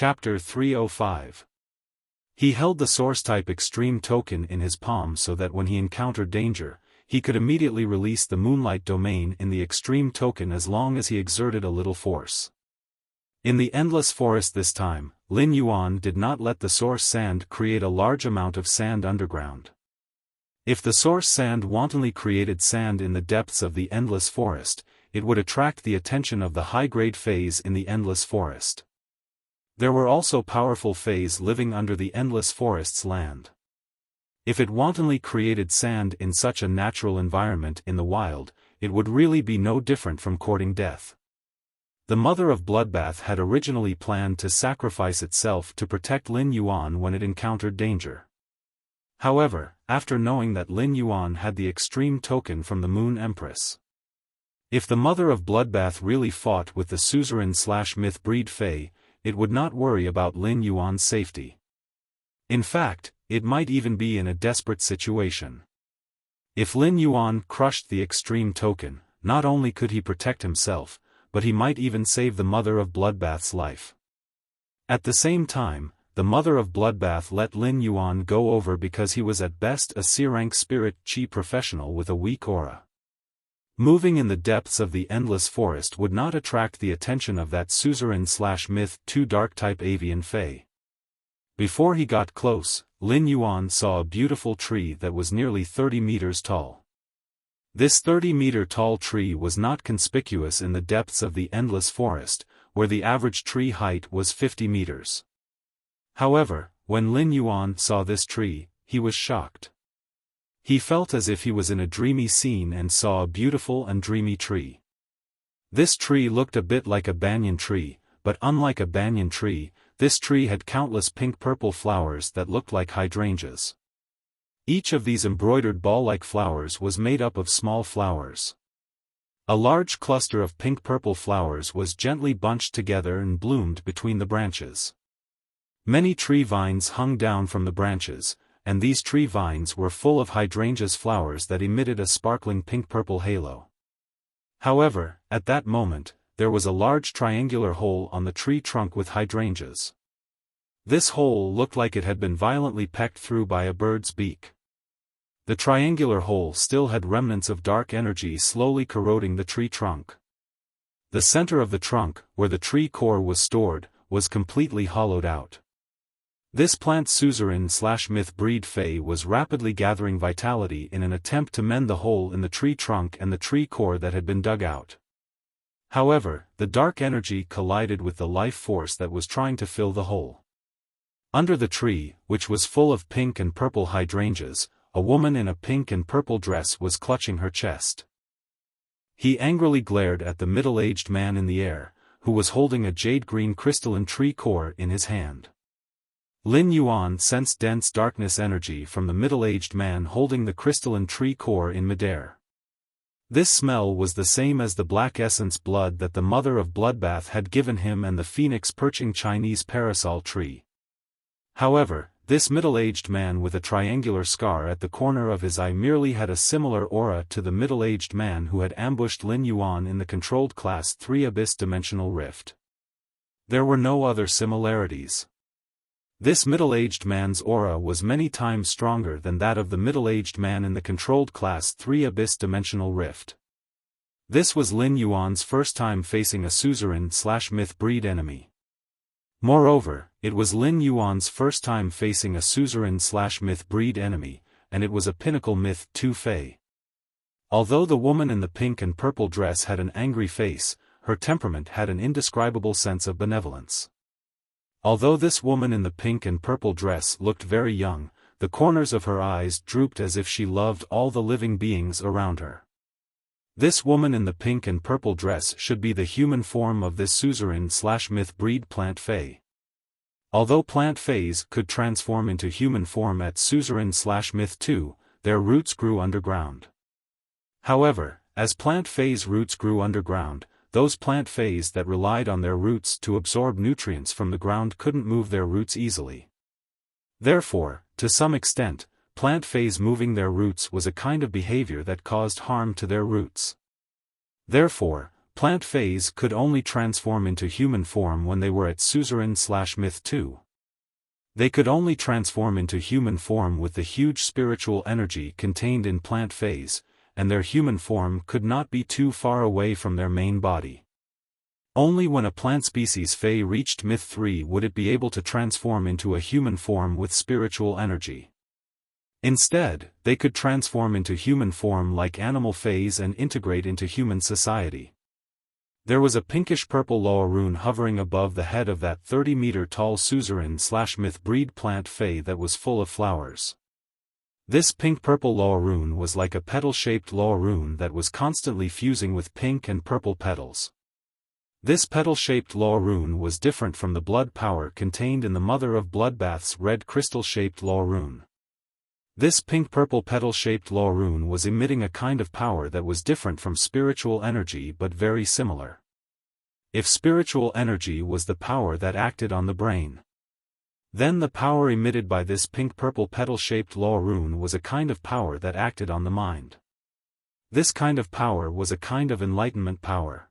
Chapter 305. He held the source-type extreme token in his palm so that when he encountered danger, he could immediately release the moonlight domain in the extreme token as long as he exerted a little force. In the endless forest this time, Lin Yuan did not let the source sand create a large amount of sand underground. If the source sand wantonly created sand in the depths of the endless forest, it would attract the attention of the high-grade phase in the endless forest. There were also powerful phase living under the endless forest's land. If it wantonly created sand in such a natural environment in the wild, it would really be no different from courting death. The mother of Bloodbath had originally planned to sacrifice itself to protect Lin Yuan when it encountered danger. However, after knowing that Lin Yuan had the extreme token from the Moon Empress, if the mother of Bloodbath really fought with the suzerain/myth breed Fae, it would not worry about Lin Yuan's safety. In fact, it might even be in a desperate situation. If Lin Yuan crushed the extreme token, not only could he protect himself, but he might even save the mother of Bloodbath's life. At the same time, the mother of Bloodbath let Lin Yuan go over because he was at best a C-rank spirit chi professional with a weak aura. Moving in the depths of the endless forest would not attract the attention of that suzerain/myth 2 dark-type avian Fae. Before he got close, Lin Yuan saw a beautiful tree that was nearly 30 meters tall. This 30-meter tall tree was not conspicuous in the depths of the endless forest, where the average tree height was 50 meters. However, when Lin Yuan saw this tree, he was shocked. He felt as if he was in a dreamy scene and saw a beautiful and dreamy tree. This tree looked a bit like a banyan tree, but unlike a banyan tree, this tree had countless pink-purple flowers that looked like hydrangeas. Each of these embroidered ball-like flowers was made up of small flowers. A large cluster of pink-purple flowers was gently bunched together and bloomed between the branches. Many tree vines hung down from the branches, and these tree vines were full of hydrangeas flowers that emitted a sparkling pink-purple halo. However, at that moment, there was a large triangular hole on the tree trunk with hydrangeas. This hole looked like it had been violently pecked through by a bird's beak. The triangular hole still had remnants of dark energy slowly corroding the tree trunk. The center of the trunk, where the tree core was stored, was completely hollowed out. This plant suzerain/myth breed Fae was rapidly gathering vitality in an attempt to mend the hole in the tree trunk and the tree core that had been dug out. However, the dark energy collided with the life force that was trying to fill the hole. Under the tree, which was full of pink and purple hydrangeas, a woman in a pink and purple dress was clutching her chest. He angrily glared at the middle-aged man in the air, who was holding a jade-green crystalline tree core in his hand. Lin Yuan sensed dense darkness energy from the middle-aged man holding the crystalline tree core in midair. This smell was the same as the black essence blood that the mother of Bloodbath had given him and the phoenix perching Chinese parasol tree. However, this middle-aged man with a triangular scar at the corner of his eye merely had a similar aura to the middle-aged man who had ambushed Lin Yuan in the controlled Class 3 Abyss Dimensional Rift. There were no other similarities. This middle-aged man's aura was many times stronger than that of the middle-aged man in the controlled Class 3 Abyss Dimensional Rift. This was Lin Yuan's first time facing a suzerain/myth breed enemy. Moreover, it was Lin Yuan's first time facing a suzerain/myth breed enemy, and it was a pinnacle myth 2 Fae. Although the woman in the pink and purple dress had an angry face, her temperament had an indescribable sense of benevolence. Although this woman in the pink and purple dress looked very young, the corners of her eyes drooped as if she loved all the living beings around her. This woman in the pink and purple dress should be the human form of this suzerain/myth breed plant Fae. Although plant Faes could transform into human form at suzerain/myth 2, their roots grew underground. However, as plant Faes' roots grew underground, those plant Faes that relied on their roots to absorb nutrients from the ground couldn't move their roots easily. Therefore, to some extent, plant Faes moving their roots was a kind of behavior that caused harm to their roots. Therefore, Plant phase could only transform into human form when they were at suzerain/myth 2. They could only transform into human form with the huge spiritual energy contained in plant phase, and their human form could not be too far away from their main body. Only when a plant species Fey reached myth 3 would it be able to transform into a human form with spiritual energy. Instead, they could transform into human form like animal phase and integrate into human society. There was a pinkish-purple Loa rune hovering above the head of that 30-meter-tall suzerain/myth breed plant Fey that was full of flowers. This pink-purple Loa rune was like a petal-shaped Loa rune that was constantly fusing with pink and purple petals. This petal-shaped Loa rune was different from the blood power contained in the Mother of Bloodbath's red crystal-shaped Loa rune. This pink-purple petal-shaped Loa rune was emitting a kind of power that was different from spiritual energy but very similar. If spiritual energy was the power that acted on the brain, then the power emitted by this pink-purple petal-shaped Loa rune was a kind of power that acted on the mind. This kind of power was a kind of enlightenment power.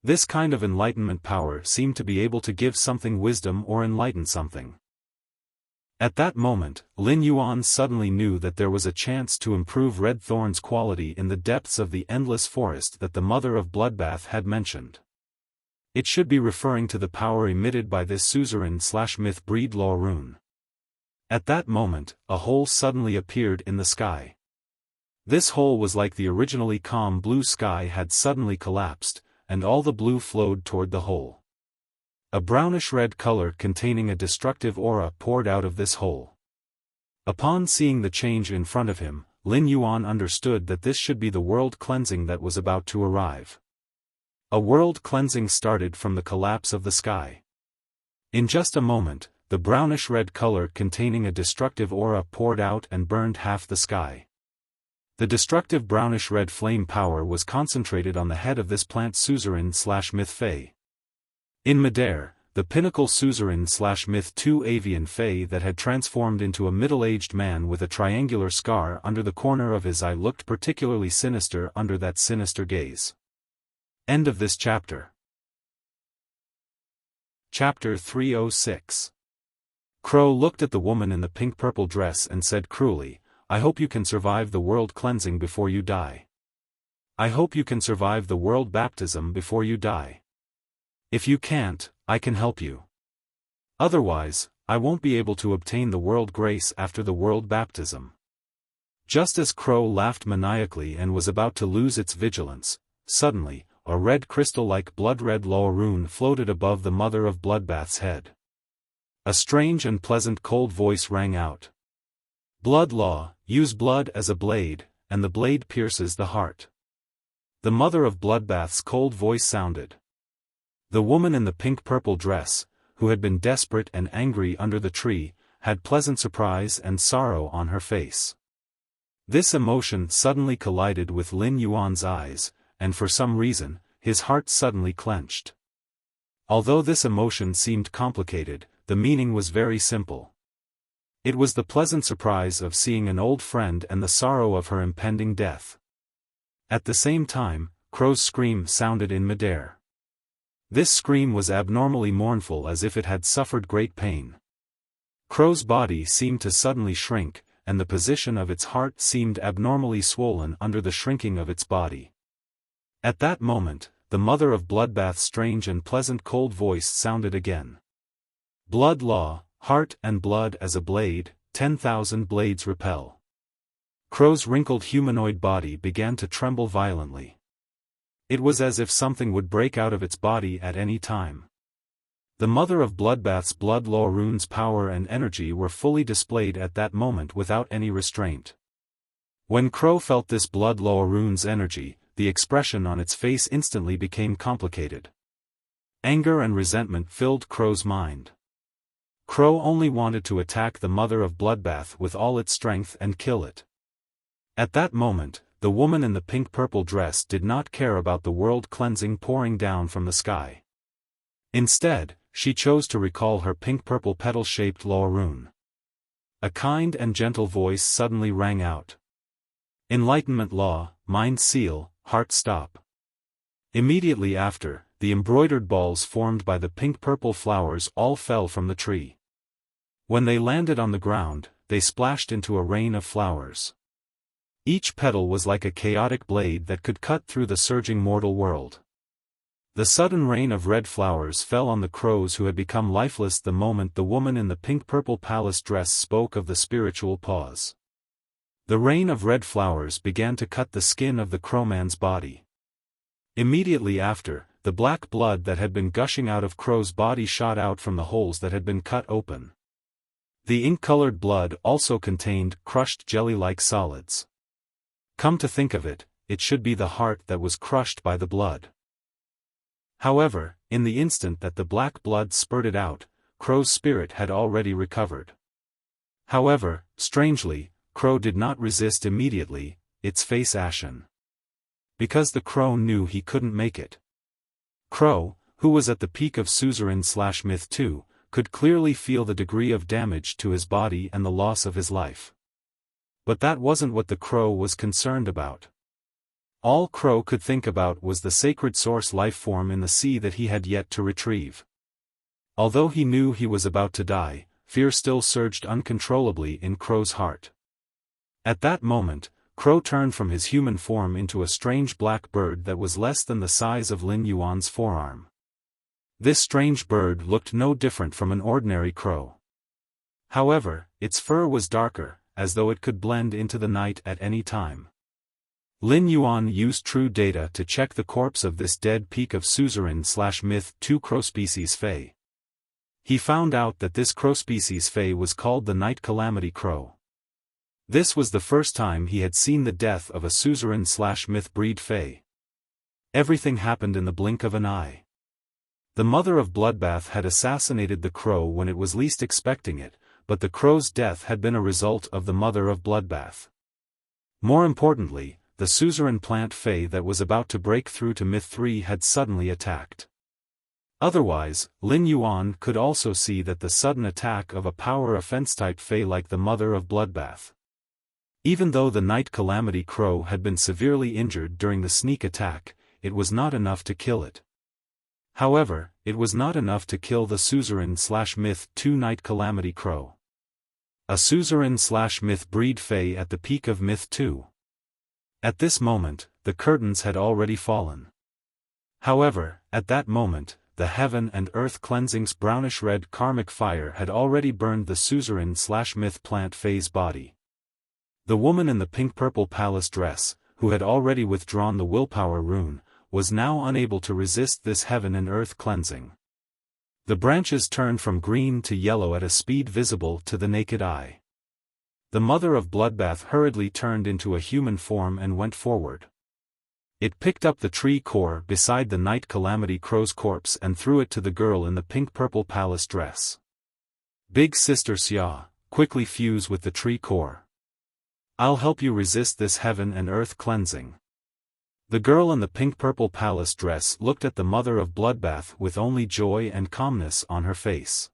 This kind of enlightenment power seemed to be able to give something wisdom or enlighten something. At that moment, Lin Yuan suddenly knew that there was a chance to improve Red Thorn's quality in the depths of the endless forest that the Mother of Bloodbath had mentioned. It should be referring to the power emitted by this suzerain/myth breed Loa rune. At that moment, a hole suddenly appeared in the sky. This hole was like the originally calm blue sky had suddenly collapsed, and all the blue flowed toward the hole. A brownish-red color containing a destructive aura poured out of this hole. Upon seeing the change in front of him, Lin Yuan understood that this should be the world cleansing that was about to arrive. A world cleansing started from the collapse of the sky. In just a moment, the brownish-red color containing a destructive aura poured out and burned half the sky. The destructive brownish-red flame power was concentrated on the head of this plant suzerain/myth Fey. In midair, the pinnacle suzerain/myth 2 avian Fey that had transformed into a middle-aged man with a triangular scar under the corner of his eye looked particularly sinister under that sinister gaze. End of this chapter. Chapter 306. Crow looked at the woman in the pink-purple dress and said cruelly, "I hope you can survive the world cleansing before you die. I hope you can survive the world baptism before you die. If you can't, I can help you. Otherwise, I won't be able to obtain the world grace after the world baptism." Just as Crow laughed maniacally and was about to lose its vigilance, suddenly, a red crystal-like blood-red Loa rune floated above the Mother of Bloodbath's head. A strange and pleasant cold voice rang out. "Blood Law, use blood as a blade, and the blade pierces the heart." The Mother of Bloodbath's cold voice sounded. The woman in the pink-purple dress, who had been desperate and angry under the tree, had pleasant surprise and sorrow on her face. This emotion suddenly collided with Lin Yuan's eyes, and for some reason, his heart suddenly clenched. Although this emotion seemed complicated, the meaning was very simple. It was the pleasant surprise of seeing an old friend and the sorrow of her impending death. At the same time, Crow's scream sounded in midair. This scream was abnormally mournful as if it had suffered great pain. Crow's body seemed to suddenly shrink, and the position of its heart seemed abnormally swollen under the shrinking of its body. At that moment, the Mother of Bloodbath's strange and pleasant cold voice sounded again. "Blood Law, heart and blood as a blade, 10,000 blades repel." Crow's wrinkled humanoid body began to tremble violently. It was as if something would break out of its body at any time. The Mother of Bloodbath's blood Law rune's power and energy were fully displayed at that moment without any restraint. When Crow felt this blood Law rune's energy, the expression on its face instantly became complicated. Anger and resentment filled Crow's mind. Crow only wanted to attack the Mother of Bloodbath with all its strength and kill it. At that moment, the woman in the pink-purple dress did not care about the world cleansing pouring down from the sky. Instead, she chose to recall her pink-purple petal-shaped Law rune. A kind and gentle voice suddenly rang out. "Enlightenment Law, Mind Seal, Heart Stop." Immediately after, the embroidered balls formed by the pink-purple flowers all fell from the tree. When they landed on the ground, they splashed into a rain of flowers. Each petal was like a chaotic blade that could cut through the surging mortal world. The sudden rain of red flowers fell on the crows who had become lifeless the moment the woman in the pink-purple palace dress spoke of the spiritual pause. The rain of red flowers began to cut the skin of the crowman's body. Immediately after, the black blood that had been gushing out of Crow's body shot out from the holes that had been cut open. The ink-colored blood also contained crushed jelly-like solids. Come to think of it, it should be the heart that was crushed by the blood. However, in the instant that the black blood spurted out, Crow's spirit had already recovered. However, strangely, Crow did not resist immediately, its face ashen. Because the crow knew he couldn't make it. Crow, who was at the peak of suzerain/myth 2, could clearly feel the degree of damage to his body and the loss of his life. But that wasn't what the crow was concerned about. All Crow could think about was the sacred source life form in the sea that he had yet to retrieve. Although he knew he was about to die, fear still surged uncontrollably in Crow's heart. At that moment, Crow turned from his human form into a strange black bird that was less than the size of Lin Yuan's forearm. This strange bird looked no different from an ordinary crow. However, its fur was darker, as though it could blend into the night at any time. Lin Yuan used true data to check the corpse of this dead peak of suzerain/myth 2 crow species Fei. He found out that this crow species Fei was called the Night Calamity Crow. This was the first time he had seen the death of a suzerain/myth breed Fei. Everything happened in the blink of an eye. The mother of Bloodbath had assassinated the crow when it was least expecting it, but the crow's death had been a result of the mother of Bloodbath. More importantly, the suzerain plant Fei that was about to break through to Myth 3 had suddenly attacked. Otherwise, Lin Yuan could also see that the sudden attack of a power offense-type Fei like the mother of Bloodbath. Even though the Night Calamity Crow had been severely injured during the sneak attack, it was not enough to kill it. However, it was not enough to kill the suzerain/myth 2 Night Calamity Crow. A suzerain/myth breed Fei at the peak of Myth 2. At this moment, the curtains had already fallen. However, at that moment, the heaven and earth cleansing's brownish-red karmic fire had already burned the suzerain/myth plant Fei's body. The woman in the pink-purple palace dress, who had already withdrawn the willpower rune, was now unable to resist this heaven and earth cleansing. The branches turned from green to yellow at a speed visible to the naked eye. The mother of Bloodbath hurriedly turned into a human form and went forward. It picked up the tree core beside the Night Calamity Crow's corpse and threw it to the girl in the pink-purple palace dress. Big Sister Xia, quickly fuse with the tree core. I'll help you resist this heaven and earth cleansing. The girl in the pink-purple palace dress looked at the mother of Bloodbath with only joy and calmness on her face.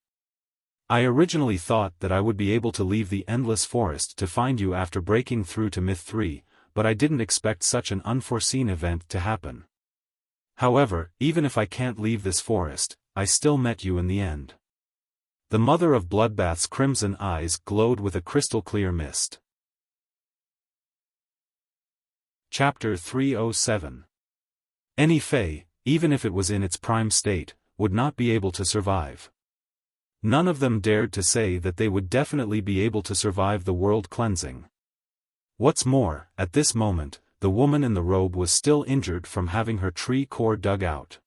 I originally thought that I would be able to leave the endless forest to find you after breaking through to Myth 3, but I didn't expect such an unforeseen event to happen. However, even if I can't leave this forest, I still met you in the end. The mother of Bloodbath's crimson eyes glowed with a crystal-clear mist. Chapter 307. Any Fei, even if it was in its prime state, would not be able to survive. None of them dared to say that they would definitely be able to survive the world cleansing. What's more, at this moment, the woman in the robe was still injured from having her tree core dug out.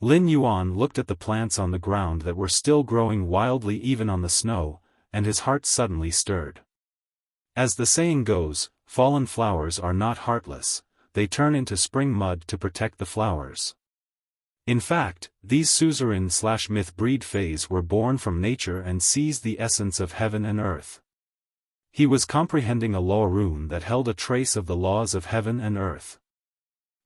Lin Yuan looked at the plants on the ground that were still growing wildly even on the snow, and his heart suddenly stirred. As the saying goes, fallen flowers are not heartless, they turn into spring mud to protect the flowers. In fact, these suzerain/myth breed Feis were born from nature and seized the essence of heaven and earth. He was comprehending a law rune that held a trace of the laws of heaven and earth.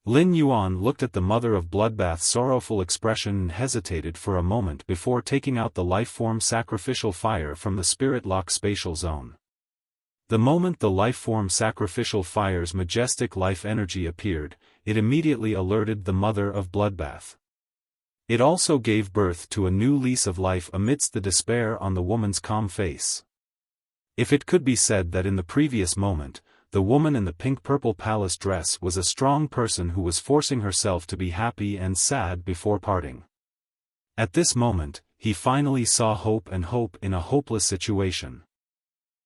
Lin Yuan looked at the mother of Bloodbath's sorrowful expression and hesitated for a moment before taking out the life-form sacrificial fire from the spirit lock spatial zone. The moment the life-form sacrificial fire's majestic life energy appeared, it immediately alerted the mother of Bloodbath. It also gave birth to a new lease of life amidst the despair on the woman's calm face. If it could be said that in the previous moment, the woman in the pink-purple palace dress was a strong person who was forcing herself to be happy and sad before parting. At this moment, he finally saw hope in a hopeless situation.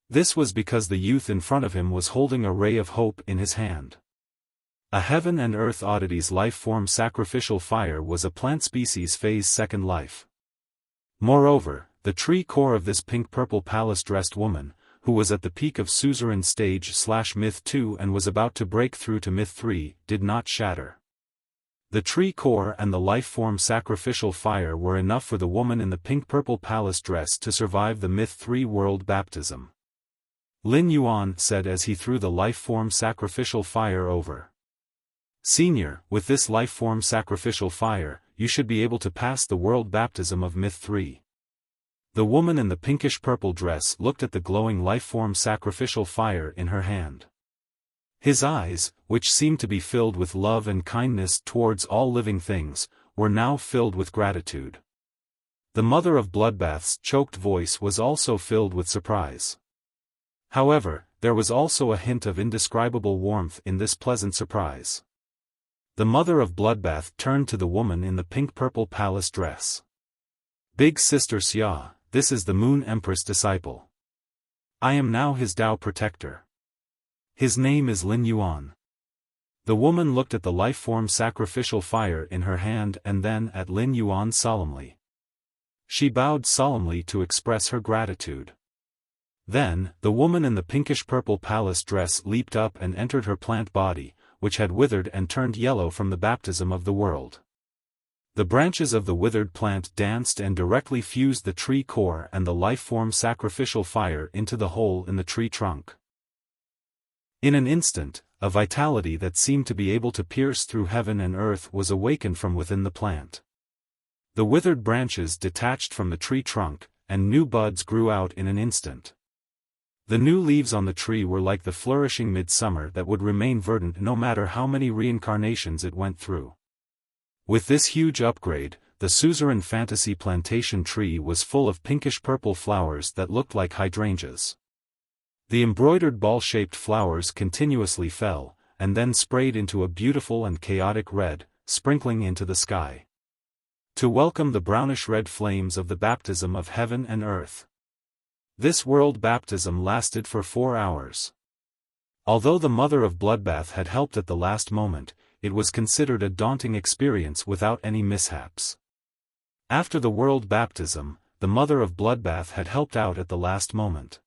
This was because the youth in front of him was holding a ray of hope in his hand. A heaven and earth oddity's life-form sacrificial fire was a plant species phase second life. Moreover, the tree core of this pink-purple palace-dressed woman, who was at the peak of suzerain stage/myth 2 and was about to break through to myth 3, did not shatter. The tree core and the life-form sacrificial fire were enough for the woman in the pink-purple palace dress to survive the myth 3 world baptism. Lin Yuan said as he threw the life-form sacrificial fire over. Senior, with this life-form sacrificial fire, you should be able to pass the world baptism of myth 3. The woman in the pinkish-purple dress looked at the glowing life-form sacrificial fire in her hand. His eyes, which seemed to be filled with love and kindness towards all living things, were now filled with gratitude. The mother of Bloodbath's choked voice was also filled with surprise. However, there was also a hint of indescribable warmth in this pleasant surprise. The mother of Bloodbath turned to the woman in the pink-purple palace dress. Big Sister Xia, this is the Moon Empress disciple. I am now his Tao protector. His name is Lin Yuan. The woman looked at the life-form sacrificial fire in her hand and then at Lin Yuan solemnly. She bowed solemnly to express her gratitude. Then, the woman in the pinkish-purple palace dress leaped up and entered her plant body, which had withered and turned yellow from the baptism of the world. The branches of the withered plant danced and directly fused the tree core and the life-form sacrificial fire into the hole in the tree trunk. In an instant, a vitality that seemed to be able to pierce through heaven and earth was awakened from within the plant. The withered branches detached from the tree trunk, and new buds grew out in an instant. The new leaves on the tree were like the flourishing midsummer that would remain verdant no matter how many reincarnations it went through. With this huge upgrade, the suzerain fantasy plantation tree was full of pinkish-purple flowers that looked like hydrangeas. The embroidered ball-shaped flowers continuously fell, and then sprayed into a beautiful and chaotic red, sprinkling into the sky. To welcome the brownish-red flames of the baptism of heaven and earth. This world baptism lasted for 4 hours. Although the mother of Bloodbath had helped at the last moment, it was considered a daunting experience without any mishaps. After the world baptism, the mother of Bloodbath had helped out at the last moment.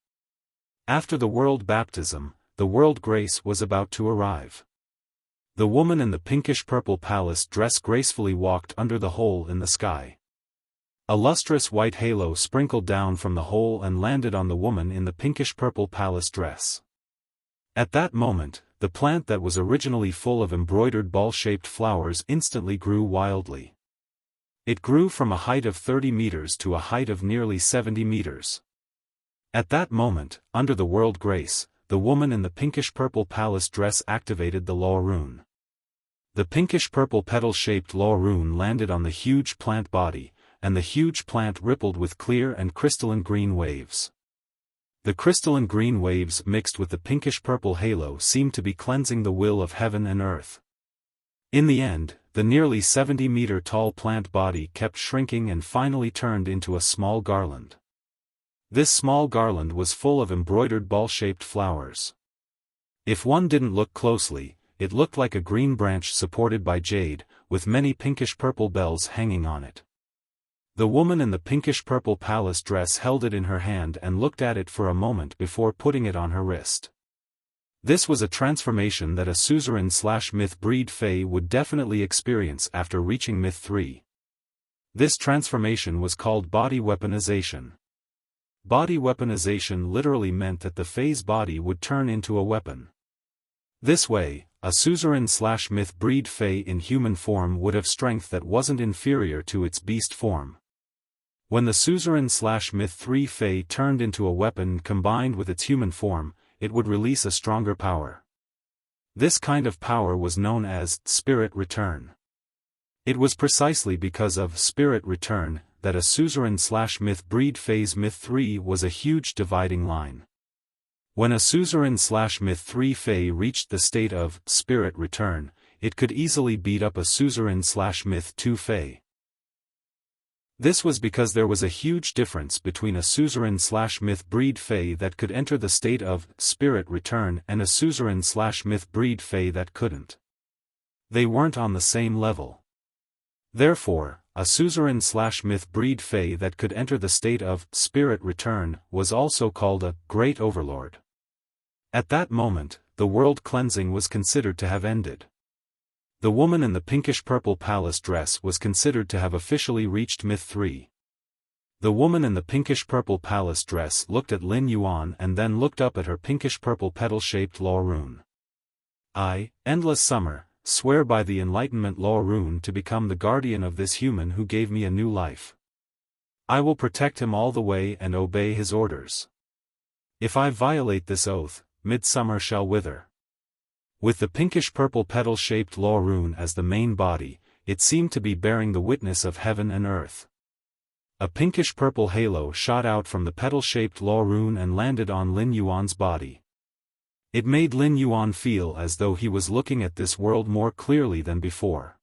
After the world baptism, the world grace was about to arrive. The woman in the pinkish-purple palace dress gracefully walked under the hole in the sky. A lustrous white halo sprinkled down from the hole and landed on the woman in the pinkish-purple palace dress. At that moment, the plant that was originally full of embroidered ball-shaped flowers instantly grew wildly. It grew from a height of 30 meters to a height of nearly 70 meters. At that moment, under the world grace, the woman in the pinkish-purple palace dress activated the law rune. The pinkish-purple petal-shaped law rune landed on the huge plant body, and the huge plant rippled with clear and crystalline green waves. The crystalline green waves mixed with the pinkish-purple halo seemed to be cleansing the will of heaven and earth. In the end, the nearly 70-meter-tall plant body kept shrinking and finally turned into a small garland. This small garland was full of embroidered ball-shaped flowers. If one didn't look closely, it looked like a green branch supported by jade, with many pinkish-purple bells hanging on it. The woman in the pinkish-purple palace dress held it in her hand and looked at it for a moment before putting it on her wrist. This was a transformation that a suzerain/myth breed fae would definitely experience after reaching myth 3. This transformation was called body weaponization. Body weaponization literally meant that the fae's body would turn into a weapon. This way, a suzerain/myth breed fae in human form would have strength that wasn't inferior to its beast form. When the suzerain/myth 3 fae turned into a weapon combined with its human form, it would release a stronger power. This kind of power was known as spirit return. It was precisely because of spirit return that a suzerain/myth breed phase myth 3 was a huge dividing line. When a suzerain/myth 3 Fae reached the state of spirit return, it could easily beat up a suzerain/myth 2 Fae. This was because there was a huge difference between a suzerain/myth breed Fae that could enter the state of spirit return and a suzerain/myth breed Fae that couldn't. They weren't on the same level. Therefore, a suzerain/myth breed Fae that could enter the state of spirit return was also called a great overlord. At that moment, the world cleansing was considered to have ended. The woman in the pinkish-purple palace dress was considered to have officially reached myth 3. The woman in the pinkish-purple palace dress looked at Lin Yuan and then looked up at her pinkish-purple petal-shaped law rune. I, endless summer, swear by the enlightenment law rune to become the guardian of this human who gave me a new life. I will protect him all the way and obey his orders. If I violate this oath, midsummer shall wither. With the pinkish-purple petal-shaped law rune as the main body, it seemed to be bearing the witness of heaven and earth. A pinkish-purple halo shot out from the petal-shaped law rune and landed on Lin Yuan's body. It made Lin Yuan feel as though he was looking at this world more clearly than before.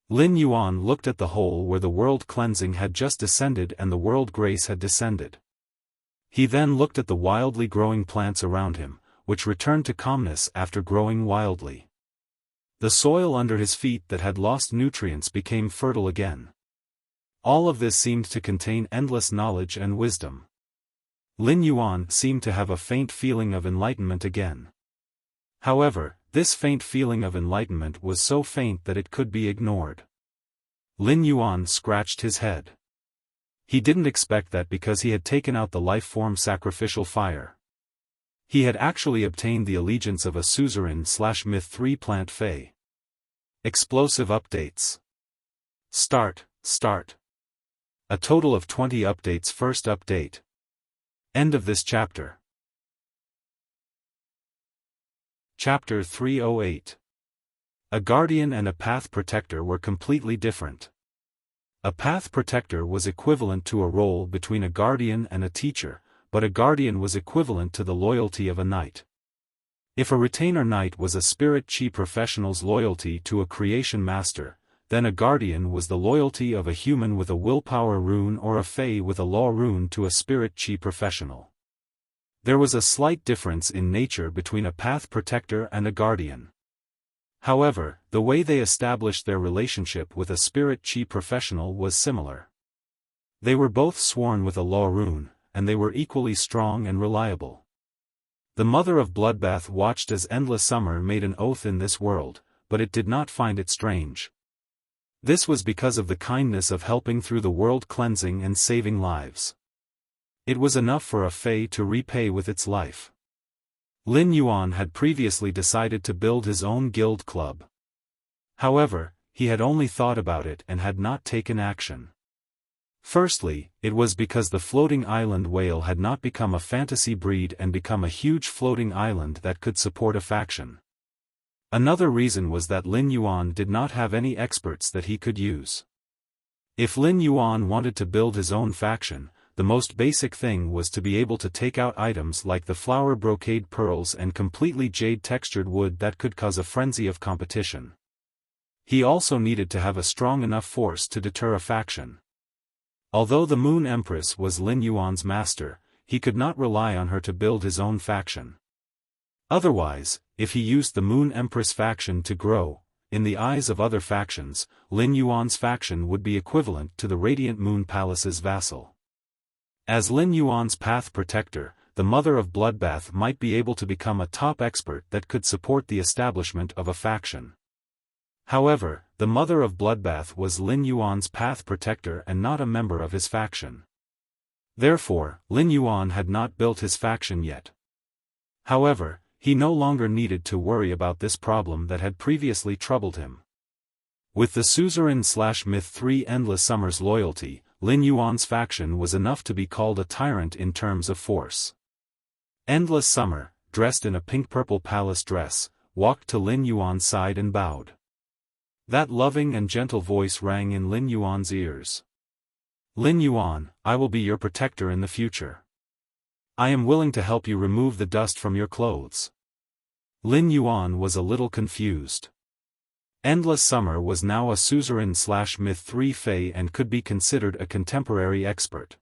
Lin Yuan looked at the hole where the world cleansing had just descended and the world grace had descended. He then looked at the wildly growing plants around him, which returned to calmness after growing wildly. The soil under his feet that had lost nutrients became fertile again. All of this seemed to contain endless knowledge and wisdom. Lin Yuan seemed to have a faint feeling of enlightenment again. However, this faint feeling of enlightenment was so faint that it could be ignored. Lin Yuan scratched his head. He didn't expect that because he had taken out the life-form sacrificial fire. He had actually obtained the allegiance of a suzerain/myth 3 plant Fae. Explosive updates. Start. A total of 20 updates. First update. End of this chapter. Chapter 308. A guardian and a path protector were completely different. A path protector was equivalent to a role between a guardian and a teacher, but a guardian was equivalent to the loyalty of a knight. If a retainer knight was a spirit chi professional's loyalty to a creation master, then a guardian was the loyalty of a human with a willpower rune or a fae with a law rune to a spirit chi professional. There was a slight difference in nature between a path protector and a guardian. However, the way they established their relationship with a spirit chi professional was similar. They were both sworn with a law rune, and they were equally strong and reliable. The mother of Bloodbath watched as Endless Summer made an oath in this world, but it did not find it strange. This was because of the kindness of helping through the world cleansing and saving lives. It was enough for a Fae to repay with its life. Lin Yuan had previously decided to build his own guild club. However, he had only thought about it and had not taken action. Firstly, it was because the floating island whale had not become a fantasy breed and become a huge floating island that could support a faction. Another reason was that Lin Yuan did not have any experts that he could use. If Lin Yuan wanted to build his own faction, the most basic thing was to be able to take out items like the flower brocade pearls and completely jade-textured wood that could cause a frenzy of competition. He also needed to have a strong enough force to deter a faction. Although the Moon Empress was Lin Yuan's master, he could not rely on her to build his own faction. Otherwise, if he used the Moon Empress faction to grow, in the eyes of other factions, Lin Yuan's faction would be equivalent to the Radiant Moon Palace's vassal. As Lin Yuan's path protector, the mother of Bloodbath might be able to become a top expert that could support the establishment of a faction. However, the mother of Bloodbath was Lin Yuan's path protector and not a member of his faction. Therefore, Lin Yuan had not built his faction yet. However, he no longer needed to worry about this problem that had previously troubled him. With the suzerain/myth 3 Endless Summer's loyalty, Lin Yuan's faction was enough to be called a tyrant in terms of force. Endless Summer, dressed in a pink-purple palace dress, walked to Lin Yuan's side and bowed. That loving and gentle voice rang in Lin Yuan's ears. "Lin Yuan, I will be your protector in the future. I am willing to help you remove the dust from your clothes." Lin Yuan was a little confused. Endless Summer was now a suzerain/myth 3 Fey and could be considered a contemporary expert.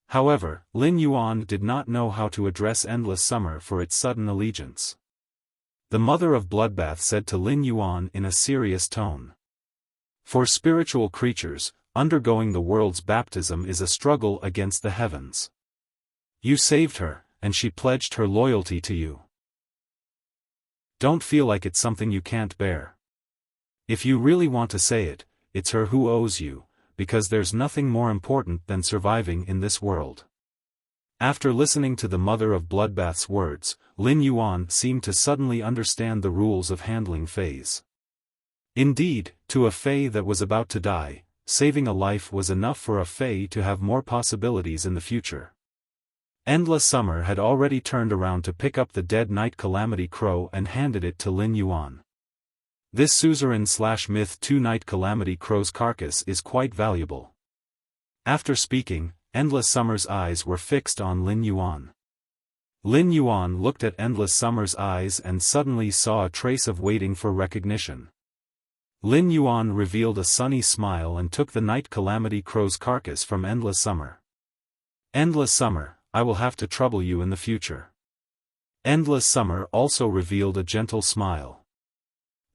However, Lin Yuan did not know how to address Endless Summer for its sudden allegiance. The Mother of Bloodbath said to Lin Yuan in a serious tone. "For spiritual creatures, undergoing the world's baptism is a struggle against the heavens. You saved her, and she pledged her loyalty to you. Don't feel like it's something you can't bear. If you really want to say it, it's her who owes you, because there's nothing more important than surviving in this world." After listening to the Mother of Bloodbath's words, Lin Yuan seemed to suddenly understand the rules of handling Feys. Indeed, to a Fey that was about to die, saving a life was enough for a Fey to have more possibilities in the future. Endless Summer had already turned around to pick up the dead Night Calamity Crow and handed it to Lin Yuan. This suzerain/myth 2 Night Calamity Crow's carcass is quite valuable. After speaking, Endless Summer's eyes were fixed on Lin Yuan. Lin Yuan looked at Endless Summer's eyes and suddenly saw a trace of waiting for recognition. Lin Yuan revealed a sunny smile and took the Night Calamity Crow's carcass from Endless Summer. "Endless Summer, I will have to trouble you in the future." Endless Summer also revealed a gentle smile.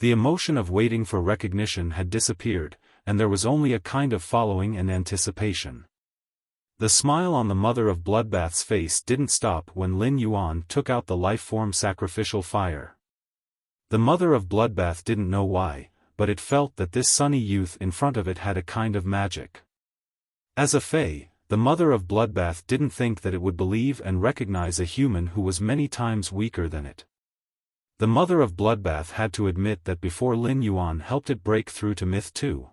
The emotion of waiting for recognition had disappeared, and there was only a kind of following and anticipation. The smile on the Mother of Bloodbath's face didn't stop when Lin Yuan took out the life-form sacrificial fire. The Mother of Bloodbath didn't know why, but it felt that this sunny youth in front of it had a kind of magic. As a Fey, the Mother of Bloodbath didn't think that it would believe and recognize a human who was many times weaker than it. The Mother of Bloodbath had to admit that before Lin Yuan helped it break through to Myth 2.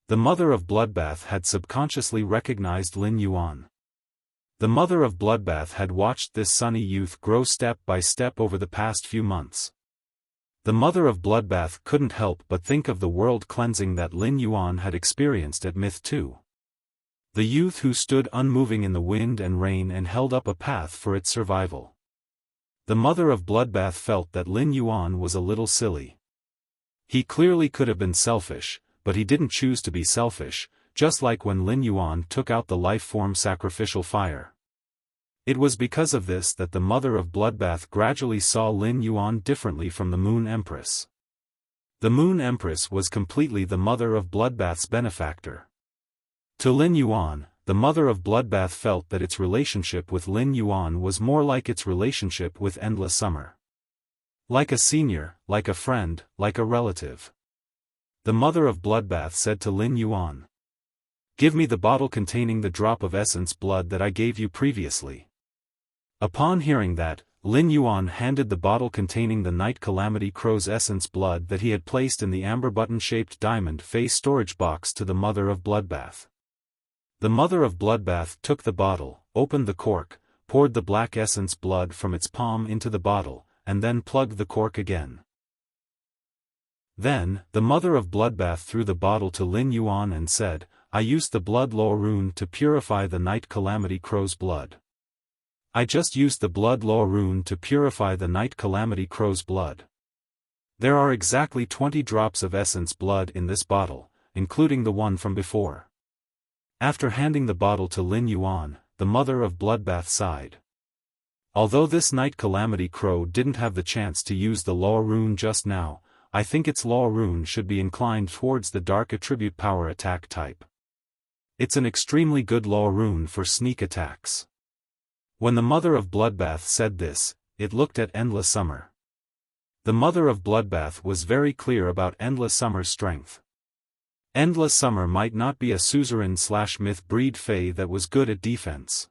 The Mother of Bloodbath had subconsciously recognized Lin Yuan. The Mother of Bloodbath had watched this sunny youth grow step by step over the past few months. The Mother of Bloodbath couldn't help but think of the world cleansing that Lin Yuan had experienced at Myth 2. The youth who stood unmoving in the wind and rain and held up a path for its survival. The Mother of Bloodbath felt that Lin Yuan was a little silly. He clearly could have been selfish, but he didn't choose to be selfish, just like when Lin Yuan took out the life-form sacrificial fire. It was because of this that the Mother of Bloodbath gradually saw Lin Yuan differently from the Moon Empress. The Moon Empress was completely the Mother of Bloodbath's benefactor. To Lin Yuan, the Mother of Bloodbath felt that its relationship with Lin Yuan was more like its relationship with Endless Summer. Like a senior, like a friend, like a relative. The Mother of Bloodbath said to Lin Yuan, "Give me the bottle containing the drop of essence blood that I gave you previously." Upon hearing that, Lin Yuan handed the bottle containing the Night Calamity Crow's essence blood that he had placed in the amber button-shaped diamond face storage box to the Mother of Bloodbath. The Mother of Bloodbath took the bottle, opened the cork, poured the black essence blood from its palm into the bottle, and then plugged the cork again. Then, the Mother of Bloodbath threw the bottle to Lin Yuan and said, "I used the blood law rune to purify the Night Calamity Crow's blood. I just used the blood law rune to purify the Night Calamity Crow's blood. There are exactly 20 drops of essence blood in this bottle, including the one from before." After handing the bottle to Lin Yuan, the Mother of Bloodbath sighed. Although this Night Calamity Crow didn't have the chance to use the law rune just now, I think its law rune should be inclined towards the dark attribute power attack type. It's an extremely good law rune for sneak attacks. When the Mother of Bloodbath said this, it looked at Endless Summer. The Mother of Bloodbath was very clear about Endless Summer's strength. Endless Summer might not be a suzerain/myth breed Fey that was good at defense.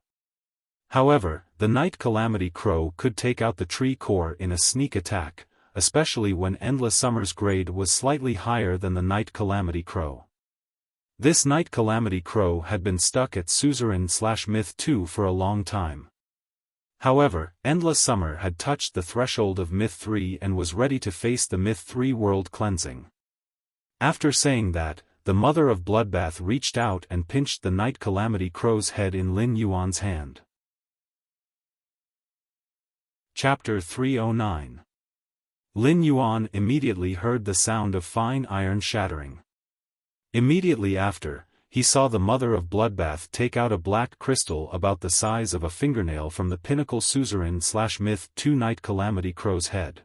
However, the Night Calamity Crow could take out the tree core in a sneak attack, especially when Endless Summer's grade was slightly higher than the Night Calamity Crow. This Night Calamity Crow had been stuck at suzerain/myth 2 for a long time. However, Endless Summer had touched the threshold of Myth 3 and was ready to face the Myth 3 world cleansing. After saying that, the Mother of Bloodbath reached out and pinched the Night Calamity Crow's head in Lin Yuan's hand. Chapter 309. Lin Yuan immediately heard the sound of fine iron shattering. Immediately after, he saw the Mother of Bloodbath take out a black crystal about the size of a fingernail from the pinnacle suzerain/Myth 2 Night Calamity Crow's head.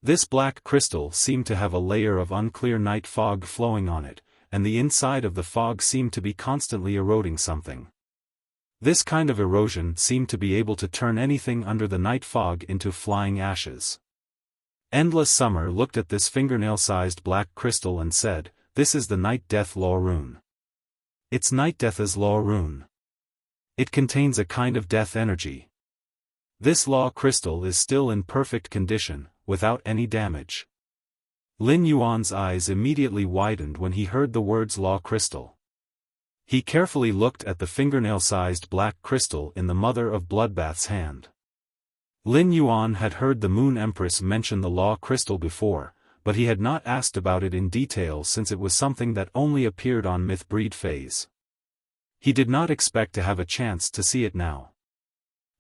This black crystal seemed to have a layer of unclear night fog flowing on it, and the inside of the fog seemed to be constantly eroding something. This kind of erosion seemed to be able to turn anything under the night fog into flying ashes. Endless Summer looked at this fingernail-sized black crystal and said, "This is the Night Death Law Rune. It's Night Death's Law Rune. It contains a kind of death energy. This law crystal is still in perfect condition, without any damage." Lin Yuan's eyes immediately widened when he heard the words law crystal. He carefully looked at the fingernail-sized black crystal in the Mother of Bloodbath's hand. Lin Yuan had heard the Moon Empress mention the law crystal before, but he had not asked about it in detail since it was something that only appeared on Myth Breed phase. He did not expect to have a chance to see it now.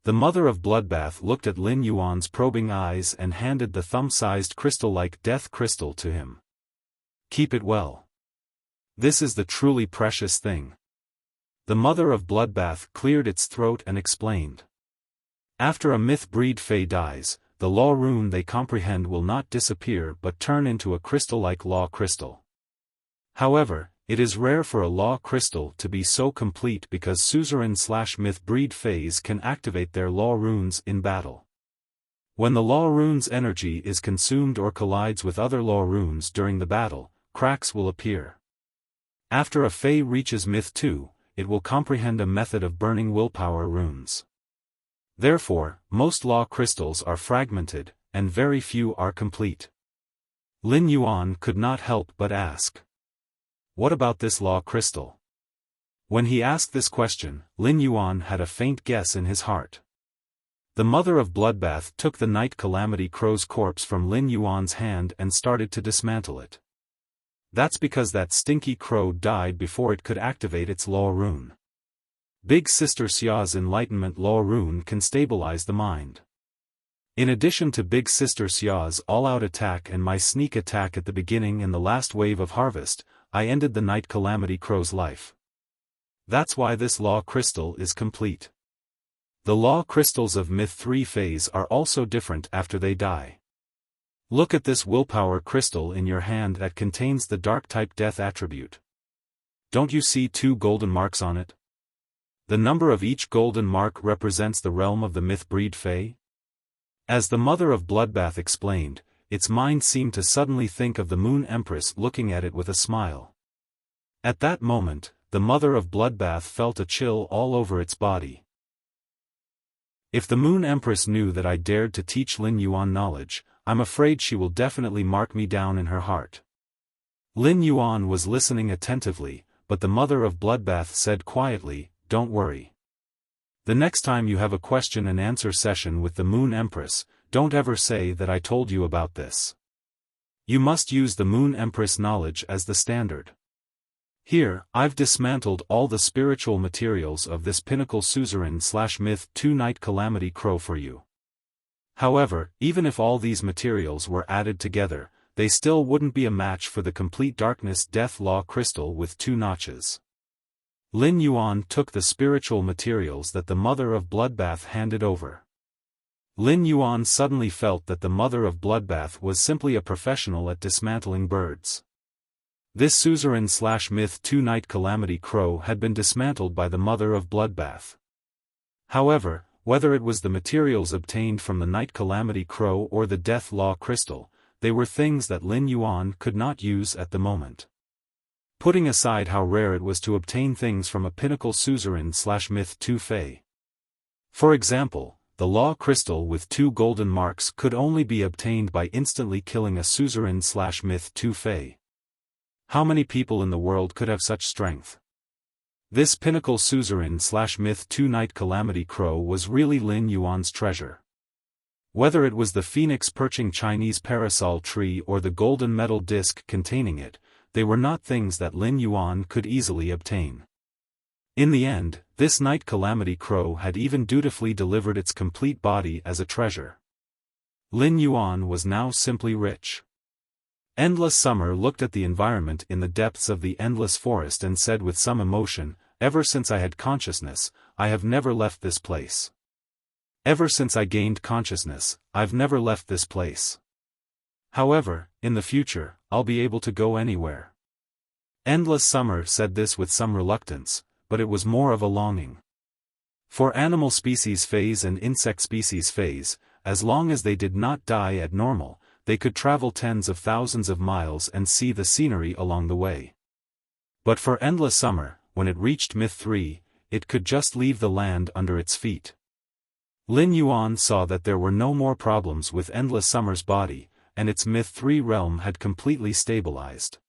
The Mother of Bloodbath looked at Lin Yuan's probing eyes and handed the thumb-sized crystal-like death crystal to him. "Keep it well. This is the truly precious thing." The Mother of Bloodbath cleared its throat and explained. After a Myth Breed Fae dies, the law rune they comprehend will not disappear but turn into a crystal-like law crystal. However, it is rare for a law crystal to be so complete because suzerain/Myth Breed Faes can activate their law runes in battle. When the law rune's energy is consumed or collides with other law runes during the battle, cracks will appear. After a Fae reaches Myth 2, it will comprehend a method of burning willpower runes. Therefore, most law crystals are fragmented, and very few are complete. Lin Yuan could not help but ask, "What about this law crystal?" When he asked this question, Lin Yuan had a faint guess in his heart. The Mother of Bloodbath took the Night Calamity Crow's corpse from Lin Yuan's hand and started to dismantle it. That's because that stinky crow died before it could activate its law rune. Big Sister Xia's Enlightenment Law Rune can stabilize the mind. In addition to Big Sister Xia's all-out attack and my sneak attack at the beginning and the last wave of harvest, I ended the Night Calamity Crow's life. That's why this law crystal is complete. The law crystals of Myth 3 phase are also different after they die. Look at this willpower crystal in your hand that contains the dark-type death attribute. Don't you see 2 golden marks on it? The number of each golden mark represents the realm of the Myth Breed Fae. As the Mother of Bloodbath explained, its mind seemed to suddenly think of the Moon Empress looking at it with a smile. At that moment, the Mother of Bloodbath felt a chill all over its body. If the Moon Empress knew that I dared to teach Lin Yuan knowledge, I'm afraid she will definitely mark me down in her heart. Lin Yuan was listening attentively, but the Mother of Bloodbath said quietly, "Don't worry. The next time you have a question and answer session with the Moon Empress, don't ever say that I told you about this. You must use the Moon Empress knowledge as the standard. Here, I've dismantled all the spiritual materials of this pinnacle suzerain/Myth 2 Night Calamity Crow for you. However, even if all these materials were added together, they still wouldn't be a match for the complete darkness death law crystal with 2 notches." Lin Yuan took the spiritual materials that the Mother of Bloodbath handed over. Lin Yuan suddenly felt that the Mother of Bloodbath was simply a professional at dismantling birds. This suzerain/Myth 2 Night Calamity Crow had been dismantled by the Mother of Bloodbath. However, whether it was the materials obtained from the Night Calamity Crow or the Death Law Crystal, they were things that Lin Yuan could not use at the moment. Putting aside how rare it was to obtain things from a pinnacle suzerain/Myth 2 Fae. For example, the law crystal with 2 golden marks could only be obtained by instantly killing a suzerain/Myth 2 Fae. How many people in the world could have such strength? This pinnacle suzerain/myth 2 Night Calamity Crow was really Lin Yuan's treasure. Whether it was the phoenix perching Chinese parasol tree or the golden metal disc containing it, they were not things that Lin Yuan could easily obtain. In the end, this Night Calamity Crow had even dutifully delivered its complete body as a treasure. Lin Yuan was now simply rich. Endless Summer looked at the environment in the depths of the endless forest and said with some emotion, "Ever since I had consciousness, I have never left this place. Ever since I gained consciousness, I've never left this place. However, in the future, I'll be able to go anywhere." Endless Summer said this with some reluctance, but it was more of a longing. For animal species phase and insect species phase, as long as they did not die at normal, they could travel tens of thousands of miles and see the scenery along the way. But for Endless Summer, when it reached Myth 3, it could just leave the land under its feet. Lin Yuan saw that there were no more problems with Endless Summer's body, and its Myth 3 realm had completely stabilized.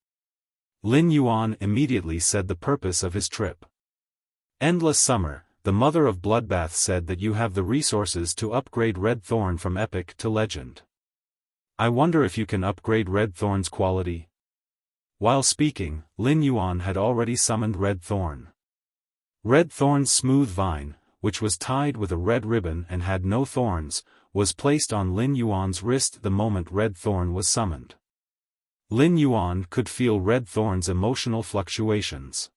Lin Yuan immediately said the purpose of his trip. "Endless Summer, the mother of Bloodbath said that you have the resources to upgrade Red Thorn from epic to legend. I wonder if you can upgrade Red Thorn's quality?" While speaking, Lin Yuan had already summoned Red Thorn. Red Thorn's smooth vine, which was tied with a red ribbon and had no thorns, was placed on Lin Yuan's wrist the moment Red Thorn was summoned. Lin Yuan could feel Red Thorn's emotional fluctuations.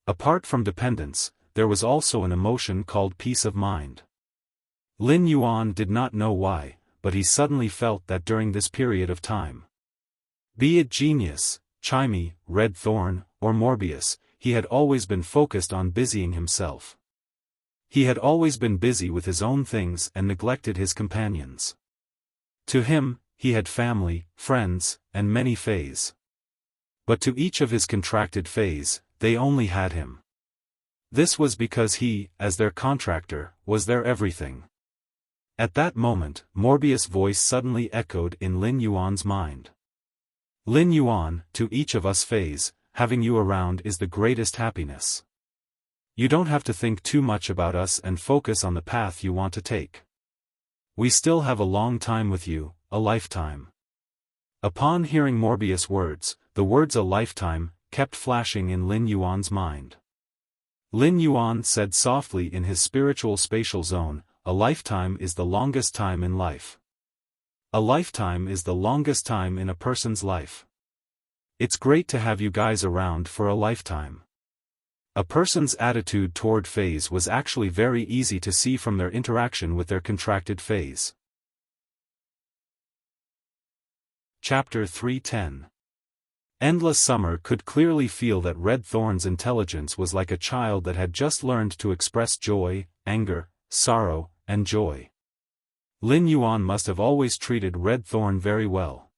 Apart from dependence, there was also an emotion called peace of mind. Lin Yuan did not know why, but he suddenly felt that during this period of time, be it Genius, Chimey, Red Thorn, or Morbius, he had always been focused on busying himself. He had always been busy with his own things and neglected his companions. To him, he had family, friends, and many fays. But to each of his contracted fays, they only had him. This was because he, as their contractor, was their everything. At that moment, Morbius' voice suddenly echoed in Lin Yuan's mind. "Lin Yuan, to each of us fays, having you around is the greatest happiness. You don't have to think too much about us and focus on the path you want to take. We still have a long time with you, a lifetime." Upon hearing Morbius' words, the words "a lifetime" kept flashing in Lin Yuan's mind. Lin Yuan said softly in his spiritual spatial zone, "A lifetime is the longest time in life. A lifetime is the longest time in a person's life. It's great to have you guys around for a lifetime." A person's attitude toward fays was actually very easy to see from their interaction with their contracted fays. Chapter 310. Endless Summer could clearly feel that Red Thorn's intelligence was like a child that had just learned to express joy, anger, sorrow, and joy. Lin Yuan must have always treated Red Thorn very well.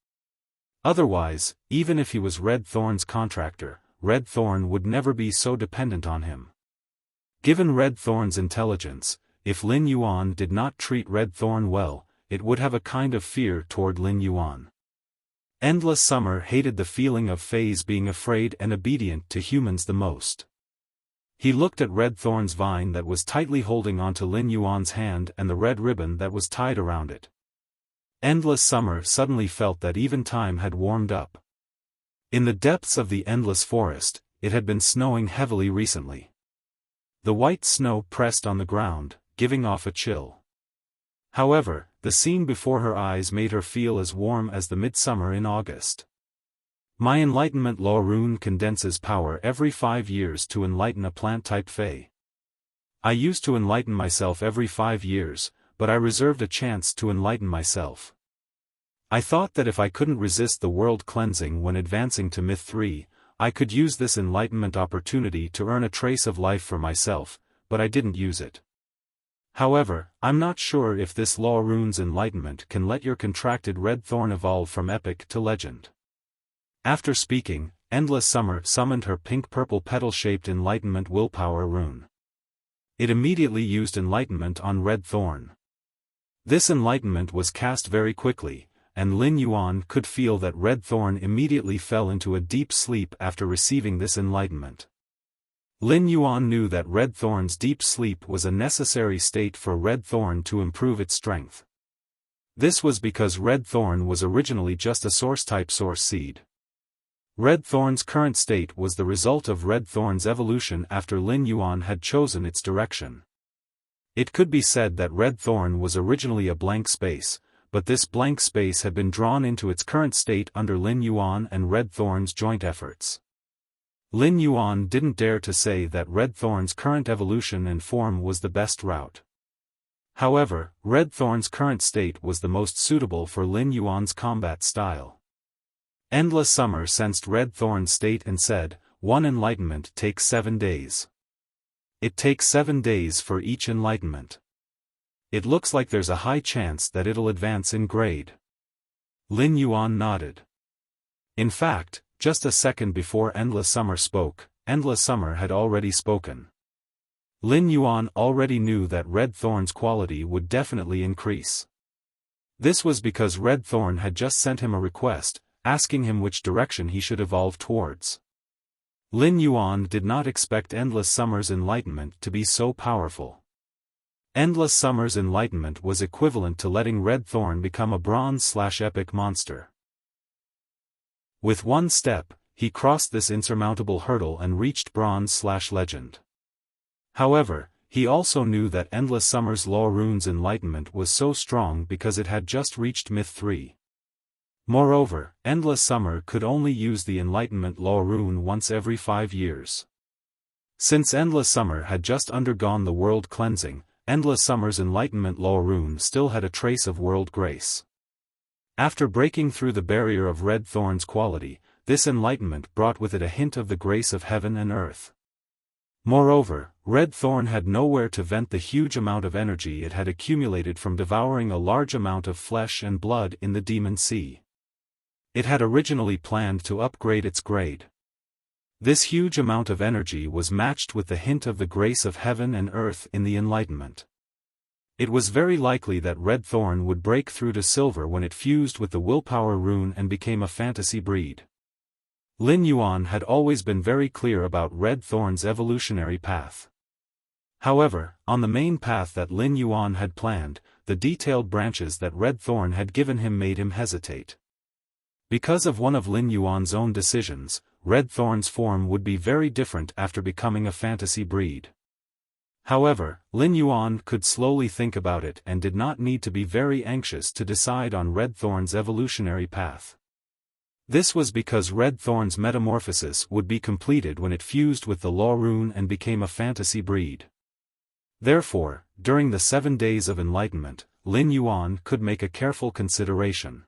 Otherwise, even if he was Red Thorn's contractor, Red Thorn would never be so dependent on him. Given Red Thorn's intelligence, if Lin Yuan did not treat Red Thorn well, it would have a kind of fear toward Lin Yuan. Endless Summer hated the feeling of fays being afraid and obedient to humans the most. He looked at Red Thorn's vine that was tightly holding onto Lin Yuan's hand and the red ribbon that was tied around it. Endless Summer suddenly felt that even time had warmed up. In the depths of the endless forest, it had been snowing heavily recently. The white snow pressed on the ground, giving off a chill. However, the scene before her eyes made her feel as warm as the midsummer in August. My enlightenment law rune condenses power every 5 years to enlighten a plant-type fey. I used to enlighten myself every 5 years, but I reserved a chance to enlighten myself. I thought that if I couldn't resist the world cleansing when advancing to Myth 3, I could use this enlightenment opportunity to earn a trace of life for myself, but I didn't use it. However, I'm not sure if this law rune's enlightenment can let your contracted Red Thorn evolve from epic to legend." After speaking, Endless Summer summoned her pink-purple petal-shaped enlightenment willpower rune. It immediately used enlightenment on Red Thorn. This enlightenment was cast very quickly, and Lin Yuan could feel that Red Thorn immediately fell into a deep sleep after receiving this enlightenment. Lin Yuan knew that Red Thorn's deep sleep was a necessary state for Red Thorn to improve its strength. This was because Red Thorn was originally just a source-type source seed. Red Thorn's current state was the result of Red Thorn's evolution after Lin Yuan had chosen its direction. It could be said that Red Thorn was originally a blank space, but this blank space had been drawn into its current state under Lin Yuan and Red Thorn's joint efforts. Lin Yuan didn't dare to say that Red Thorn's current evolution and form was the best route. However, Red Thorn's current state was the most suitable for Lin Yuan's combat style. Endless Summer sensed Red Thorn's state and said, "One enlightenment takes 7 days. It takes 7 days for each enlightenment. It looks like there's a high chance that it'll advance in grade." Lin Yuan nodded. In fact, just a second before Endless Summer spoke, Endless Summer had already spoken. Lin Yuan already knew that Red Thorn's quality would definitely increase. This was because Red Thorn had just sent him a request, asking him which direction he should evolve towards. Lin Yuan did not expect Endless Summer's enlightenment to be so powerful. Endless Summer's enlightenment was equivalent to letting Red Thorn become a bronze/epic monster. With one step, he crossed this insurmountable hurdle and reached bronze/legend. However, he also knew that Endless Summer's Law Rune's enlightenment was so strong because it had just reached Myth 3. Moreover, Endless Summer could only use the Enlightenment Law Rune once every 5 years. Since Endless Summer had just undergone the world cleansing, Endless Summer's Enlightenment Law Rune still had a trace of world grace. After breaking through the barrier of Red Thorn's quality, this enlightenment brought with it a hint of the grace of heaven and earth. Moreover, Red Thorn had nowhere to vent the huge amount of energy it had accumulated from devouring a large amount of flesh and blood in the Demon Sea. It had originally planned to upgrade its grade. This huge amount of energy was matched with the hint of the grace of heaven and earth in the enlightenment. It was very likely that Red Thorn would break through to silver when it fused with the willpower rune and became a fantasy breed. Lin Yuan had always been very clear about Red Thorn's evolutionary path. However, on the main path that Lin Yuan had planned, the detailed branches that Red Thorn had given him made him hesitate. Because of one of Lin Yuan's own decisions, Red Thorn's form would be very different after becoming a fantasy breed. However, Lin Yuan could slowly think about it and did not need to be very anxious to decide on Red Thorn's evolutionary path. This was because Red Thorn's metamorphosis would be completed when it fused with the Law Rune and became a fantasy breed. Therefore, during the 7 days of enlightenment, Lin Yuan could make a careful consideration.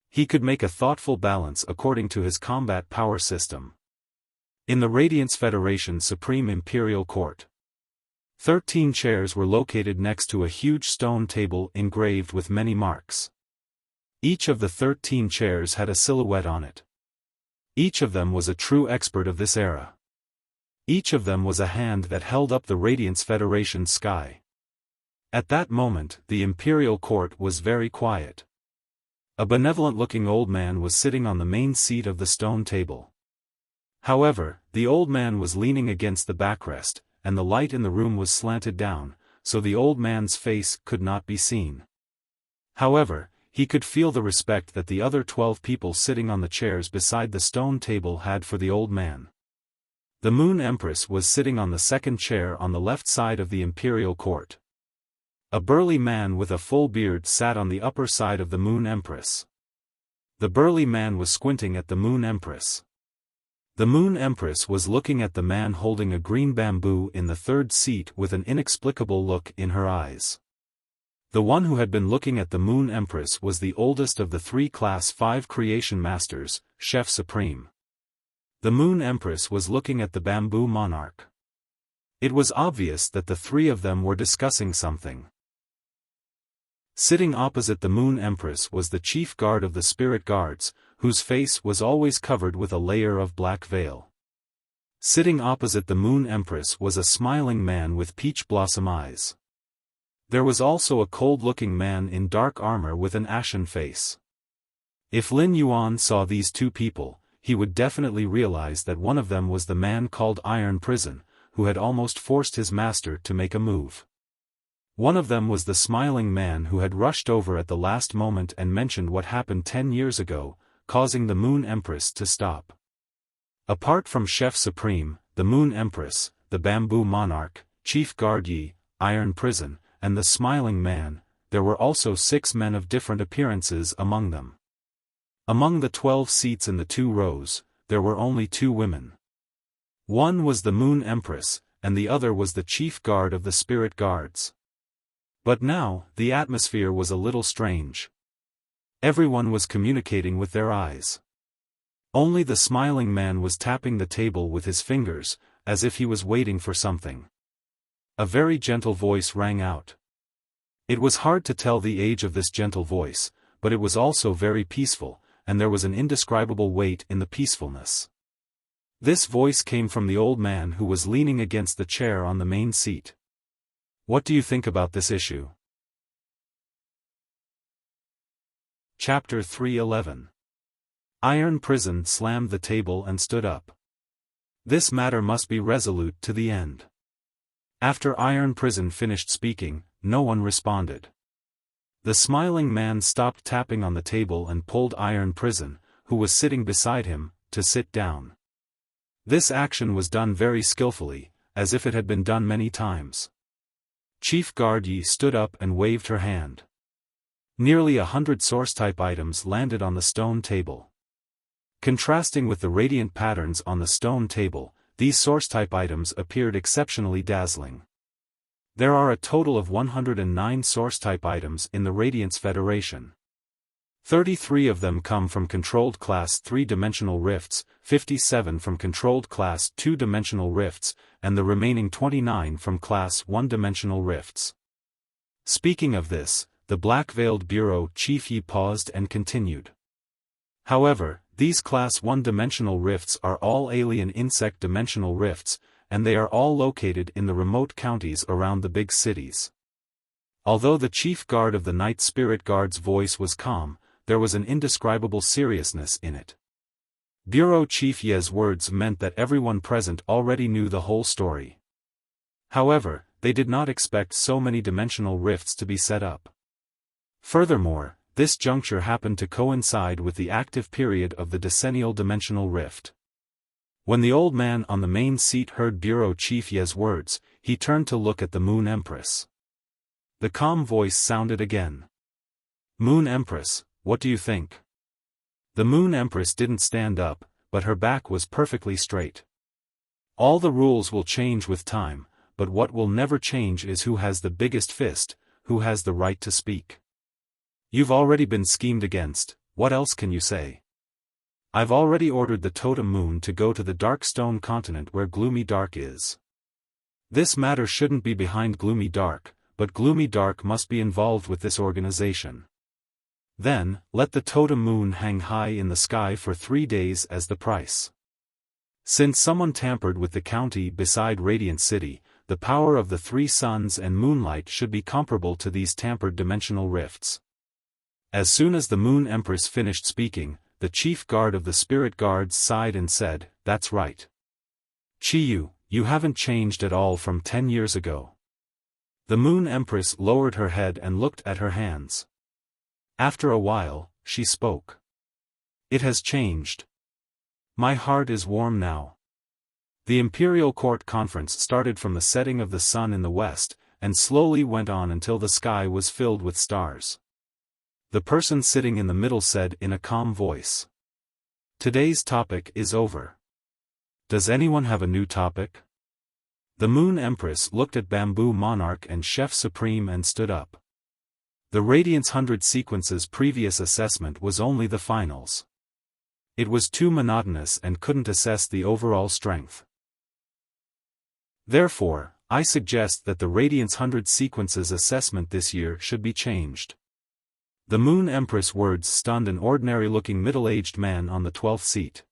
He could make a thoughtful balance according to his combat power system. In the Radiance Federation's Supreme Imperial Court, 13 chairs were located next to a huge stone table engraved with many marks. Each of the 13 chairs had a silhouette on it. Each of them was a true expert of this era. Each of them was a hand that held up the Radiance Federation's sky. At that moment, the Imperial Court was very quiet. A benevolent-looking old man was sitting on the main seat of the stone table. However, the old man was leaning against the backrest, and the light in the room was slanted down, so the old man's face could not be seen. However, he could feel the respect that the other 12 people sitting on the chairs beside the stone table had for the old man. The Moon Empress was sitting on the second chair on the left side of the Imperial Court. A burly man with a full beard sat on the upper side of the Moon Empress. The burly man was squinting at the Moon Empress. The Moon Empress was looking at the man holding a green bamboo in the third seat with an inexplicable look in her eyes. The one who had been looking at the Moon Empress was the oldest of the 3 Class 5 Creation Masters, Chef Supreme. The Moon Empress was looking at the Bamboo Monarch. It was obvious that the 3 of them were discussing something. Sitting opposite the Moon Empress was the chief guard of the Spirit Guards, whose face was always covered with a layer of black veil. Sitting opposite the Moon Empress was a smiling man with peach blossom eyes. There was also a cold-looking man in dark armor with an ashen face. If Lin Yuan saw these 2 people, he would definitely realize that one of them was the man called Iron Prison, who had almost forced his master to make a move. One of them was the smiling man who had rushed over at the last moment and mentioned what happened 10 years ago, causing the Moon Empress to stop. Apart from Chef Supreme, the Moon Empress, the Bamboo Monarch, Chief Guard Yi, Iron Prison, and the Smiling Man, there were also 6 men of different appearances among them. Among the 12 seats in the 2 rows, there were only 2 women. One was the Moon Empress, and the other was the Chief Guard of the Spirit Guards. But now, the atmosphere was a little strange. Everyone was communicating with their eyes. Only the Smiling Man was tapping the table with his fingers, as if he was waiting for something. A very gentle voice rang out. It was hard to tell the age of this gentle voice, but it was also very peaceful, and there was an indescribable weight in the peacefulness. This voice came from the old man who was leaning against the chair on the main seat. What do you think about this issue? Chapter 311. Iron Prison slammed the table and stood up. This matter must be resolute to the end. After Iron Prison finished speaking, no one responded. The Smiling Man stopped tapping on the table and pulled Iron Prison, who was sitting beside him, to sit down. This action was done very skillfully, as if it had been done many times. Chief Guard Yi stood up and waved her hand. Nearly 100 source-type items landed on the stone table. Contrasting with the radiant patterns on the stone table, these source-type items appeared exceptionally dazzling. There are a total of 109 source-type items in the Radiance Federation. 33 of them come from controlled class 3-dimensional rifts, 57 from controlled class 2-dimensional rifts, and the remaining 29 from class 1-dimensional rifts. Speaking of this, the Black-Veiled Bureau Chief Yi paused and continued. However, these class 1-dimensional rifts are all alien insect dimensional rifts, and they are all located in the remote counties around the big cities. Although the Chief Guard of the Night Spirit Guard's voice was calm, there was an indescribable seriousness in it. Bureau Chief Ye's words meant that everyone present already knew the whole story. However, they did not expect so many dimensional rifts to be set up. Furthermore, this juncture happened to coincide with the active period of the decennial dimensional rift. When the old man on the main seat heard Bureau Chief Ye's words, he turned to look at the Moon Empress. The calm voice sounded again. Moon Empress, what do you think? The Moon Empress didn't stand up, but her back was perfectly straight. All the rules will change with time, but what will never change is who has the biggest fist, who has the right to speak. You've already been schemed against, what else can you say? I've already ordered the Totem Moon to go to the Dark Stone continent where Gloomy Dark is. This matter shouldn't be behind Gloomy Dark, but Gloomy Dark must be involved with this organization. Then, let the Totem Moon hang high in the sky for 3 days as the price. Since someone tampered with the county beside Radiant City, the power of the 3 suns and moonlight should be comparable to these tampered dimensional rifts. As soon as the Moon Empress finished speaking, the Chief Guard of the Spirit Guards sighed and said, "That's right. Chiyu, you haven't changed at all from 10 years ago." The Moon Empress lowered her head and looked at her hands. After a while, she spoke. "It has changed. My heart is warm now." The Imperial Court Conference started from the setting of the sun in the west, and slowly went on until the sky was filled with stars. The person sitting in the middle said in a calm voice, "Today's topic is over. Does anyone have a new topic?" The Moon Empress looked at Bamboo Monarch and Chef Supreme and stood up. The Radiance 100 sequence's previous assessment was only the finals. It was too monotonous and couldn't assess the overall strength. Therefore, I suggest that the Radiance 100 sequence's assessment this year should be changed. The Moon Empress words stunned an ordinary-looking middle-aged man on the 12th seat.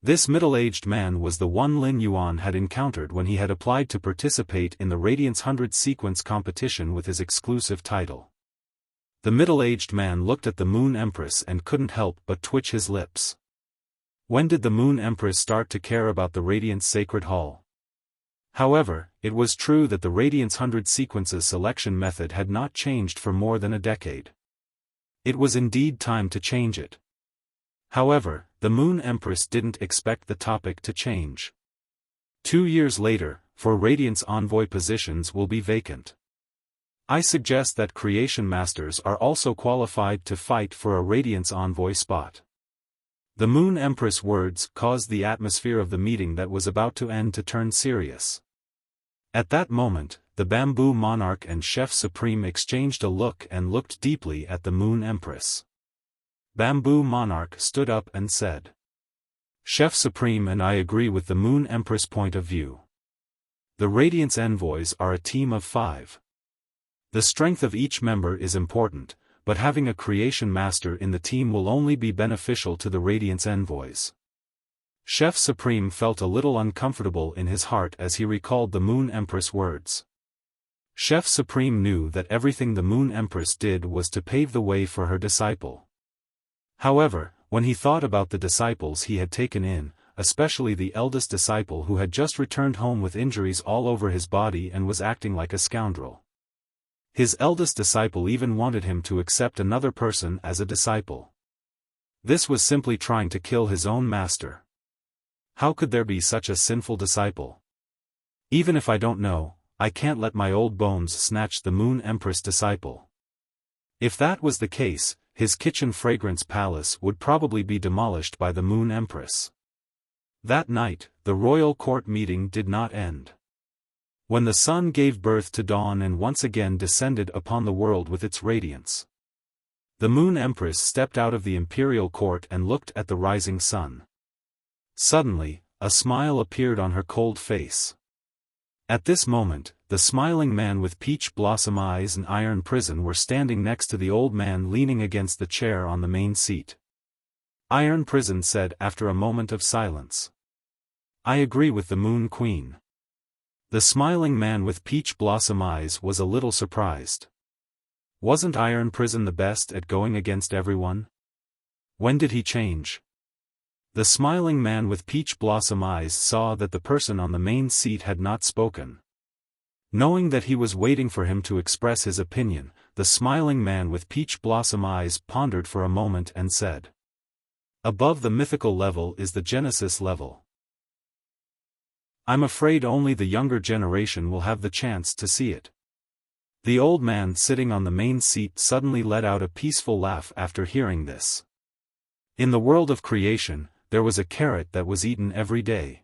This middle-aged man was the one Lin Yuan had encountered when he had applied to participate in the Radiance 100 sequence competition with his exclusive title. The middle-aged man looked at the Moon Empress and couldn't help but twitch his lips. When did the Moon Empress start to care about the Radiance Sacred Hall? However, it was true that the Radiance 100 sequences selection method had not changed for more than a decade. It was indeed time to change it. However, the Moon Empress didn't expect the topic to change. 2 years later, 4 Radiance Envoy positions will be vacant. I suggest that Creation Masters are also qualified to fight for a Radiance Envoy spot. The Moon Empress words caused the atmosphere of the meeting that was about to end to turn serious. At that moment, the Bamboo Monarch and Chef Supreme exchanged a look and looked deeply at the Moon Empress. Bamboo Monarch stood up and said, "Chef Supreme and I agree with the Moon Empress point of view. The Radiance Envoys are a team of 5. The strength of each member is important, but having a Creation Master in the team will only be beneficial to the Radiance Envoys." Chef Supreme felt a little uncomfortable in his heart as he recalled the Moon Empress words. Chef Supreme knew that everything the Moon Empress did was to pave the way for her disciple. However, when he thought about the disciples he had taken in, especially the eldest disciple who had just returned home with injuries all over his body and was acting like a scoundrel. His eldest disciple even wanted him to accept another person as a disciple. This was simply trying to kill his own master. How could there be such a sinful disciple? Even if I don't know, I can't let my old bones snatch the Moon Empress disciple. If that was the case, his kitchen fragrance palace would probably be demolished by the Moon Empress. That night, the royal court meeting did not end. When the sun gave birth to dawn and once again descended upon the world with its radiance, the Moon Empress stepped out of the imperial court and looked at the rising sun. Suddenly, a smile appeared on her cold face. At this moment, the smiling man with peach blossom eyes and iron prison were standing next to the old man leaning against the chair on the main seat. Iron Prison said after a moment of silence, "I agree with the Moon Queen." The smiling man with peach blossom eyes was a little surprised. Wasn't Iron Prison the best at going against everyone? When did he change? The smiling man with peach blossom eyes saw that the person on the main seat had not spoken. Knowing that he was waiting for him to express his opinion, the smiling man with peach blossom eyes pondered for a moment and said, "Above the mythical level is the Genesis level. I'm afraid only the younger generation will have the chance to see it." The old man sitting on the main seat suddenly let out a peaceful laugh after hearing this. In the world of creation, there was a carrot that was eaten every day.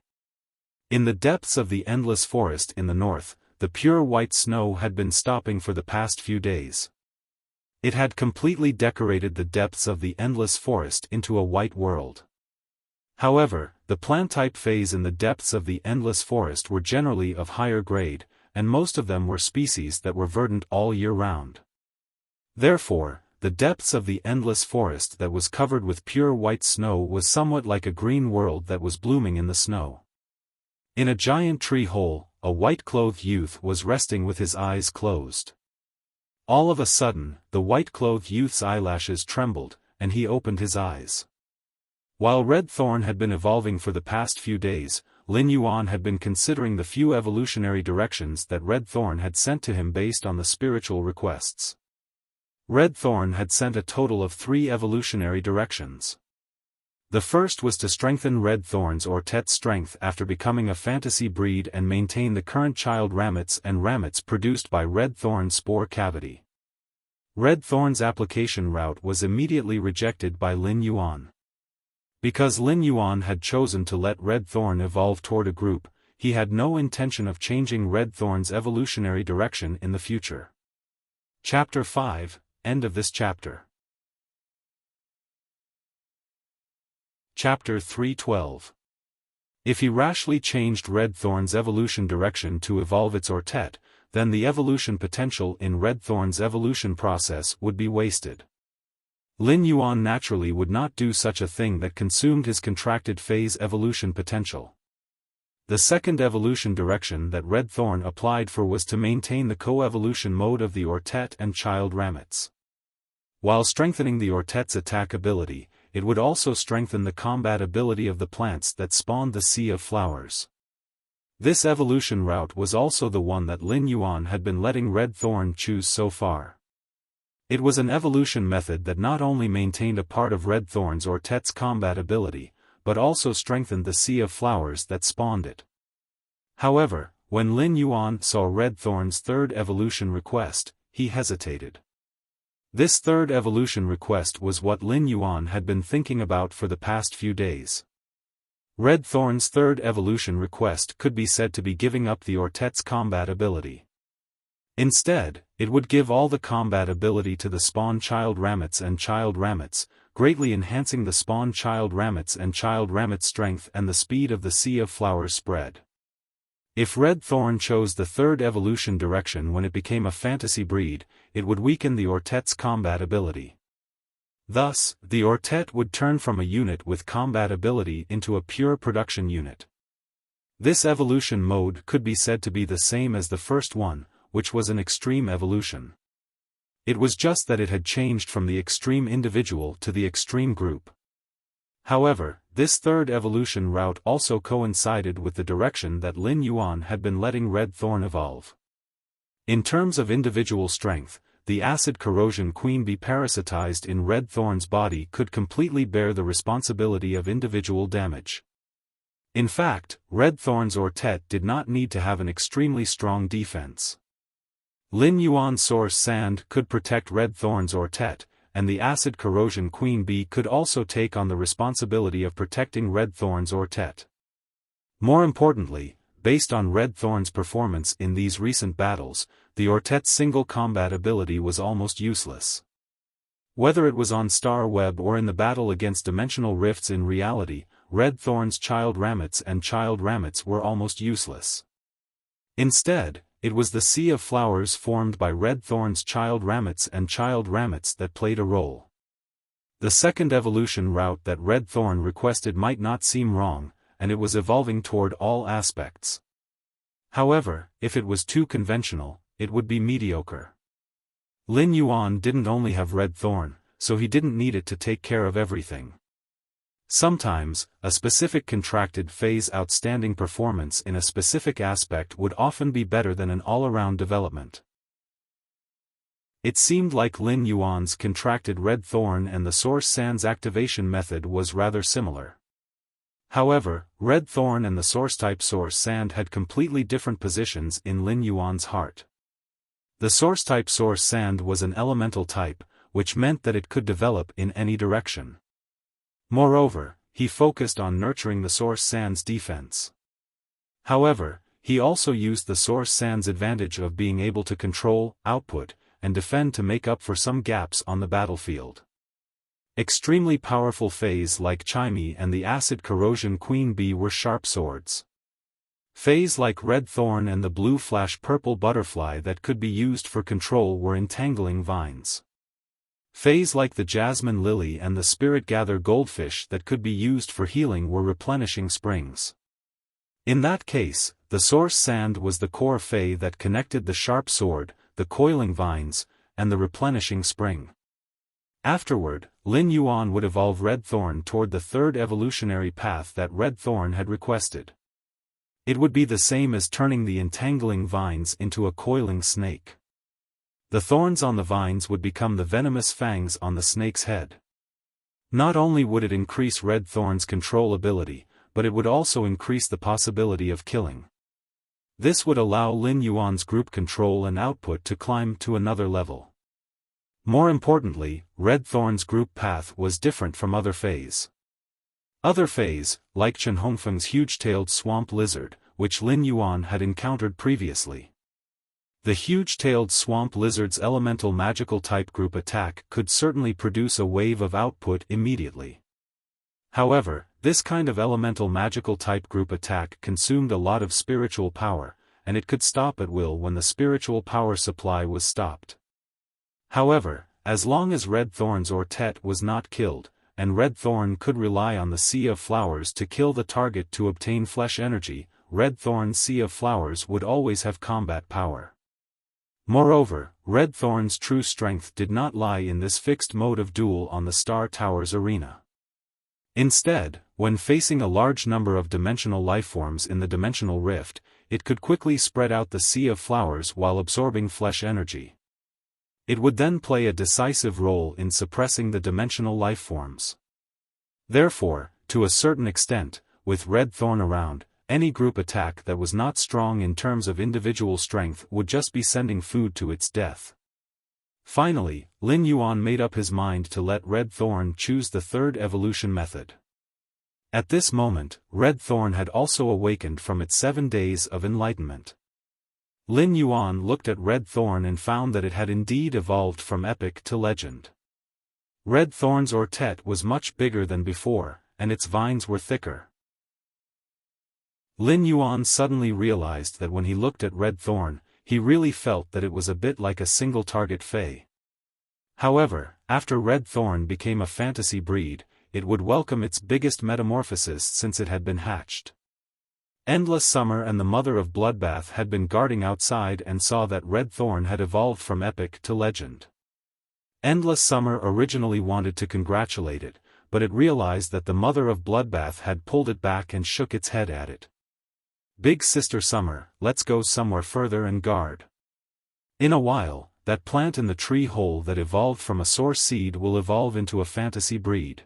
In the depths of the endless forest in the north, the pure white snow had been stopping for the past few days. It had completely decorated the depths of the endless forest into a white world. However, the plant-type phase in the depths of the endless forest were generally of higher grade, and most of them were species that were verdant all year round. Therefore, the depths of the endless forest that was covered with pure white snow was somewhat like a green world that was blooming in the snow. In a giant tree hole, a white-clothed youth was resting with his eyes closed. All of a sudden, the white-clothed youth's eyelashes trembled, and he opened his eyes. While Red Thorn had been evolving for the past few days, Lin Yuan had been considering the few evolutionary directions that Red Thorn had sent to him based on the spiritual requests. Red Thorn had sent a total of 3 evolutionary directions. The first was to strengthen Red Thorn's Ortet strength after becoming a fantasy breed and maintain the current child ramets and ramets produced by Red Thorn's spore cavity. Red Thorn's application route was immediately rejected by Lin Yuan. Because Lin Yuan had chosen to let Red Thorn evolve toward a group, he had no intention of changing Red Thorn's evolutionary direction in the future. Chapter 5, End of this chapter. Chapter 3:12. If he rashly changed Red Thorn's evolution direction to evolve its Ortet, then the evolution potential in Red Thorn's evolution process would be wasted. Lin Yuan naturally would not do such a thing that consumed his contracted phase evolution potential. The second evolution direction that Red Thorn applied for was to maintain the co-evolution mode of the Ortet and child ramets. While strengthening the Ortet's attack ability, it would also strengthen the combat ability of the plants that spawned the Sea of Flowers. This evolution route was also the one that Lin Yuan had been letting Red Thorn choose so far. It was an evolution method that not only maintained a part of Red Thorn's or Tet's combat ability, but also strengthened the sea of flowers that spawned it. However, when Lin Yuan saw Red Thorn's third evolution request, he hesitated. This third evolution request was what Lin Yuan had been thinking about for the past few days. Red Thorn's third evolution request could be said to be giving up the Tet's combat ability. Instead, it would give all the combat ability to the spawn child Ramets and child Ramets, greatly enhancing the spawn child Ramets and child Ramets' strength and the speed of the sea of flowers spread. If Red Thorn chose the third evolution direction when it became a fantasy breed, it would weaken the Tet's combat ability. Thus, the Tet would turn from a unit with combat ability into a pure production unit. This evolution mode could be said to be the same as the first one, which was an extreme evolution. It was just that it had changed from the extreme individual to the extreme group. However, this third evolution route also coincided with the direction that Lin Yuan had been letting Red Thorn evolve. In terms of individual strength, the acid corrosion queen bee parasitized in Red Thorn's body could completely bear the responsibility of individual damage. In fact, Red Thorn's Tet did not need to have an extremely strong defense. Lin Yuan's source sand could protect Red Thorn's Tet, and the acid corrosion queen bee could also take on the responsibility of protecting Red Thorn's Tet. More importantly, based on Red Thorn's performance in these recent battles, the Tet's single combat ability was almost useless. Whether it was on Star Web or in the battle against dimensional rifts in reality, Red Thorn's child Ramets and child Ramets were almost useless. Instead, it was the sea of flowers formed by Red Thorn's child Ramets and child Ramets that played a role. The second evolution route that Red Thorn requested might not seem wrong, and it was evolving toward all aspects. However, if it was too conventional, it would be mediocre. Lin Yuan didn't only have Red Thorn, so he didn't need it to take care of everything. Sometimes, a specific contracted phase outstanding performance in a specific aspect would often be better than an all-around development. It seemed like Lin Yuan's contracted Red Thorn and the Source Sand's activation method was rather similar. However, Red Thorn and the Source-type Source Sand had completely different positions in Lin Yuan's heart. The Source-type Source Sand was an elemental type, which meant that it could develop in any direction. Moreover, he focused on nurturing the Source Sand's defense. However, he also used the Source Sand's advantage of being able to control, output, and defend to make up for some gaps on the battlefield. Extremely powerful phase like Chimey and the acid corrosion queen bee were sharp swords. Phase like Red Thorn and the blue flash purple butterfly that could be used for control were entangling vines. Phase like the jasmine lily and the spirit gather goldfish that could be used for healing were replenishing springs. In that case, the Source Sand was the core Fey that connected the sharp sword, the coiling vines, and the replenishing spring. Afterward, Lin Yuan would evolve Red Thorn toward the third evolutionary path that Red Thorn had requested. It would be the same as turning the entangling vines into a coiling snake. The thorns on the vines would become the venomous fangs on the snake's head. Not only would it increase Red Thorn's control ability, but it would also increase the possibility of killing. This would allow Lin Yuan's group control and output to climb to another level. More importantly, Red Thorn's group path was different from other Feys. Other Feys, like Chen Hongfeng's huge-tailed swamp lizard, which Lin Yuan had encountered previously. The huge-tailed swamp lizard's elemental magical type group attack could certainly produce a wave of output immediately. However, this kind of elemental magical type group attack consumed a lot of spiritual power, and it could stop at will when the spiritual power supply was stopped. However, as long as Red Thorn's Tet was not killed, and Red Thorn could rely on the Sea of Flowers to kill the target to obtain flesh energy, Red Thorn's Sea of Flowers would always have combat power. Moreover, Red Thorn's true strength did not lie in this fixed mode of duel on the Star Towers arena. Instead, when facing a large number of dimensional lifeforms in the dimensional rift, it could quickly spread out the sea of flowers while absorbing flesh energy. It would then play a decisive role in suppressing the dimensional lifeforms. Therefore, to a certain extent, with Red Thorn around, any group attack that was not strong in terms of individual strength would just be sending food to its death. Finally, Lin Yuan made up his mind to let Red Thorn choose the third evolution method. At this moment, Red Thorn had also awakened from its 7 days of enlightenment. Lin Yuan looked at Red Thorn and found that it had indeed evolved from epic to legend. Red Thorn's ortet was much bigger than before, and its vines were thicker. Lin Yuan suddenly realized that when he looked at Red Thorn, he really felt that it was a bit like a single-target Fae. However, after Red Thorn became a fantasy breed, it would welcome its biggest metamorphosis since it had been hatched. Endless Summer and the Mother of Bloodbath had been guarding outside and saw that Red Thorn had evolved from epic to legend. Endless Summer originally wanted to congratulate it, but it realized that the Mother of Bloodbath had pulled it back and shook its head at it. Big Sister Summer, let's go somewhere further and guard. In a while, that plant in the tree hole that evolved from a source seed will evolve into a fantasy breed.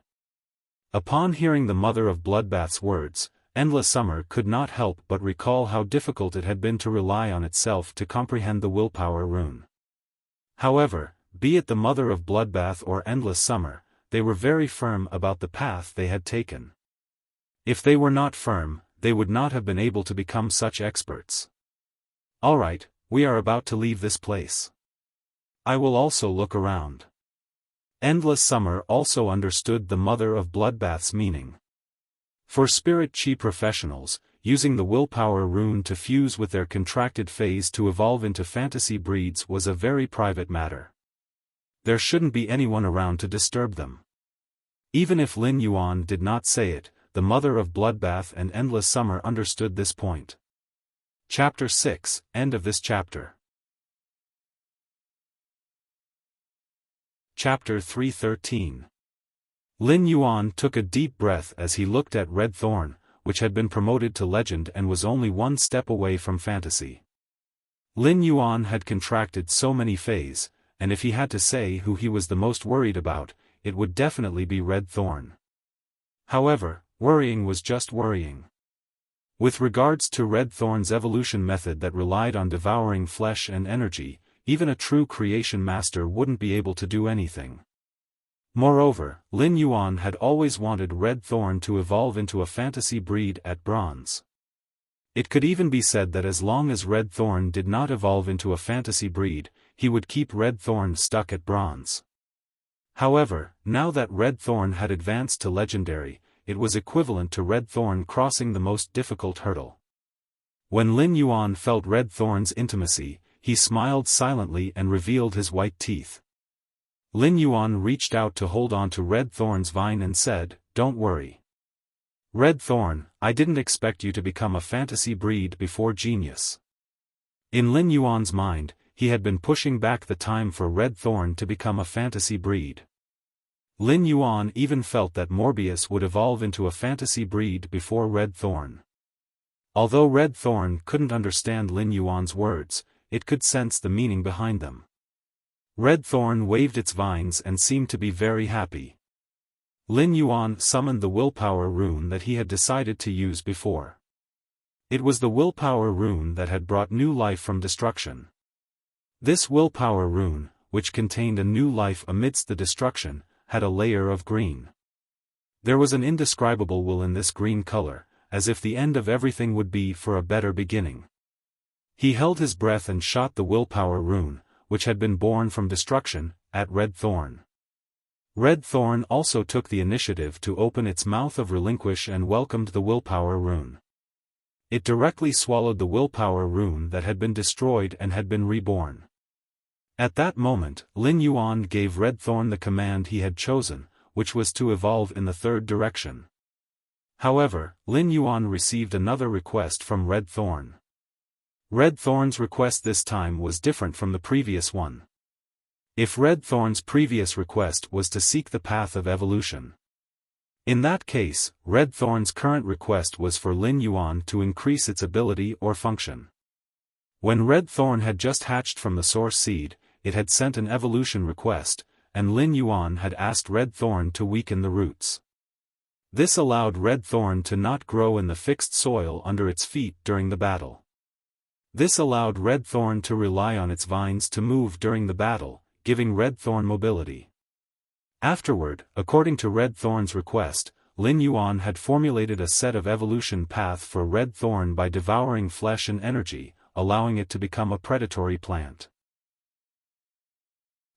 Upon hearing the Mother of Bloodbath's words, Endless Summer could not help but recall how difficult it had been to rely on itself to comprehend the willpower rune. However, be it the Mother of Bloodbath or Endless Summer, they were very firm about the path they had taken. If they were not firm, they would not have been able to become such experts. Alright, we are about to leave this place. I will also look around. Endless Summer also understood the Mother of Bloodbath's meaning. For Spirit Chi professionals, using the willpower rune to fuse with their contracted phase to evolve into fantasy breeds was a very private matter. There shouldn't be anyone around to disturb them. Even if Lin Yuan did not say it, the Mother of Bloodbath and Endless Summer understood this point. Chapter 6, End of this chapter. Chapter 313. Lin Yuan took a deep breath as he looked at Red Thorn, which had been promoted to legend and was only one step away from fantasy. Lin Yuan had contracted so many phases, and if he had to say who he was the most worried about, it would definitely be Red Thorn. However, worrying was just worrying. With regards to Red Thorn's evolution method that relied on devouring flesh and energy, even a true creation master wouldn't be able to do anything. Moreover, Lin Yuan had always wanted Red Thorn to evolve into a fantasy breed at bronze. It could even be said that as long as Red Thorn did not evolve into a fantasy breed, he would keep Red Thorn stuck at bronze. However, now that Red Thorn had advanced to legendary, it was equivalent to Red Thorn crossing the most difficult hurdle. When Lin Yuan felt Red Thorn's intimacy, he smiled silently and revealed his white teeth. Lin Yuan reached out to hold on to Red Thorn's vine and said, "Don't worry. Red Thorn, I didn't expect you to become a fantasy breed before genius." In Lin Yuan's mind, he had been pushing back the time for Red Thorn to become a fantasy breed. Lin Yuan even felt that Morbius would evolve into a fantasy breed before Red Thorn. Although Red Thorn couldn't understand Lin Yuan's words, it could sense the meaning behind them. Red Thorn waved its vines and seemed to be very happy. Lin Yuan summoned the willpower rune that he had decided to use before. It was the willpower rune that had brought new life from destruction. This willpower rune, which contained a new life amidst the destruction, had a layer of green. There was an indescribable will in this green color, as if the end of everything would be for a better beginning. He held his breath and shot the willpower rune, which had been born from destruction, at Red Thorn. Red Thorn also took the initiative to open its mouth of relinquish and welcomed the willpower rune. It directly swallowed the willpower rune that had been destroyed and had been reborn. At that moment, Lin Yuan gave Red Thorn the command he had chosen, which was to evolve in the third direction. However, Lin Yuan received another request from Red Thorn. Red Thorn's request this time was different from the previous one. If Red Thorn's previous request was to seek the path of evolution, In that case, Red Thorn's current request was for Lin Yuan to increase its ability or function. When Red Thorn had just hatched from the source seed, it had sent an evolution request, and Lin Yuan had asked Red Thorn to weaken the roots. This allowed Red Thorn to not grow in the fixed soil under its feet during the battle. This allowed Red Thorn to rely on its vines to move during the battle, giving Red Thorn mobility. Afterward, according to Red Thorn's request, Lin Yuan had formulated a set of evolution path for Red Thorn by devouring flesh and energy, allowing it to become a predatory plant.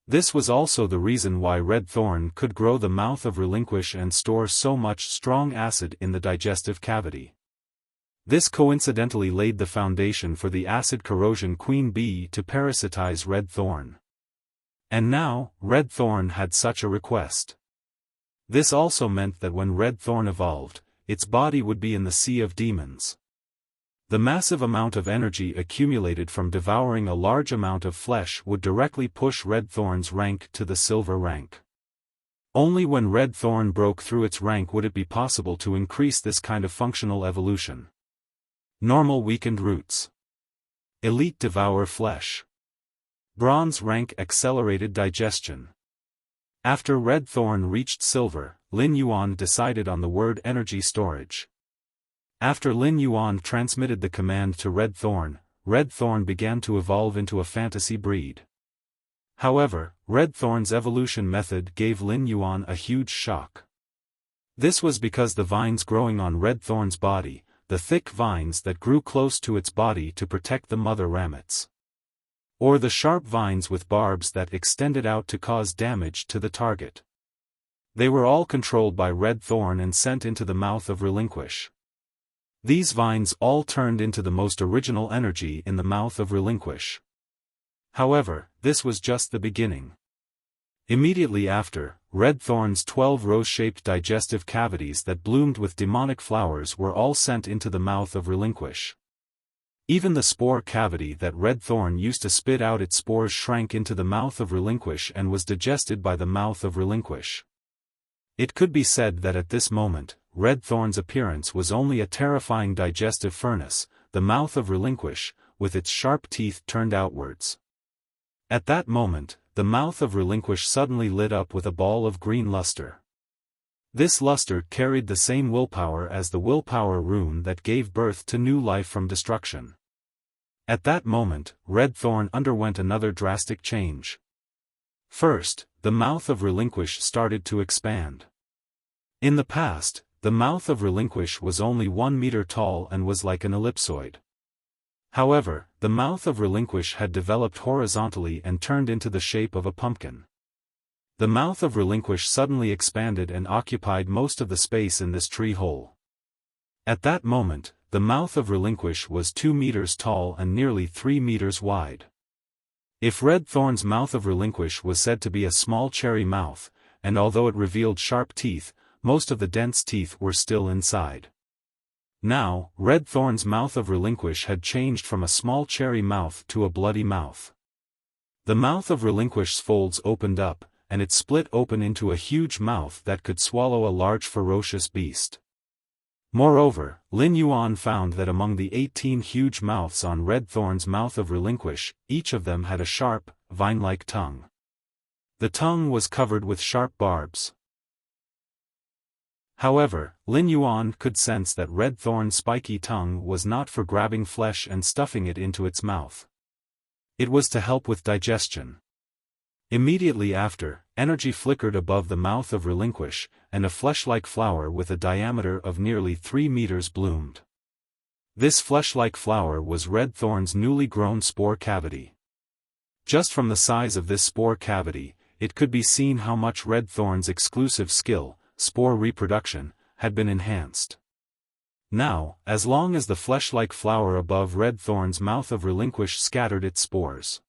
This was also the reason why Red Thorn could grow the mouth of relinquish and store so much strong acid in the digestive cavity. This coincidentally laid the foundation for the acid corrosion queen bee to parasitize Red Thorn. And now, Red Thorn had such a request. This also meant that when Red Thorn evolved, its body would be in the sea of demons. The massive amount of energy accumulated from devouring a large amount of flesh would directly push Red Thorn's rank to the silver rank. Only when Red Thorn broke through its rank would it be possible to increase this kind of functional evolution. Normal weakened roots. Elite devour flesh. Bronze rank accelerated digestion. After Red Thorn reached silver, Lin Yuan decided on the word energy storage. After Lin Yuan transmitted the command to Red Thorn began to evolve into a fantasy breed. However, Red Thorn's evolution method gave Lin Yuan a huge shock. This was because the vines growing on Red Thorn's body, the thick vines that grew close to its body to protect the mother ramets. Or the sharp vines with barbs that extended out to cause damage to the target. They were all controlled by Red Thorn and sent into the mouth of relinquish. These vines all turned into the most original energy in the mouth of relinquish. However, this was just the beginning. Immediately after, Red Thorn's 12 rose-shaped digestive cavities that bloomed with demonic flowers were all sent into the mouth of relinquish. Even the spore cavity that Red Thorn used to spit out its spores shrank into the mouth of relinquish and was digested by the mouth of relinquish. It could be said that at this moment, Red Thorn's appearance was only a terrifying digestive furnace, the mouth of relinquish, with its sharp teeth turned outwards. At that moment, the mouth of relinquish suddenly lit up with a ball of green luster. This luster carried the same willpower as the willpower rune that gave birth to new life from destruction. At that moment, Red Thorn underwent another drastic change. First, the mouth of relinquish started to expand. In the past, the mouth of relinquish was only 1 meter tall and was like an ellipsoid. However, the mouth of relinquish had developed horizontally and turned into the shape of a pumpkin. The mouth of relinquish suddenly expanded and occupied most of the space in this tree hole. At that moment, the mouth of relinquish was 2 meters tall and nearly 3 meters wide. If Red Thorn's mouth of relinquish was said to be a small cherry mouth, and although it revealed sharp teeth, most of the dense teeth were still inside. Now, Red Thorn's mouth of relinquish had changed from a small cherry mouth to a bloody mouth. The mouth of relinquish's folds opened up, and it split open into a huge mouth that could swallow a large ferocious beast. Moreover, Lin Yuan found that among the 18 huge mouths on Red Thorn's mouth of relinquish, each of them had a sharp, vine-like tongue. The tongue was covered with sharp barbs. However, Lin Yuan could sense that Red Thorn's spiky tongue was not for grabbing flesh and stuffing it into its mouth. It was to help with digestion. Immediately after, energy flickered above the mouth of relinquish, and a flesh-like flower with a diameter of nearly 3 meters bloomed. This flesh-like flower was Red Thorn's newly grown spore cavity. Just from the size of this spore cavity, it could be seen how much Red Thorn's exclusive skill, spore reproduction, had been enhanced. Now, as long as the flesh-like flower above Red Thorn's mouth of relinquish scattered its spores,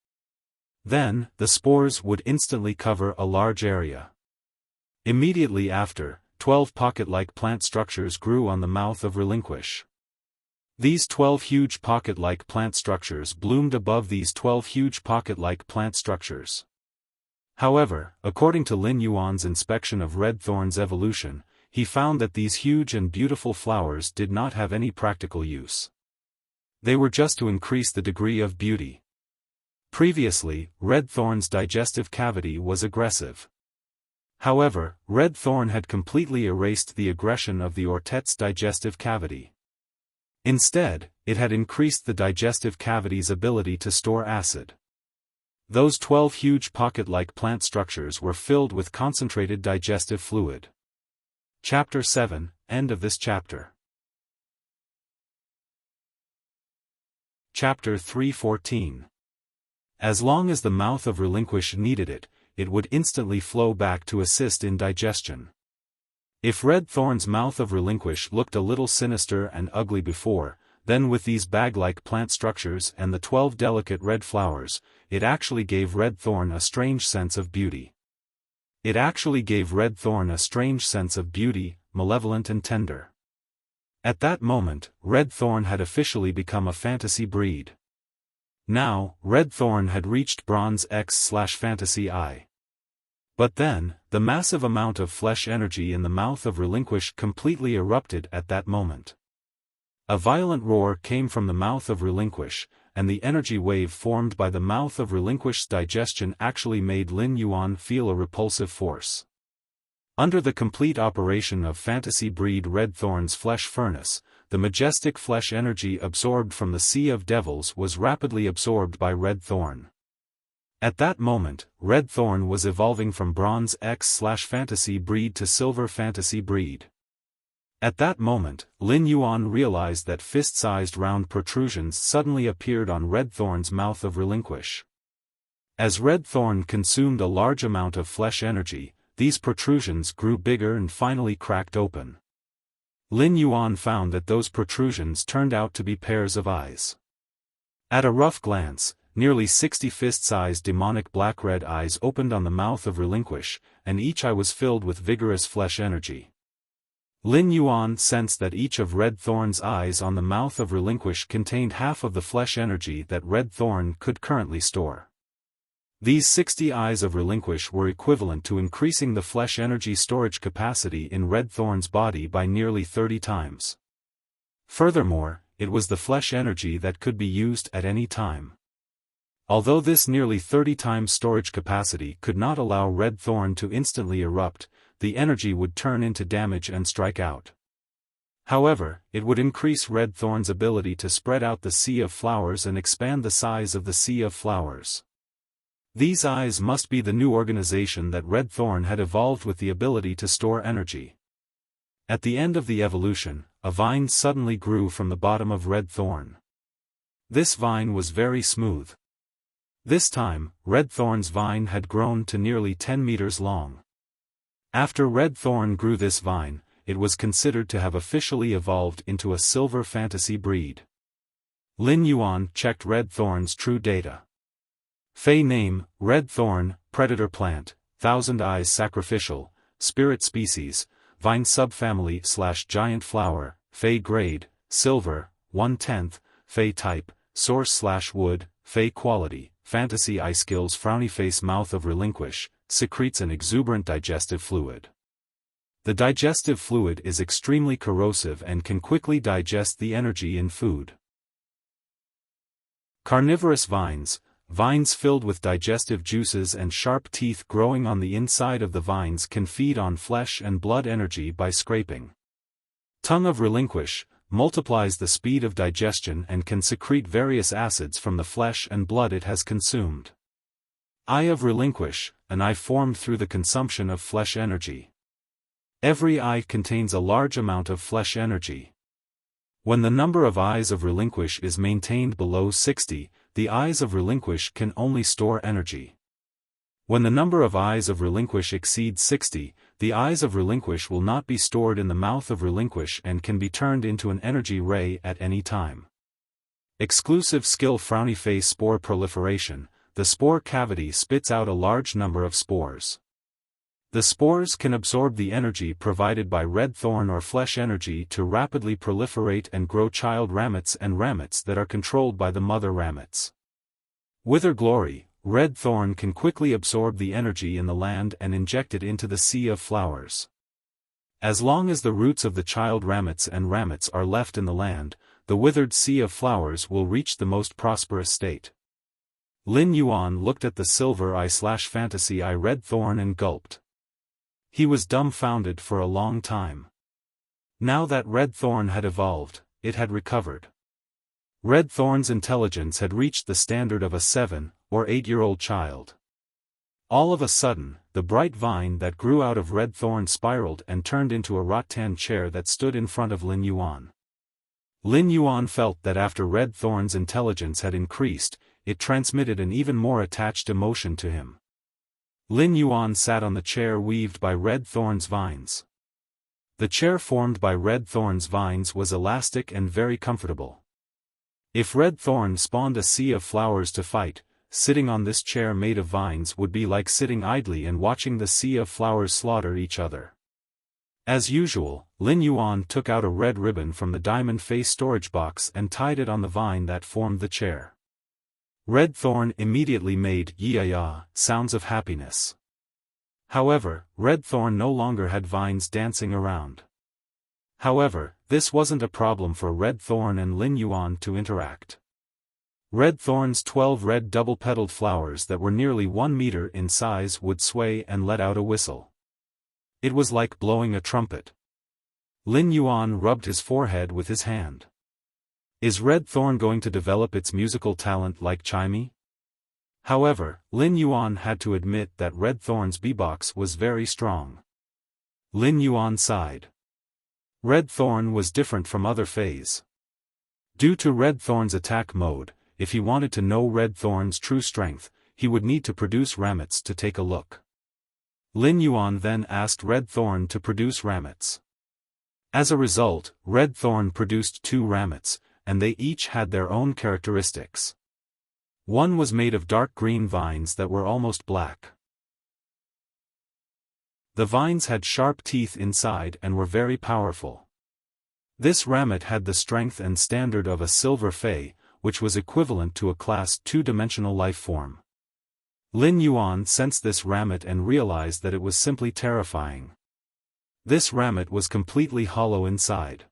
then, the spores would instantly cover a large area. Immediately after, 12 pocket-like plant structures grew on the mouth of relinquish. These 12 huge pocket-like plant structures bloomed above these 12 huge pocket-like plant structures. However, according to Lin Yuan's inspection of Red Thorn's evolution, he found that these huge and beautiful flowers did not have any practical use. They were just to increase the degree of beauty. Previously, red thorn's digestive cavity was aggressive. However, red thorn had completely erased the aggression of the ortette's digestive cavity. Instead, it had increased the digestive cavity's ability to store acid. Those 12 huge pocket-like plant structures were filled with concentrated digestive fluid. Chapter 7, end of this chapter. Chapter 3:14. As long as the mouth of relinquish needed it, it would instantly flow back to assist in digestion. If red thorn's mouth of relinquish looked a little sinister and ugly before, then with these bag-like plant structures and the 12 delicate red flowers, it actually gave red thorn a strange sense of beauty. It actually gave red thorn a strange sense of beauty, malevolent and tender. At that moment, red thorn had officially become a fantasy breed. Now, red thorn had reached bronze X/fantasy I. But then, the massive amount of flesh energy in the mouth of relinquish completely erupted at that moment. A violent roar came from the mouth of relinquish, and the energy wave formed by the mouth of relinquish's digestion actually made Lin Yuan feel a repulsive force. Under the complete operation of fantasy breed red thorn's flesh furnace, the majestic flesh energy absorbed from the Sea of Devils was rapidly absorbed by red thorn. At that moment, red thorn was evolving from bronze X/fantasy breed to silver fantasy breed. At that moment, Lin Yuan realized that fist-sized round protrusions suddenly appeared on red thorn's mouth of relinquish. As red thorn consumed a large amount of flesh energy, these protrusions grew bigger and finally cracked open. Lin Yuan found that those protrusions turned out to be pairs of eyes. At a rough glance, nearly 60 fist-sized demonic black-red eyes opened on the mouth of relinquish, and each eye was filled with vigorous flesh energy. Lin Yuan sensed that each of red thorn's eyes on the mouth of relinquish contained half of the flesh energy that red thorn could currently store. These 60 eyes of relinquish were equivalent to increasing the flesh energy storage capacity in red thorn's body by nearly 30 times. Furthermore, it was the flesh energy that could be used at any time. Although this nearly 30 times storage capacity could not allow red thorn to instantly erupt, the energy would turn into damage and strike out. However, it would increase red thorn's ability to spread out the sea of flowers and expand the size of the sea of flowers. These eyes must be the new organization that red thorn had evolved with the ability to store energy. At the end of the evolution, a vine suddenly grew from the bottom of red thorn. This vine was very smooth. This time, red thorn's vine had grown to nearly 10 meters long. After red thorn grew this vine, it was considered to have officially evolved into a silver fantasy breed. Lin Yuan checked red thorn's true data. Fey name, red thorn, predator plant, thousand eyes sacrificial, spirit species, vine subfamily/giant flower, Fey grade, silver, 1/10, Fey type, source/wood, Fey quality, fantasy eye skills frowny face mouth of relinquish, secretes an exuberant digestive fluid. The digestive fluid is extremely corrosive and can quickly digest the energy in food. Carnivorous vines, vines filled with digestive juices and sharp teeth growing on the inside of the vines can feed on flesh and blood energy by scraping. Tongue of relinquish, multiplies the speed of digestion and can secrete various acids from the flesh and blood it has consumed. Eye of relinquish, an eye formed through the consumption of flesh energy. Every eye contains a large amount of flesh energy. When the number of eyes of relinquish is maintained below 60, the eyes of relinquish can only store energy. When the number of eyes of relinquish exceeds 60, the eyes of relinquish will not be stored in the mouth of relinquish and can be turned into an energy ray at any time. Exclusive skill frowny face spore proliferation, the spore cavity spits out a large number of spores. The spores can absorb the energy provided by red thorn or flesh energy to rapidly proliferate and grow child ramets and ramets that are controlled by the mother ramets. Wither glory, red thorn can quickly absorb the energy in the land and inject it into the sea of flowers. As long as the roots of the child ramets and ramets are left in the land, the withered sea of flowers will reach the most prosperous state. Lin Yuan looked at the silver eye/fantasy eye red thorn and gulped. He was dumbfounded for a long time. Now that red thorn had evolved, it had recovered. Red thorn's intelligence had reached the standard of a 7 or 8-year-old child. All of a sudden, the bright vine that grew out of red thorn spiraled and turned into a rattan chair that stood in front of Lin Yuan. Lin Yuan felt that after red thorn's intelligence had increased, it transmitted an even more attached emotion to him. Lin Yuan sat on the chair weaved by red thorn's vines. The chair formed by red thorn's vines was elastic and very comfortable. If red thorn spawned a sea of flowers to fight, sitting on this chair made of vines would be like sitting idly and watching the sea of flowers slaughter each other. As usual, Lin Yuan took out a red ribbon from the diamond face storage box and tied it on the vine that formed the chair. Red thorn immediately made "ya-ya" sounds of happiness. However, red thorn no longer had vines dancing around. However, this wasn't a problem for red thorn and Lin Yuan to interact. Red thorn's 12 red double-petaled flowers that were nearly 1 meter in size would sway and let out a whistle. It was like blowing a trumpet. Lin Yuan rubbed his forehead with his hand. Is red thorn going to develop its musical talent like Chimey? However, Lin Yuan had to admit that red thorn's beatbox was very strong. Lin Yuan sighed. Red thorn was different from other fays. Due to red thorn's attack mode, if he wanted to know red thorn's true strength, he would need to produce ramets to take a look. Lin Yuan then asked red thorn to produce ramets. As a result, red thorn produced 2 ramets, and they each had their own characteristics. One was made of dark green vines that were almost black. The vines had sharp teeth inside and were very powerful. This ramet had the strength and standard of a silver fey, which was equivalent to a class 2-dimensional life form. Lin Yuan sensed this ramet and realized that it was simply terrifying. This ramet was completely hollow inside.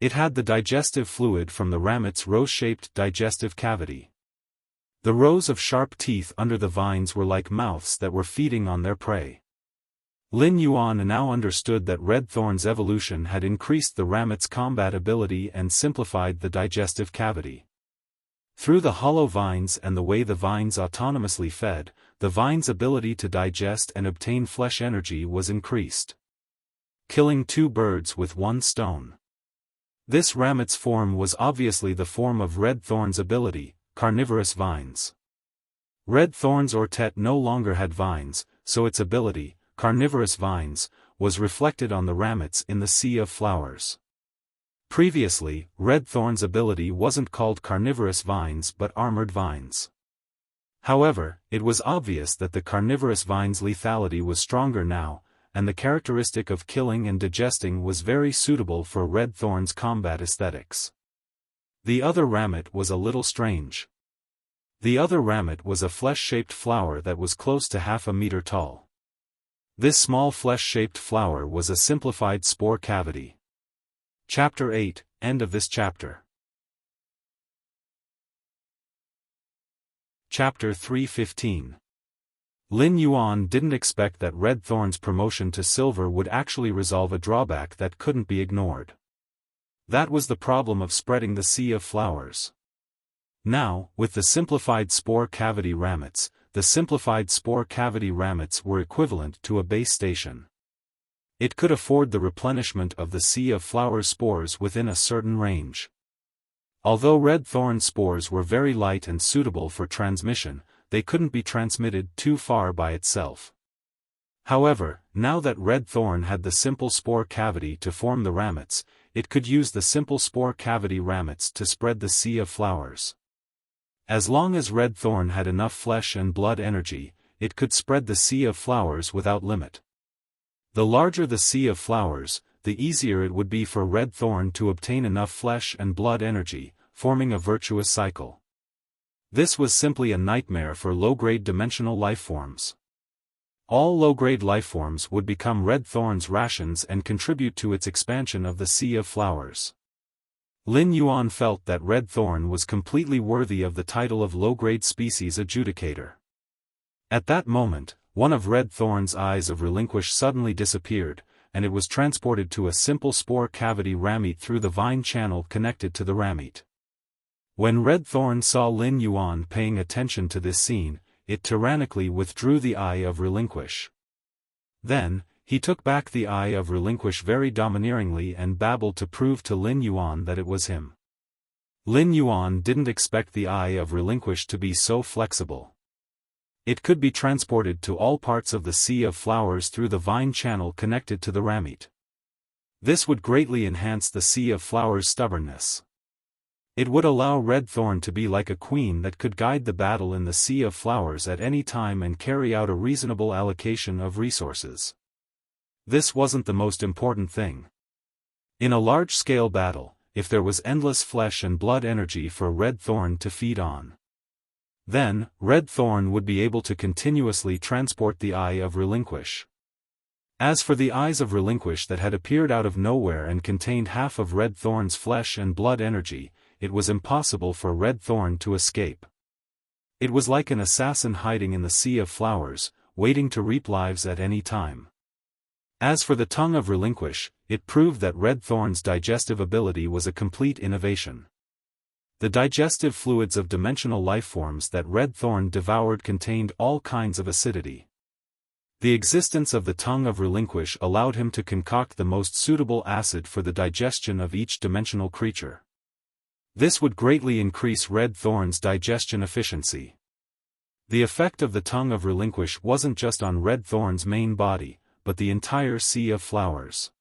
It had the digestive fluid from the ramet's rose-shaped digestive cavity. The rows of sharp teeth under the vines were like mouths that were feeding on their prey. Lin Yuan now understood that red thorn's evolution had increased the ramet's combat ability and simplified the digestive cavity. Through the hollow vines and the way the vines autonomously fed, the vine's ability to digest and obtain flesh energy was increased. Killing 2 birds with 1 stone. This ramet's form was obviously the form of red thorn's ability, carnivorous vines. Red thorn's ortet no longer had vines, so its ability, carnivorous vines, was reflected on the ramets in the sea of flowers. Previously, red thorn's ability wasn't called carnivorous vines but armored vines. However, it was obvious that the carnivorous vine's lethality was stronger now, and the characteristic of killing and digesting was very suitable for red thorn's combat aesthetics. The other ramet was a little strange. The other ramet was a flesh-shaped flower that was close to half a meter tall. This small flesh-shaped flower was a simplified spore cavity. Chapter 8, End of this chapter. Chapter 3:15. Lin Yuan didn't expect that red thorn's promotion to silver would actually resolve a drawback that couldn't be ignored. That was the problem of spreading the sea of flowers. Now, with the simplified spore cavity ramets, the simplified spore cavity ramets were equivalent to a base station. It could afford the replenishment of the sea of flowers spores within a certain range. Although red thorn spores were very light and suitable for transmission, they couldn't be transmitted too far by itself. However, now that red thorn had the simple spore cavity to form the ramets, it could use the simple spore cavity ramets to spread the sea of flowers. As long as red thorn had enough flesh and blood energy, it could spread the sea of flowers without limit. The larger the sea of flowers, the easier it would be for red thorn to obtain enough flesh and blood energy, forming a virtuous cycle. This was simply a nightmare for low-grade dimensional lifeforms. all low-grade lifeforms would become red thorn's rations and contribute to its expansion of the Sea of Flowers. Lin Yuan felt that red thorn was completely worthy of the title of low-grade species adjudicator. At that moment, one of red thorn's eyes of relinquish suddenly disappeared, and it was transported to a simple spore cavity ramete through the vine channel connected to the ramete. When red thorn saw Lin Yuan paying attention to this scene, it tyrannically withdrew the eye of relinquish. Then, he took back the eye of relinquish very domineeringly and babbled to prove to Lin Yuan that it was him. Lin Yuan didn't expect the eye of relinquish to be so flexible. It could be transported to all parts of the Sea of Flowers through the vine channel connected to the ramete. This would greatly enhance the Sea of Flowers' stubbornness. It would allow red thorn to be like a queen that could guide the battle in the Sea of Flowers at any time and carry out a reasonable allocation of resources. This wasn't the most important thing. In a large-scale battle, if there was endless flesh and blood energy for red thorn to feed on, then, red thorn would be able to continuously transport the eye of relinquish. As for the eyes of relinquish that had appeared out of nowhere and contained half of red thorn's flesh and blood energy, it was impossible for red thorn to escape. It was like an assassin hiding in the Sea of Flowers, waiting to reap lives at any time. As for the tongue of relinquish, it proved that red thorn's digestive ability was a complete innovation. The digestive fluids of dimensional lifeforms that red thorn devoured contained all kinds of acidity. The existence of the tongue of relinquish allowed him to concoct the most suitable acid for the digestion of each dimensional creature. This would greatly increase red thorn's digestion efficiency. The effect of the tongue of relinquish wasn't just on red thorn's main body, but the entire Sea of Flowers.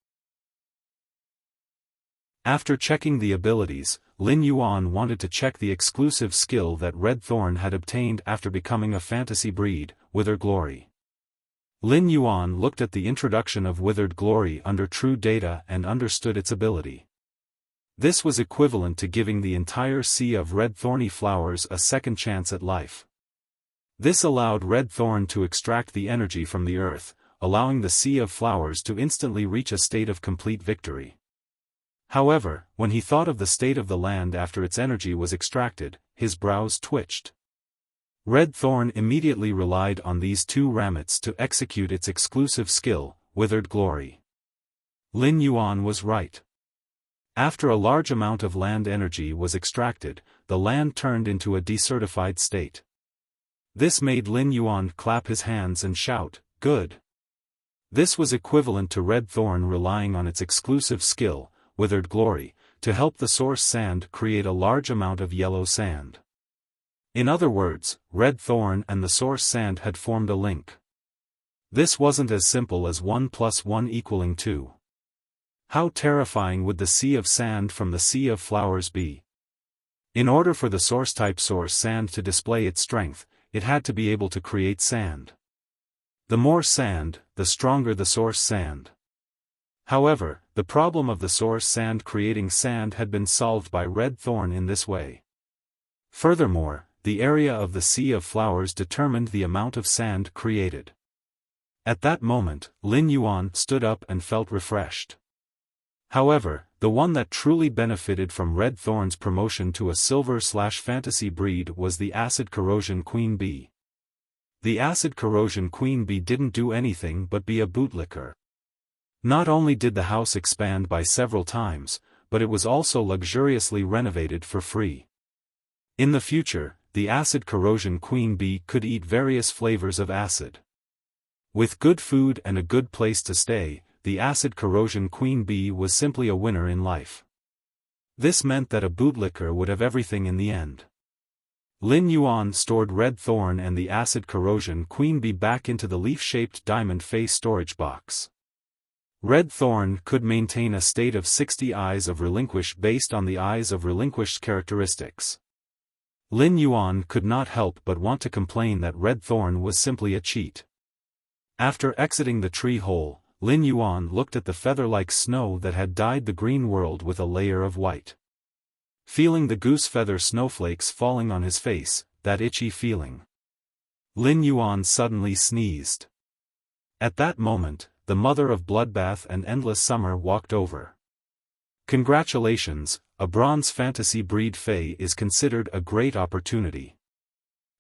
After checking the abilities, Lin Yuan wanted to check the exclusive skill that red thorn had obtained after becoming a fantasy breed, Withered Glory. Lin Yuan looked at the introduction of Withered Glory under True Data and understood its ability. This was equivalent to giving the entire sea of red thorny flowers a second chance at life. This allowed red thorn to extract the energy from the earth, allowing the Sea of Flowers to instantly reach a state of complete victory. However, when he thought of the state of the land after its energy was extracted, his brows twitched. Red thorn immediately relied on these two ramets to execute its exclusive skill, Withered Glory. Lin Yuan was right. After a large amount of land energy was extracted, the land turned into a desertified state. This made Lin Yuan clap his hands and shout, "Good!" This was equivalent to red thorn relying on its exclusive skill, Withered Glory, to help the source sand create a large amount of yellow sand. In other words, red thorn and the source sand had formed a link. This wasn't as simple as 1 + 1 = 2. How terrifying would the sea of sand from the Sea of Flowers be? In order for the source-type source sand to display its strength, it had to be able to create sand. The more sand, the stronger the source sand. However, the problem of the source sand creating sand had been solved by red thorn in this way. Furthermore, the area of the Sea of Flowers determined the amount of sand created. At that moment, Lin Yuan stood up and felt refreshed. However, the one that truly benefited from red thorn's promotion to a silver/fantasy breed was the acid corrosion queen bee. The acid corrosion queen bee didn't do anything but be a bootlicker. Not only did the house expand by several times, but it was also luxuriously renovated for free. In the future, the acid corrosion queen bee could eat various flavors of acid. With good food and a good place to stay, the acid corrosion queen bee was simply a winner in life. This meant that a bootlicker would have everything in the end. Lin Yuan stored red thorn and the acid corrosion queen bee back into the leaf-shaped diamond face storage box. Red thorn could maintain a state of 60 eyes of relinquish based on the eyes of relinquished characteristics. Lin Yuan could not help but want to complain that red thorn was simply a cheat. After exiting the tree hole, Lin Yuan looked at the feather-like snow that had dyed the green world with a layer of white. Feeling the goose feather snowflakes falling on his face, that itchy feeling. Lin Yuan suddenly sneezed. At that moment, the mother of Bloodbath and Endless Summer walked over. Congratulations, a bronze fantasy breed Fae is considered a great opportunity.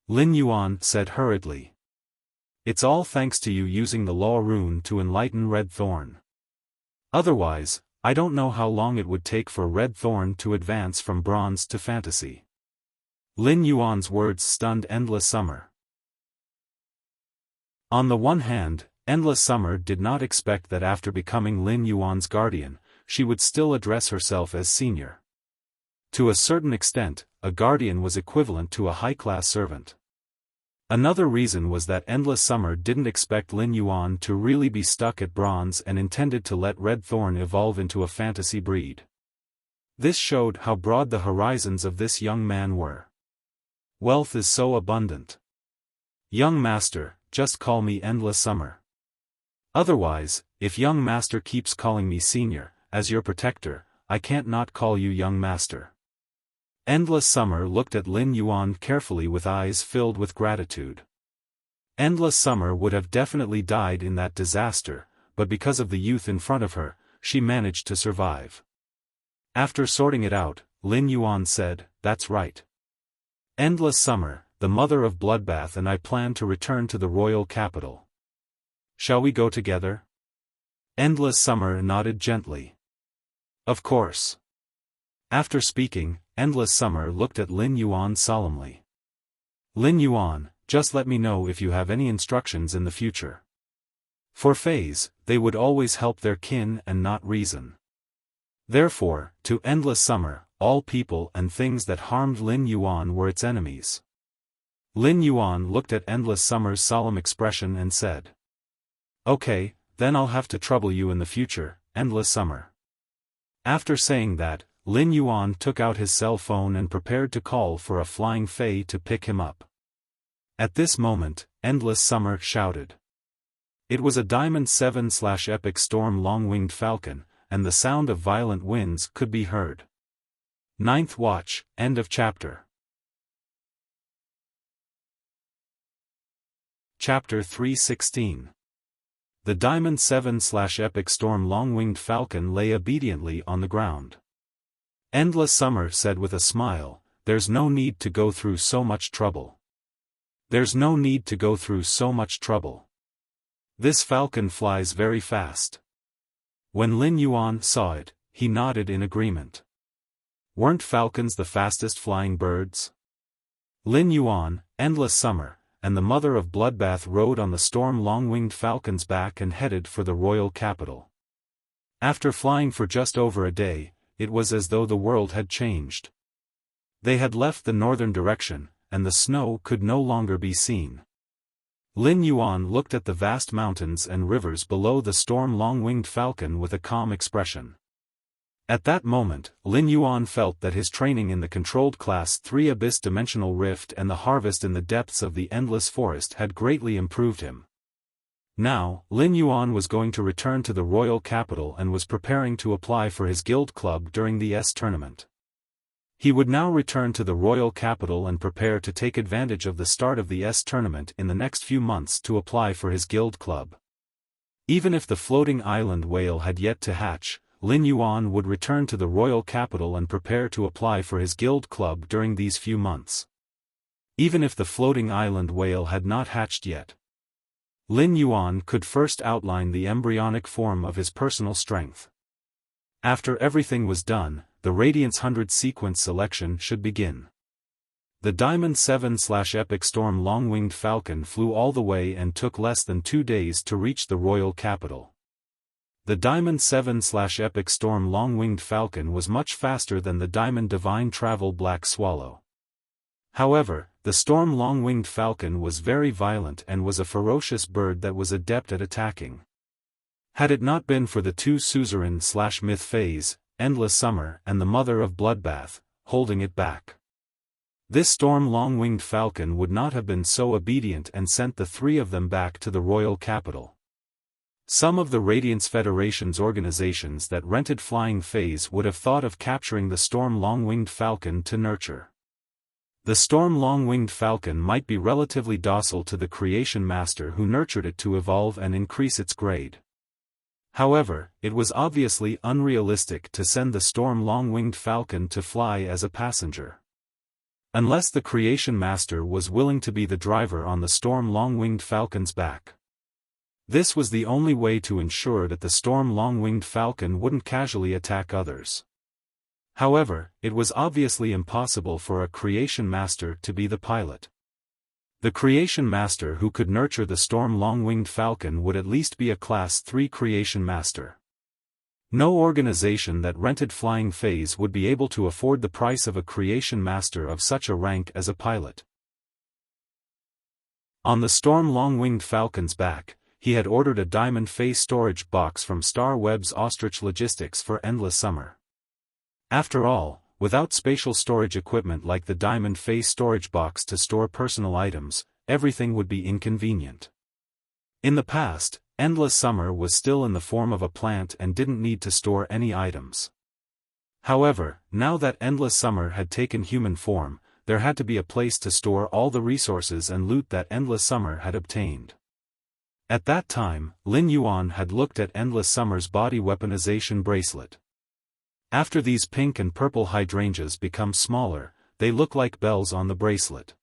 Lin Yuan said hurriedly. It's all thanks to you using the law rune to enlighten Red Thorn. Otherwise, I don't know how long it would take for Red Thorn to advance from bronze to fantasy. Lin Yuan's words stunned Endless Summer. On the one hand, Endless Summer did not expect that after becoming Lin Yuan's guardian, she would still address herself as senior. To a certain extent, a guardian was equivalent to a high-class servant. Another reason was that Endless Summer didn't expect Lin Yuan to really be stuck at bronze and intended to let Red Thorn evolve into a fantasy breed. This showed how broad the horizons of this young man were. Wealth is so abundant. Young master, just call me Endless Summer. Otherwise, if young master keeps calling me senior, as your protector, I can't not call you young master. Endless Summer looked at Lin Yuan carefully with eyes filled with gratitude. Endless Summer would have definitely died in that disaster, but because of the youth in front of her, she managed to survive. After sorting it out, Lin Yuan said, "That's right. Endless Summer, the mother of Bloodbath and I plan to return to the royal capital. Shall we go together?" Endless Summer nodded gently. Of course. After speaking, Endless Summer looked at Lin Yuan solemnly. Lin Yuan, just let me know if you have any instructions in the future. For Fays, they would always help their kin and not reason. Therefore, to Endless Summer, all people and things that harmed Lin Yuan were its enemies. Lin Yuan looked at Endless Summer's solemn expression and said, "Okay, then I'll have to trouble you in the future, Endless Summer." After saying that, Lin Yuan took out his cell phone and prepared to call for a flying Fae to pick him up. At this moment, Endless Summer shouted. It was a Diamond 7/Epic Storm Long-Winged Falcon, and the sound of violent winds could be heard. Ninth Watch, End of Chapter. Chapter 316. The Diamond 7/Epic Storm Long-Winged Falcon lay obediently on the ground. Endless Summer said with a smile, "There's no need to go through so much trouble. There's no need to go through so much trouble. This falcon flies very fast." When Lin Yuan saw it, he nodded in agreement. Weren't falcons the fastest flying birds? Lin Yuan, Endless Summer, and the mother of Bloodbath rode on the storm long-winged falcon's back and headed for the royal capital. After flying for just over a day, it was as though the world had changed. They had left the northern direction, and the snow could no longer be seen. Lin Yuan looked at the vast mountains and rivers below the storm long-winged falcon with a calm expression. At that moment, Lin Yuan felt that his training in the controlled Class 3 Abyss Dimensional Rift and the harvest in the depths of the Endless Forest had greatly improved him. Now, Lin Yuan was going to return to the royal capital and was preparing to apply for his guild club during the S tournament. He would now return to the royal capital and prepare to take advantage of the start of the S tournament in the next few months to apply for his guild club. Even if the floating island whale had yet to hatch, Lin Yuan would return to the royal capital and prepare to apply for his guild club during these few months. Even if the floating island whale had not hatched yet, Lin Yuan could first outline the embryonic form of his personal strength. After everything was done, the Radiance 100 sequence selection should begin. The Diamond 7/Epic Storm Long-Winged Falcon flew all the way and took less than 2 days to reach the royal capital. The Diamond 7/Epic Storm Long-Winged Falcon was much faster than the Diamond Divine Travel Black Swallow. However, the Storm Long-Winged Falcon was very violent and was a ferocious bird that was adept at attacking. Had it not been for the two suzerain/myth Fays, Endless Summer and the mother of Bloodbath, holding it back, this Storm Long-Winged Falcon would not have been so obedient and sent the three of them back to the royal capital. Some of the Radiance Federation's organizations that rented flying Fays would have thought of capturing the Storm Long-Winged Falcon to nurture. The storm long-winged falcon might be relatively docile to the creation master who nurtured it to evolve and increase its grade. However, it was obviously unrealistic to send the storm long-winged falcon to fly as a passenger. Unless the creation master was willing to be the driver on the storm long-winged falcon's back. This was the only way to ensure that the storm long-winged falcon wouldn't casually attack others. However, it was obviously impossible for a creation master to be the pilot. The creation master who could nurture the storm long-winged falcon would at least be a Class 3 creation master. No organization that rented flying fays would be able to afford the price of a creation master of such a rank as a pilot. On the storm long-winged falcon's back, he had ordered a diamond fay storage box from Star Web's Ostrich Logistics for endless summer. After all, without spatial storage equipment like the diamond fay storage box to store personal items, everything would be inconvenient. In the past, endless summer was still in the form of a plant and didn't need to store any items. However, now that endless summer had taken human form, there had to be a place to store all the resources and loot that endless summer had obtained. At that time, Lin Yuan had looked at endless summer's body weaponization bracelet. After these pink and purple hydrangeas become smaller, they look like bells on the bracelet.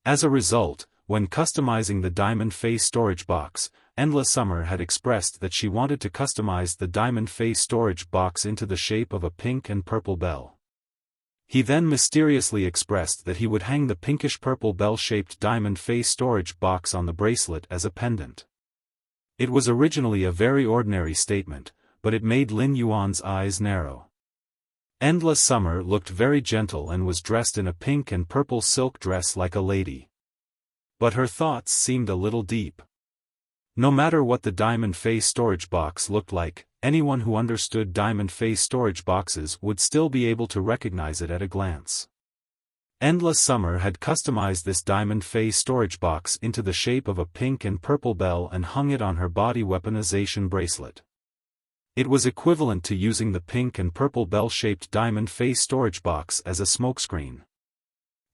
As a result, when customizing the diamond fay storage box, Endless Summer had expressed that she wanted to customize the diamond fay storage box into the shape of a pink and purple bell. He then mysteriously expressed that he would hang the pinkish-purple bell-shaped diamond fay storage box on the bracelet as a pendant. It was originally a very ordinary statement, but it made Lin Yuan's eyes narrow. Endless Summer looked very gentle and was dressed in a pink and purple silk dress like a lady. But her thoughts seemed a little deep. No matter what the diamond fay storage box looked like, anyone who understood diamond fay storage boxes would still be able to recognize it at a glance. Endless Summer had customized this diamond fay storage box into the shape of a pink and purple bell and hung it on her body weaponization bracelet. It was equivalent to using the pink and purple bell-shaped diamond fay storage box as a smokescreen.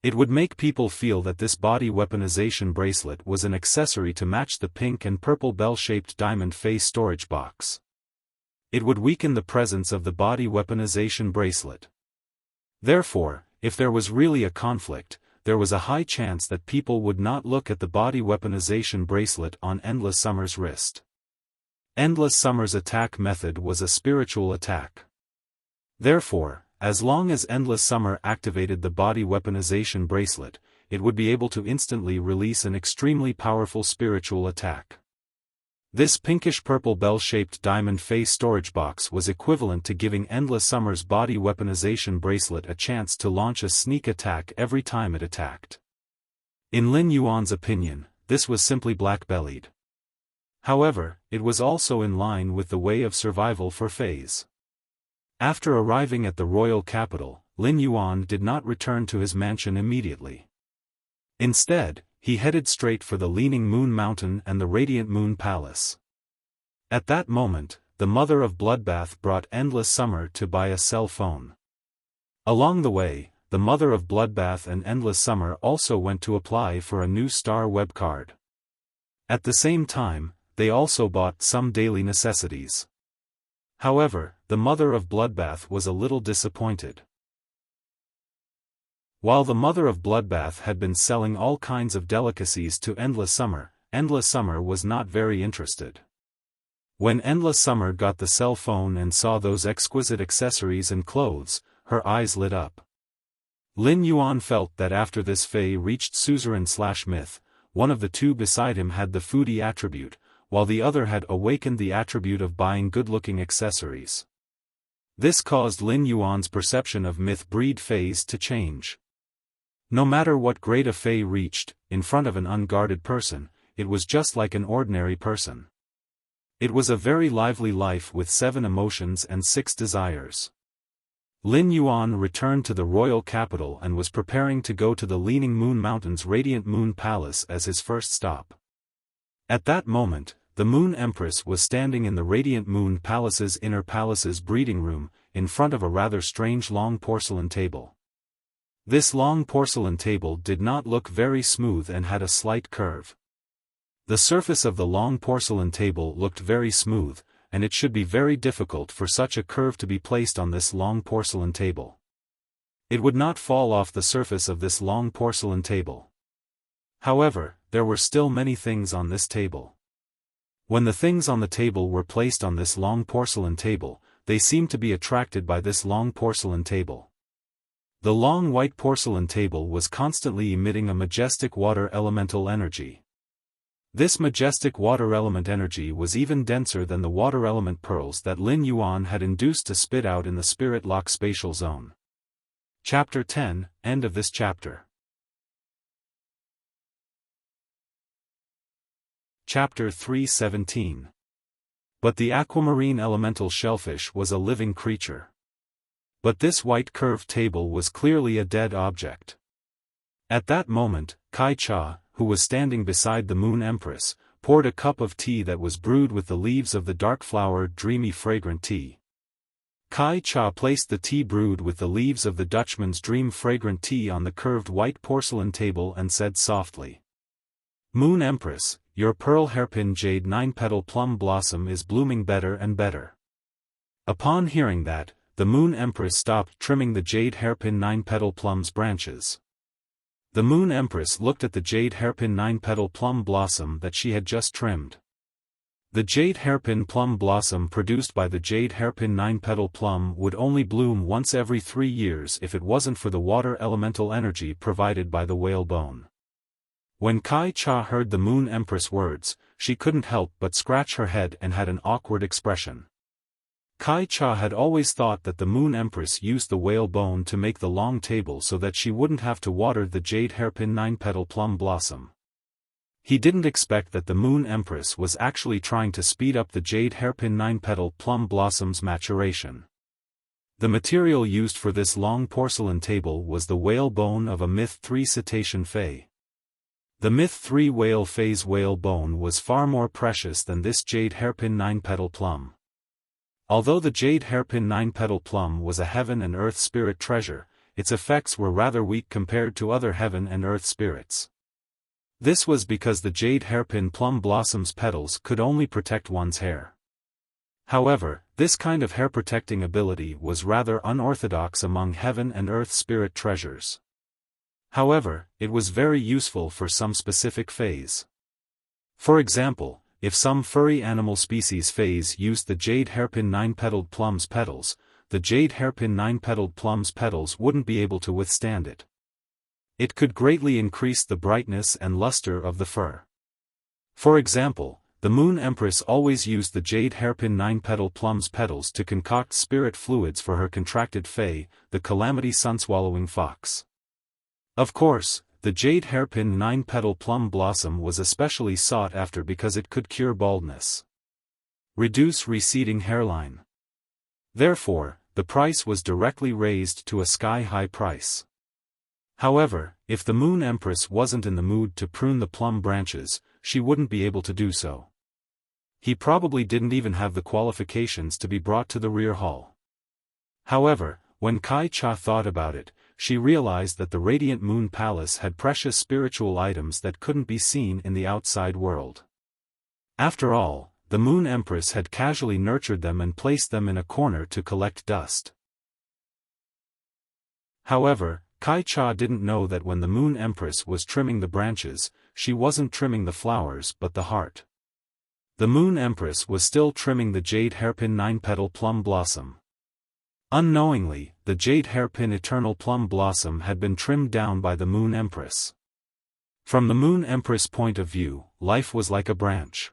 It would make people feel that this body weaponization bracelet was an accessory to match the pink and purple bell-shaped diamond fay storage box. It would weaken the presence of the body weaponization bracelet. Therefore, if there was really a conflict, there was a high chance that people would not look at the body weaponization bracelet on Endless Summer's wrist. Endless Summer's attack method was a spiritual attack. Therefore, as long as Endless Summer activated the body weaponization bracelet, it would be able to instantly release an extremely powerful spiritual attack. This pinkish-purple bell-shaped diamond fay storage box was equivalent to giving Endless Summer's body weaponization bracelet a chance to launch a sneak attack every time it attacked. In Lin Yuan's opinion, this was simply black-bellied. However, it was also in line with the way of survival for fays. After arriving at the royal capital, Lin Yuan did not return to his mansion immediately. Instead, he headed straight for the Leaning Moon Mountain and the Radiant Moon Palace. At that moment, the mother of Bloodbath brought Endless Summer to buy a cell phone. Along the way, the mother of Bloodbath and Endless Summer also went to apply for a new Star Web card. At the same time, they also bought some daily necessities. However, the mother of Bloodbath was a little disappointed. While the mother of Bloodbath had been selling all kinds of delicacies to Endless Summer was not very interested. When Endless Summer got the cell phone and saw those exquisite accessories and clothes, her eyes lit up. Lin Yuan felt that after this fae reached suzerain/myth, one of the two beside him had the foodie attribute, while the other had awakened the attribute of buying good-looking accessories. This caused Lin Yuan's perception of myth-breed fays to change. No matter what grade a fae reached, in front of an unguarded person, it was just like an ordinary person. It was a very lively life with 7 emotions and 6 desires. Lin Yuan returned to the royal capital and was preparing to go to the Leaning Moon Mountain's Radiant Moon Palace as his first stop. At that moment, the Moon Empress was standing in the Radiant Moon Palace's inner palace's breeding room, in front of a rather strange long porcelain table. This long porcelain table did not look very smooth and had a slight curve. The surface of the long porcelain table looked very smooth, and it should be very difficult for such a curve to be placed on this long porcelain table. It would not fall off the surface of this long porcelain table. However, there were still many things on this table. When the things on the table were placed on this long porcelain table, they seemed to be attracted by this long porcelain table. The long white porcelain table was constantly emitting a majestic water elemental energy. This majestic water element energy was even denser than the water element pearls that Lin Yuan had induced to spit out in the spirit lock spatial zone. Chapter 10, End of this chapter. Chapter 3:17. But the aquamarine elemental shellfish was a living creature. But this white curved table was clearly a dead object. At that moment, Kai Cha, who was standing beside the Moon Empress, poured a cup of tea that was brewed with the leaves of the dark-flowered dreamy fragrant tea. Kai Cha placed the tea brewed with the leaves of the Dutchman's dream fragrant tea on the curved white porcelain table and said softly, "Moon Empress, your pearl hairpin jade 9-petal plum blossom is blooming better and better." Upon hearing that, the Moon Empress stopped trimming the jade hairpin 9-petal plum's branches. The Moon Empress looked at the jade hairpin 9-petal plum blossom that she had just trimmed. The jade hairpin plum blossom produced by the jade hairpin 9-petal plum would only bloom once every 3 years if it wasn't for the water elemental energy provided by the whalebone. When Kai Cha heard the Moon Empress words, she couldn't help but scratch her head and had an awkward expression. Kai Cha had always thought that the Moon Empress used the whalebone to make the long table so that she wouldn't have to water the jade hairpin 9-petal plum blossom. He didn't expect that the Moon Empress was actually trying to speed up the jade hairpin 9-petal plum blossom's maturation. The material used for this long porcelain table was the whalebone of a Myth 3 cetacean fay. The Myth 3 whale fay's whalebone was far more precious than this jade hairpin 9-petal plum. Although the jade hairpin 9-petal plum was a heaven and earth spirit treasure, its effects were rather weak compared to other heaven and earth spirits. This was because the jade hairpin plum blossom's petals could only protect one's hair. However, this kind of hair protecting ability was rather unorthodox among heaven and earth spirit treasures. However, it was very useful for some specific fays. For example, if some furry animal species fays used the jade hairpin 9-petaled plum's petals, the jade hairpin 9-petaled plum's petals wouldn't be able to withstand it. It could greatly increase the brightness and luster of the fur. For example, the Moon Empress always used the jade hairpin 9-petal plum's petals to concoct spirit fluids for her contracted fae, the calamity sun-swallowing fox. Of course, the jade hairpin 9-petal plum blossom was especially sought after because it could cure baldness, reduce receding hairline. Therefore, the price was directly raised to a sky-high price. However, if the Moon Empress wasn't in the mood to prune the plum branches, she wouldn't be able to do so. He probably didn't even have the qualifications to be brought to the rear hall. However, when Kai Cha thought about it, she realized that the Radiant Moon Palace had precious spiritual items that couldn't be seen in the outside world. After all, the Moon Empress had casually nurtured them and placed them in a corner to collect dust. However, Kai Cha didn't know that when the Moon Empress was trimming the branches, she wasn't trimming the flowers but the heart. The Moon Empress was still trimming the jade hairpin 9-petal plum blossom. Unknowingly, the jade hairpin eternal plum blossom had been trimmed down by the Moon Empress. From the Moon Empress' point of view, life was like a branch.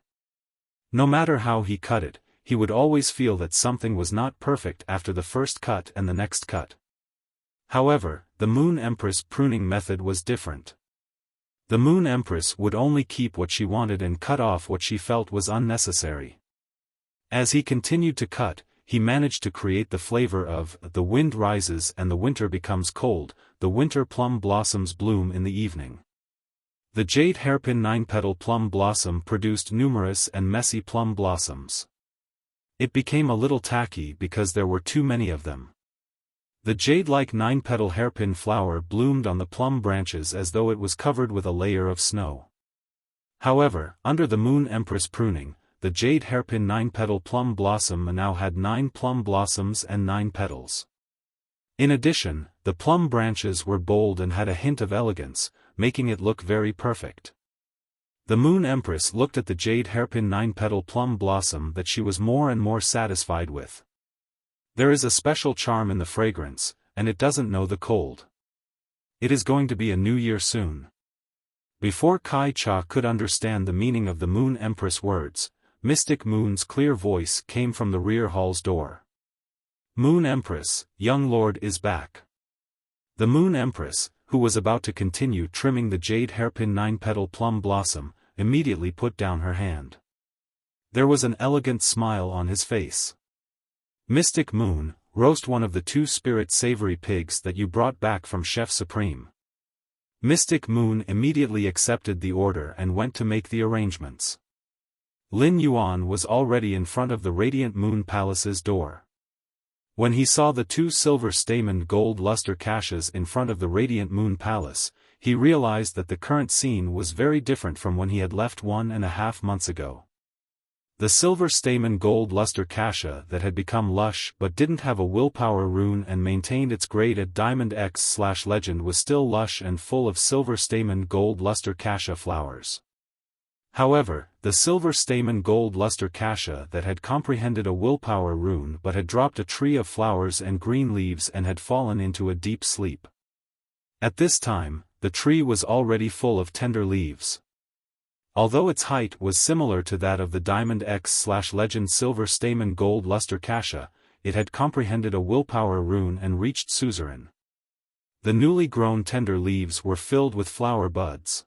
No matter how he cut it, he would always feel that something was not perfect after the first cut and the next cut. However, the Moon Empress pruning method was different. The Moon Empress would only keep what she wanted and cut off what she felt was unnecessary. As he continued to cut, he managed to create the flavor of "the wind rises and the winter becomes cold, the winter plum blossoms bloom in the evening." The jade hairpin 9-petal plum blossom produced numerous and messy plum blossoms. It became a little tacky because there were too many of them. The jade-like 9-petal hairpin flower bloomed on the plum branches as though it was covered with a layer of snow. However, under the Moon Empress pruning, the jade hairpin 9-petal plum blossom now had 9 plum blossoms and 9 petals. In addition, the plum branches were bold and had a hint of elegance, making it look very perfect. The Moon Empress looked at the jade hairpin 9-petal plum blossom that she was more and more satisfied with. There is a special charm in the fragrance, and it doesn't know the cold. It is going to be a new year soon. Before Kai Cha could understand the meaning of the Moon Empress words, Mystic Moon's clear voice came from the rear hall's door. Moon Empress, young lord is back. The Moon Empress, who was about to continue trimming the jade hairpin 9-petal plum blossom, immediately put down her hand. There was an elegant smile on his face. Mystic Moon, roast one of the 2 spirit savory pigs that you brought back from Chef Supreme. Mystic Moon immediately accepted the order and went to make the arrangements. Lin Yuan was already in front of the Radiant Moon Palace's door. When he saw the 2 silver stamen gold luster caches in front of the Radiant Moon Palace, he realized that the current scene was very different from when he had left 1.5 months ago. The silver stamen gold luster cache that had become lush but didn't have a willpower rune and maintained its grade at Diamond X/Legend was still lush and full of silver stamen gold luster cache flowers. However, the silver stamen gold luster cache that had comprehended a willpower rune but had dropped a tree of flowers and green leaves and had fallen into a deep sleep. At this time, the tree was already full of tender leaves. Although its height was similar to that of the Diamond X/Legend silver stamen gold luster cache, it had comprehended a willpower rune and reached suzerain. The newly grown tender leaves were filled with flower buds.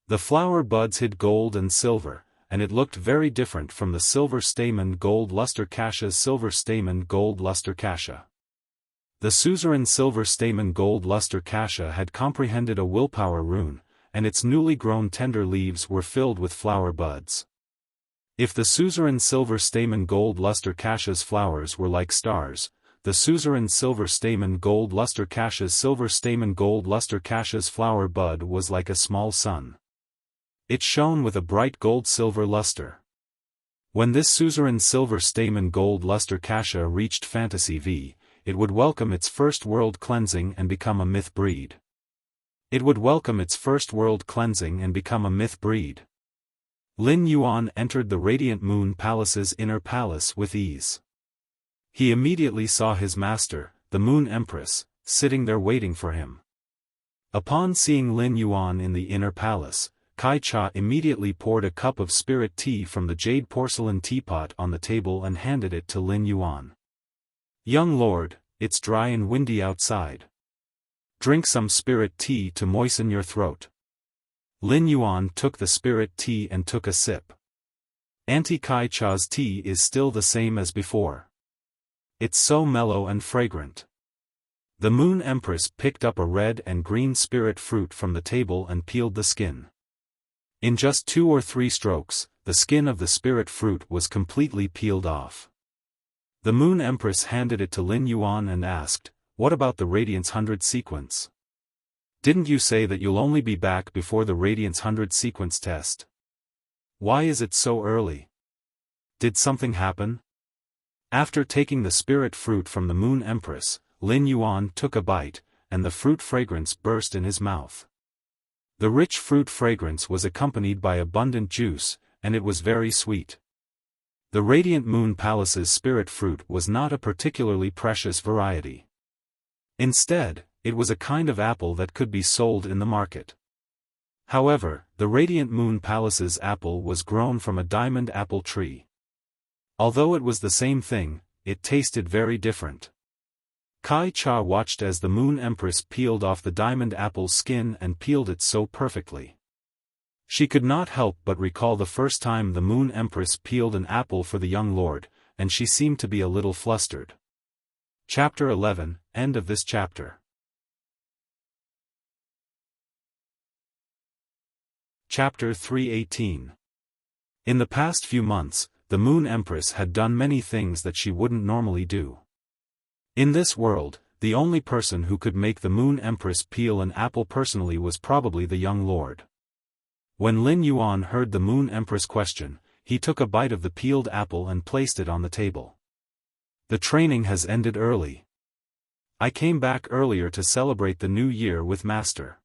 The flower buds hid gold and silver, and it looked very different from the silver stamen gold luster cache's silver stamen gold luster cache. The suzerain silver stamen gold luster cache had comprehended a willpower rune, and its newly grown tender leaves were filled with flower buds. If the suzerain silver stamen gold luster cache's flowers were like stars, the suzerain silver stamen gold luster cache's silver stamen gold luster cache's flower bud was like a small sun. It shone with a bright gold-silver luster. When this suzerain silver stamen gold luster cache reached Fantasy V, it would welcome its first world cleansing and become a myth breed. Lin Yuan entered the Radiant Moon Palace's inner palace with ease. He immediately saw his master, the Moon Empress, sitting there waiting for him. Upon seeing Lin Yuan in the inner palace, Kai Cha immediately poured a cup of spirit tea from the jade porcelain teapot on the table and handed it to Lin Yuan. Young lord, it's dry and windy outside. Drink some spirit tea to moisten your throat. Lin Yuan took the spirit tea and took a sip. Auntie Kai Cha's tea is still the same as before. It's so mellow and fragrant. The Moon Empress picked up a red and green spirit fruit from the table and peeled the skin. In just 2 or 3 strokes, the skin of the spirit fruit was completely peeled off. The Moon Empress handed it to Lin Yuan and asked, "What about the Radiance 100 sequence? Didn't you say that you'll only be back before the Radiance 100 sequence test? Why is it so early? Did something happen?" After taking the spirit fruit from the Moon Empress, Lin Yuan took a bite, and the fruit fragrance burst in his mouth. The rich fruit fragrance was accompanied by abundant juice, and it was very sweet. The Radiant Moon Palace's spirit fruit was not a particularly precious variety. Instead, it was a kind of apple that could be sold in the market. However, the Radiant Moon Palace's apple was grown from a diamond apple tree. Although it was the same thing, it tasted very different. Kai Cha watched as the Moon Empress peeled off the diamond apple's skin and peeled it so perfectly. She could not help but recall the first time the Moon Empress peeled an apple for the young lord, and she seemed to be a little flustered. Chapter 11, End of this chapter. Chapter 318. In the past few months, the Moon Empress had done many things that she wouldn't normally do. In this world, the only person who could make the Moon Empress peel an apple personally was probably the young lord. When Lin Yuan heard the Moon Empress question, he took a bite of the peeled apple and placed it on the table. The training has ended early. I came back earlier to celebrate the new year with Master.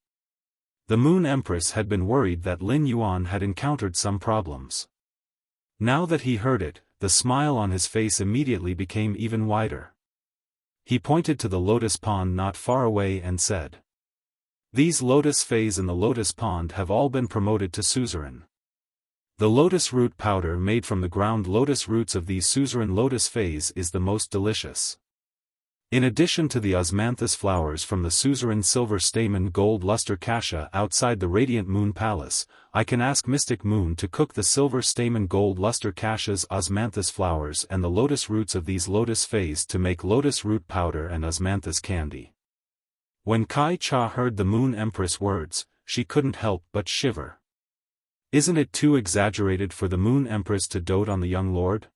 The Moon Empress had been worried that Lin Yuan had encountered some problems. Now that he heard it, the smile on his face immediately became even wider. He pointed to the lotus pond not far away and said, "These lotus fays in the lotus pond have all been promoted to suzerain. The lotus root powder made from the ground lotus roots of these suzerain lotus fays is the most delicious. In addition to the osmanthus flowers from the suzerain silver stamen gold luster kasha outside the radiant moon palace, I can ask Mystic Moon to cook the silver stamen gold luster kasha's osmanthus flowers and the lotus roots of these lotus fays to make lotus root powder and osmanthus candy." When Kai Cha heard the Moon Empress words, she couldn't help but shiver. Isn't it too exaggerated for the Moon Empress to dote on the young lord?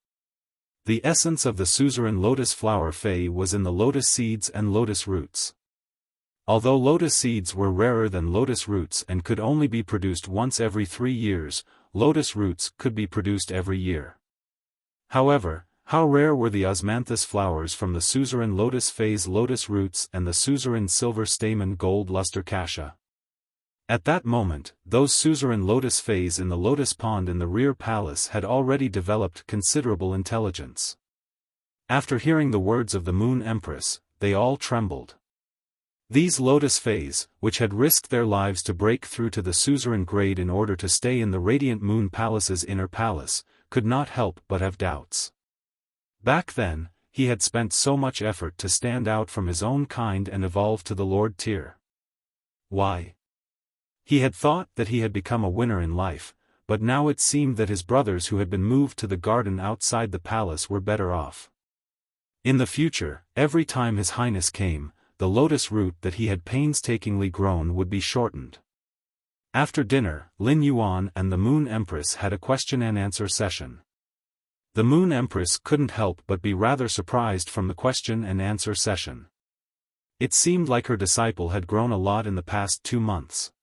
The essence of the suzerain lotus flower fay was in the lotus seeds and lotus roots. Although lotus seeds were rarer than lotus roots and could only be produced once every 3 years, lotus roots could be produced every year. However, how rare were the osmanthus flowers from the suzerain lotus fay's lotus roots and the suzerain silver stamen gold luster kasha. At that moment, those suzerain lotus fays in the lotus pond in the rear palace had already developed considerable intelligence. After hearing the words of the Moon Empress, they all trembled. These lotus fays, which had risked their lives to break through to the suzerain grade in order to stay in the radiant moon palace's inner palace, could not help but have doubts. Back then, he had spent so much effort to stand out from his own kind and evolve to the Lord tier. Why? He had thought that he had become a winner in life, but now it seemed that his brothers who had been moved to the garden outside the palace were better off. In the future, every time His Highness came, the lotus root that he had painstakingly grown would be shortened. After dinner, Lin Yuan and the Moon Empress had a question-and-answer session. The Moon Empress couldn't help but be rather surprised from the question-and-answer session. It seemed like her disciple had grown a lot in the past 2 months.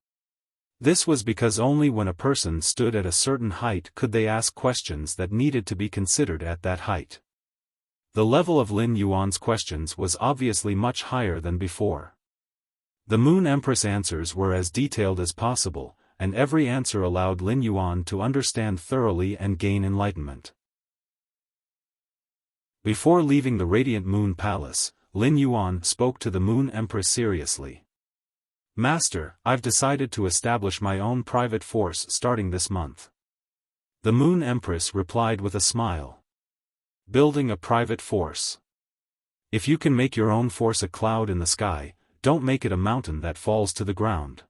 This was because only when a person stood at a certain height could they ask questions that needed to be considered at that height. The level of Lin Yuan's questions was obviously much higher than before. The Moon Empress answers were as detailed as possible, and every answer allowed Lin Yuan to understand thoroughly and gain enlightenment. Before leaving the Radiant Moon Palace, Lin Yuan spoke to the Moon Empress seriously. "Master, I've decided to establish my own private force starting this month." The Moon Empress replied with a smile. "Building a private force. If you can make your own force a cloud in the sky, don't make it a mountain that falls to the ground."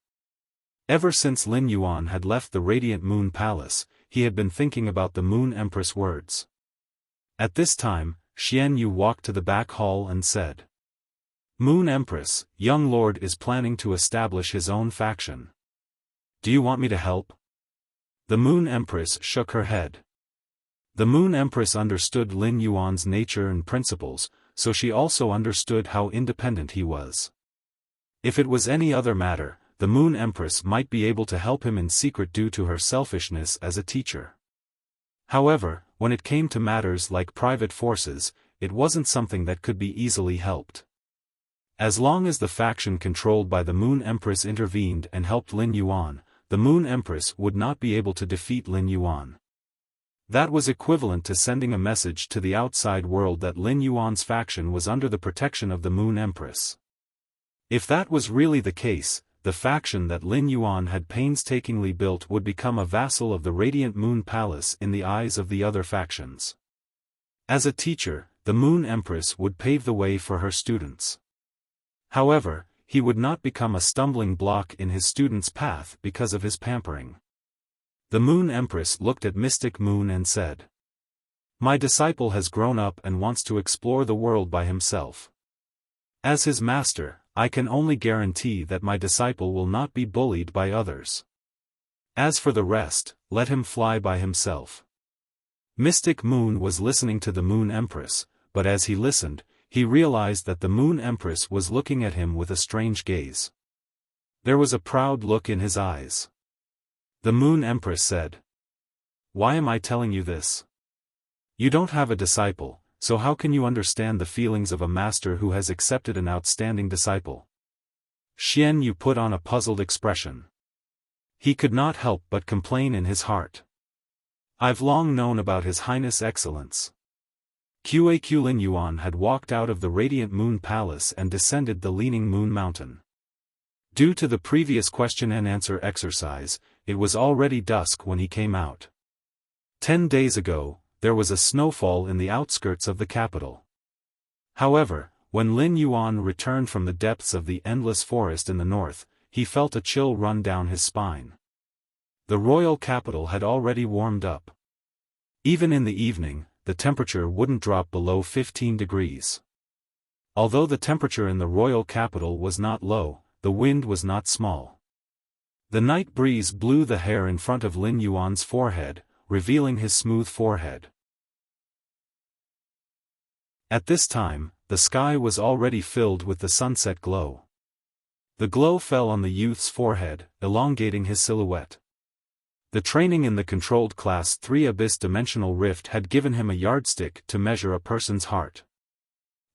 Ever since Lin Yuan had left the Radiant Moon Palace, he had been thinking about the Moon Empress' words. At this time, Xian Yu walked to the back hall and said, "Moon Empress, young lord is planning to establish his own faction. Do you want me to help?" The Moon Empress shook her head. The Moon Empress understood Lin Yuan's nature and principles, so she also understood how independent he was. If it was any other matter, the Moon Empress might be able to help him in secret due to her selfishness as a teacher. However, when it came to matters like private forces, it wasn't something that could be easily helped. As long as the faction controlled by the Moon Empress intervened and helped Lin Yuan, the Moon Empress would not be able to defeat Lin Yuan. That was equivalent to sending a message to the outside world that Lin Yuan's faction was under the protection of the Moon Empress. If that was really the case, the faction that Lin Yuan had painstakingly built would become a vassal of the Radiant Moon Palace in the eyes of the other factions. As a teacher, the Moon Empress would pave the way for her students. However, he would not become a stumbling block in his students' path because of his pampering. The Moon Empress looked at Mystic Moon and said, "My disciple has grown up and wants to explore the world by himself. As his master, I can only guarantee that my disciple will not be bullied by others. As for the rest, let him fly by himself." Mystic Moon was listening to the Moon Empress, but as he listened, he realized that the Moon Empress was looking at him with a strange gaze. There was a proud look in his eyes. The Moon Empress said, "Why am I telling you this? You don't have a disciple, so how can you understand the feelings of a master who has accepted an outstanding disciple?" Xian Yu put on a puzzled expression. He could not help but complain in his heart. "I've long known about His Highness Excellence." Qaq Lin Yuan had walked out of the Radiant Moon Palace and descended the Leaning Moon Mountain. Due to the previous question-and-answer exercise, it was already dusk when he came out. 10 days ago, there was a snowfall in the outskirts of the capital. However, when Lin Yuan returned from the depths of the endless forest in the north, he felt a chill run down his spine. The royal capital had already warmed up. Even in the evening, the temperature wouldn't drop below 15 degrees. Although the temperature in the royal capital was not low, the wind was not small. The night breeze blew the hair in front of Lin Yuan's forehead, revealing his smooth forehead. At this time, the sky was already filled with the sunset glow. The glow fell on the youth's forehead, elongating his silhouette. The training in the controlled Class 3 Abyss Dimensional Rift had given him a yardstick to measure a person's heart.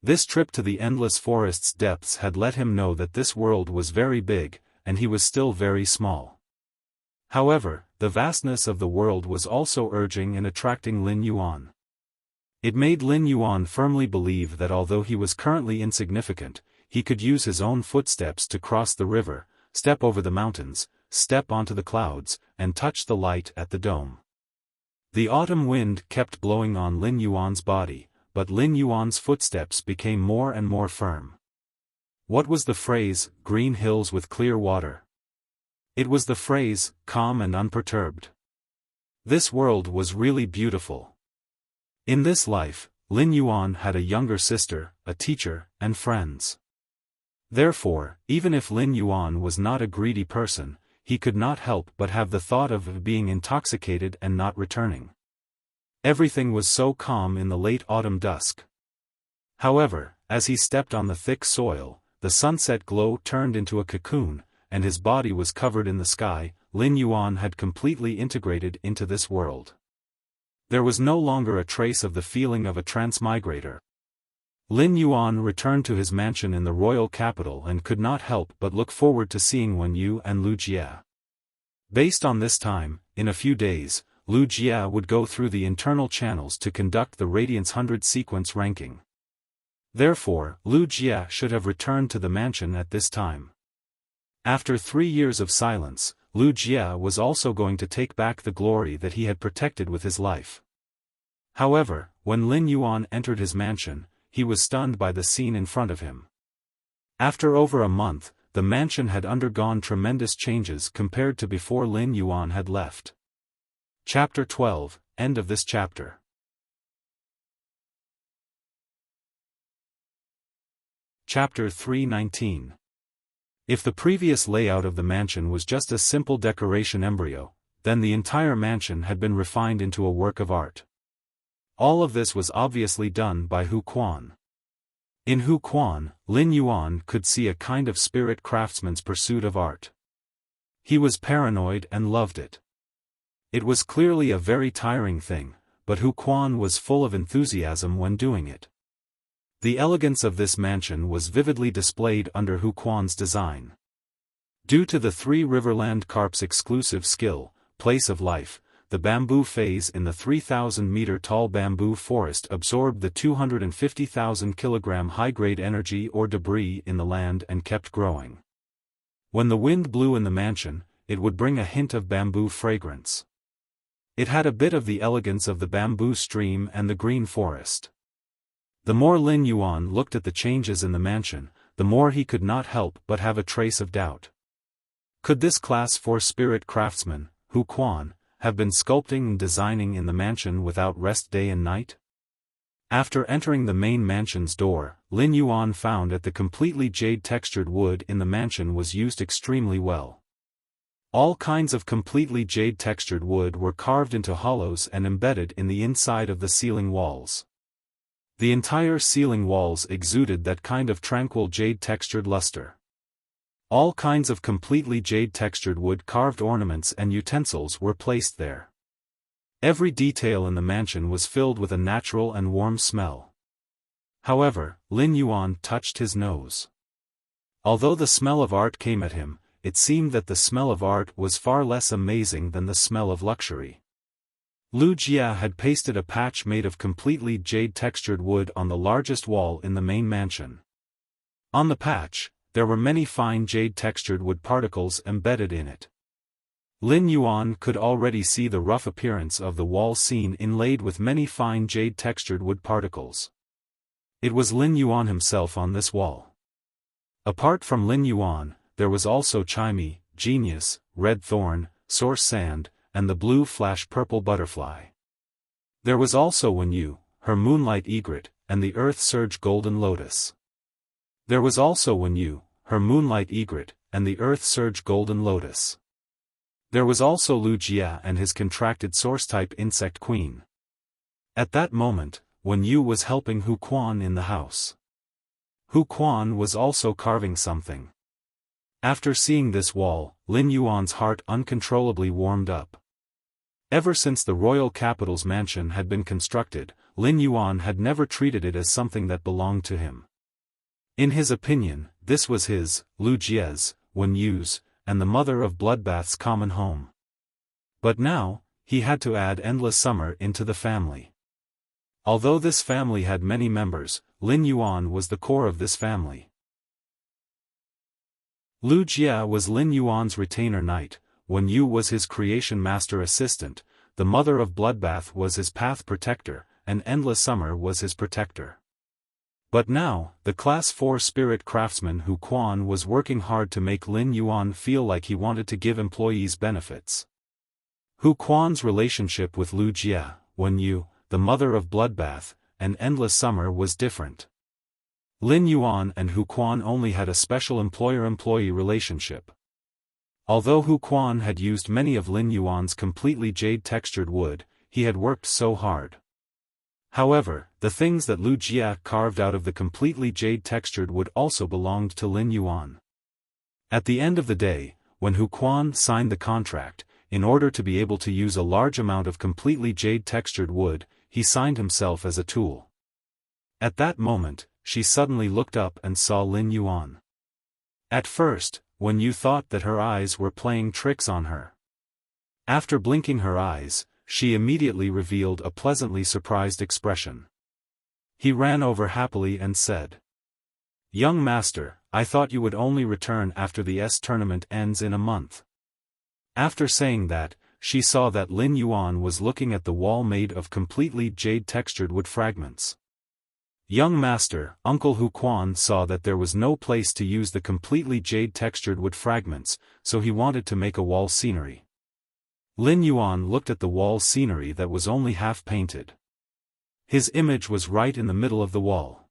This trip to the endless forest's depths had let him know that this world was very big, and he was still very small. However, the vastness of the world was also urging and attracting Lin Yuan. It made Lin Yuan firmly believe that although he was currently insignificant, he could use his own footsteps to cross the river, step over the mountains, step onto the clouds, and touch the light at the dome. The autumn wind kept blowing on Lin Yuan's body, but Lin Yuan's footsteps became more and more firm. What was the phrase, "green hills with clear water"? It was the phrase, calm and unperturbed. This world was really beautiful. In this life, Lin Yuan had a younger sister, a teacher, and friends. Therefore, even if Lin Yuan was not a greedy person, he could not help but have the thought of being intoxicated and not returning. Everything was so calm in the late autumn dusk. However, as he stepped on the thick soil, the sunset glow turned into a cocoon, and his body was covered in the sky. Lin Yuan had completely integrated into this world. There was no longer a trace of the feeling of a transmigrator. Lin Yuan returned to his mansion in the royal capital and could not help but look forward to seeing Wen Yu and Lu Jia. Based on this time, in a few days, Lu Jia would go through the internal channels to conduct the Radiance 100 sequence ranking. Therefore, Lu Jia should have returned to the mansion at this time. After 3 years of silence, Lu Jia was also going to take back the glory that he had protected with his life. However, when Lin Yuan entered his mansion, he was stunned by the scene in front of him. After over a month, the mansion had undergone tremendous changes compared to before Lin Yuan had left. Chapter 12, End of this chapter. Chapter 319. If the previous layout of the mansion was just a simple decoration embryo, then the entire mansion had been refined into a work of art. All of this was obviously done by Hu Quan. In Hu Quan, Lin Yuan could see a kind of spirit craftsman's pursuit of art. He was paranoid and loved it. It was clearly a very tiring thing, but Hu Quan was full of enthusiasm when doing it. The elegance of this mansion was vividly displayed under Hu Quan's design. Due to the 3 Riverland Carp's exclusive skill, place of life, the bamboo phase in the 3,000-meter-tall bamboo forest absorbed the 250,000 kilogram high-grade energy or debris in the land and kept growing. When the wind blew in the mansion, it would bring a hint of bamboo fragrance. It had a bit of the elegance of the bamboo stream and the green forest. The more Lin Yuan looked at the changes in the mansion, the more he could not help but have a trace of doubt. Could this Class 4 spirit craftsman, Hu Quan, have been sculpting and designing in the mansion without rest day and night? After entering the main mansion's door, Lin Yuan found that the completely jade-textured wood in the mansion was used extremely well. All kinds of completely jade-textured wood were carved into hollows and embedded in the inside of the ceiling walls. The entire ceiling walls exuded that kind of tranquil jade-textured luster. All kinds of completely jade-textured wood-carved ornaments and utensils were placed there. Every detail in the mansion was filled with a natural and warm smell. However, Lin Yuan touched his nose. Although the smell of art came at him, it seemed that the smell of art was far less amazing than the smell of luxury. Lu Jia had pasted a patch made of completely jade-textured wood on the largest wall in the main mansion. On the patch, there were many fine jade-textured wood particles embedded in it. Lin Yuan could already see the rough appearance of the wall scene inlaid with many fine jade-textured wood particles. It was Lin Yuan himself on this wall. Apart from Lin Yuan, there was also Chimey, Genius, Red Thorn, Source Sand, and the blue flash purple butterfly. There was also Wen Yu, her moonlight egret, and the earth surge golden lotus. There was also Wen Yu, her moonlight egret, and the earth surge golden lotus. There was also Lu Jia and his contracted source-type insect queen. At that moment, Wen Yu was helping Hu Quan in the house. Hu Quan was also carving something. After seeing this wall, Lin Yuan's heart uncontrollably warmed up. Ever since the royal capital's mansion had been constructed, Lin Yuan had never treated it as something that belonged to him. In his opinion, this was his, Lu Jia's, Wen Yu's, and the mother of Bloodbath's common home. But now, he had to add Endless Summer into the family. Although this family had many members, Lin Yuan was the core of this family. Lu Jia was Lin Yuan's retainer knight, Wen Yu was his creation master assistant, the mother of Bloodbath was his path protector, and Endless Summer was his protector. But now, the Class 4 spirit craftsman Hu Quan was working hard to make Lin Yuan feel like he wanted to give employees benefits. Hu Quan's relationship with Lu Jia, Wen Yu, the mother of Bloodbath, and Endless Summer was different. Lin Yuan and Hu Quan only had a special employer-employee relationship. Although Hu Quan had used many of Lin Yuan's completely jade-textured wood, he had worked so hard. However, the things that Lu Jia carved out of the completely jade-textured wood also belonged to Lin Yuan. At the end of the day, when Hu Quan signed the contract, in order to be able to use a large amount of completely jade-textured wood, he signed himself as a tool. At that moment, she suddenly looked up and saw Lin Yuan. At first, Wen Yu thought that her eyes were playing tricks on her. After blinking her eyes, she immediately revealed a pleasantly surprised expression. He ran over happily and said, "Young master, I thought you would only return after the tournament ends in a month." After saying that, she saw that Lin Yuan was looking at the wall made of completely jade-textured wood fragments. Young master, Uncle Hu Quan saw that there was no place to use the completely jade-textured wood fragments, so he wanted to make a wall scenery. Lin Yuan looked at the wall scenery that was only half painted. His image was right in the middle of the wall.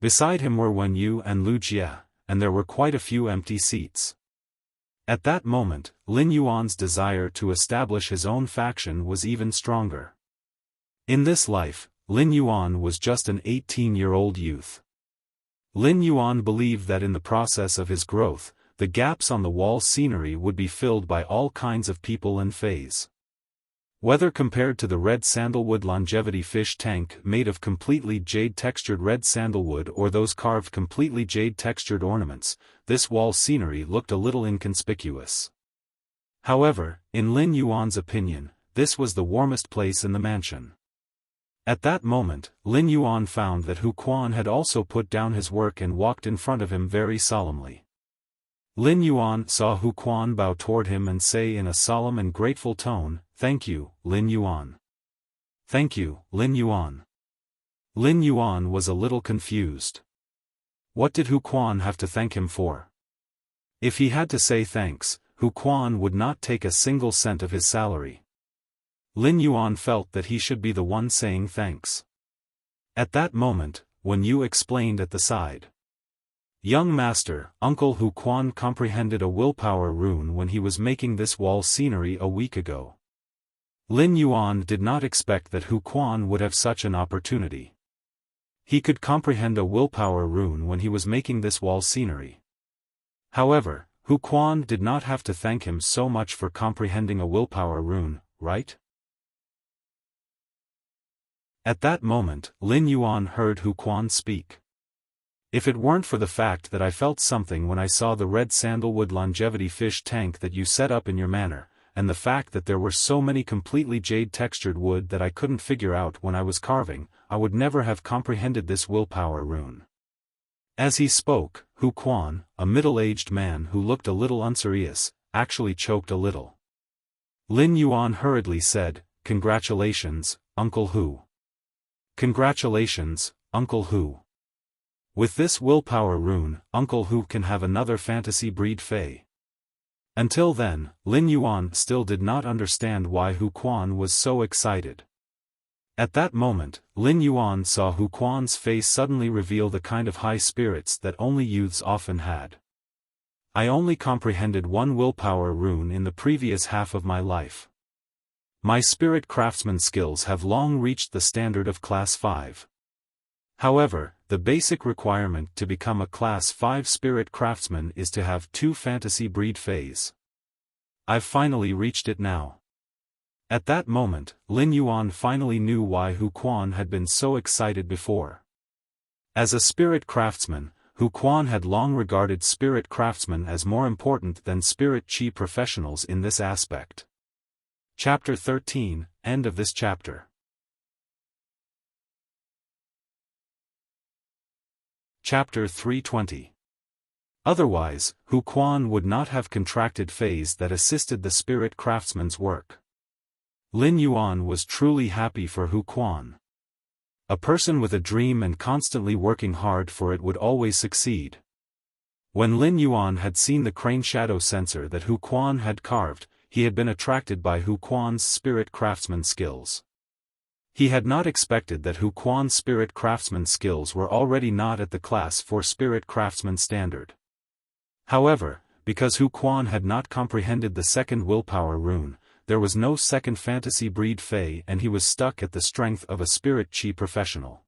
Beside him were Wen Yu and Lu Jia, and there were quite a few empty seats. At that moment, Lin Yuan's desire to establish his own faction was even stronger. In this life, Lin Yuan was just an 18-year-old youth. Lin Yuan believed that in the process of his growth, the gaps on the wall scenery would be filled by all kinds of people and phase. Whether compared to the red sandalwood longevity fish tank made of completely jade-textured red sandalwood or those carved completely jade-textured ornaments, this wall scenery looked a little inconspicuous. However, in Lin Yuan's opinion, this was the warmest place in the mansion. At that moment, Lin Yuan found that Hu Quan had also put down his work and walked in front of him very solemnly. Lin Yuan saw Hu Quan bow toward him and say in a solemn and grateful tone, "Thank you, Lin Yuan." "Thank you, Lin Yuan." Lin Yuan was a little confused. What did Hu Quan have to thank him for? If he had to say thanks, Hu Quan would not take a single cent of his salary. Lin Yuan felt that he should be the one saying thanks. At that moment, Wen Yu explained at the side. Young master, Uncle Hu Quan comprehended a willpower rune when he was making this wall scenery a week ago. Lin Yuan did not expect that Hu Quan would have such an opportunity. He could comprehend a willpower rune when he was making this wall scenery. However, Hu Quan did not have to thank him so much for comprehending a willpower rune, right? At that moment, Lin Yuan heard Hu Quan speak. If it weren't for the fact that I felt something when I saw the red sandalwood longevity fish tank that you set up in your manor, and the fact that there were so many completely jade-textured wood that I couldn't figure out when I was carving, I would never have comprehended this willpower rune. As he spoke, Hu Quan, a middle-aged man who looked a little unserious, actually choked a little. Lin Yuan hurriedly said, "Congratulations, Uncle Hu. Congratulations, Uncle Hu. With this willpower rune, Uncle Hu can have another fantasy breed Fey." Until then, Lin Yuan still did not understand why Hu Quan was so excited. At that moment, Lin Yuan saw Hu Quan's face suddenly reveal the kind of high spirits that only youths often had. I only comprehended one willpower rune in the previous half of my life. My spirit craftsman skills have long reached the standard of Class 5. However, the basic requirement to become a Class 5 spirit craftsman is to have 2 fantasy breed Feys. I've finally reached it now. At that moment, Lin Yuan finally knew why Hu Quan had been so excited before. As a spirit craftsman, Hu Quan had long regarded spirit craftsmen as more important than spirit chi professionals in this aspect. Chapter 13, End of this chapter. Chapter 320. Otherwise, Hu Quan would not have contracted Feys that assisted the spirit craftsman's work. Lin Yuan was truly happy for Hu Quan. A person with a dream and constantly working hard for it would always succeed. When Lin Yuan had seen the crane shadow sensor that Hu Quan had carved, he had been attracted by Hu Quan's spirit craftsman skills. He had not expected that Hu Quan's spirit craftsman skills were already not at the Class 4 spirit craftsman standard. However, because Hu Quan had not comprehended the second willpower rune, there was no second fantasy breed Fey and he was stuck at the strength of a spirit chi professional.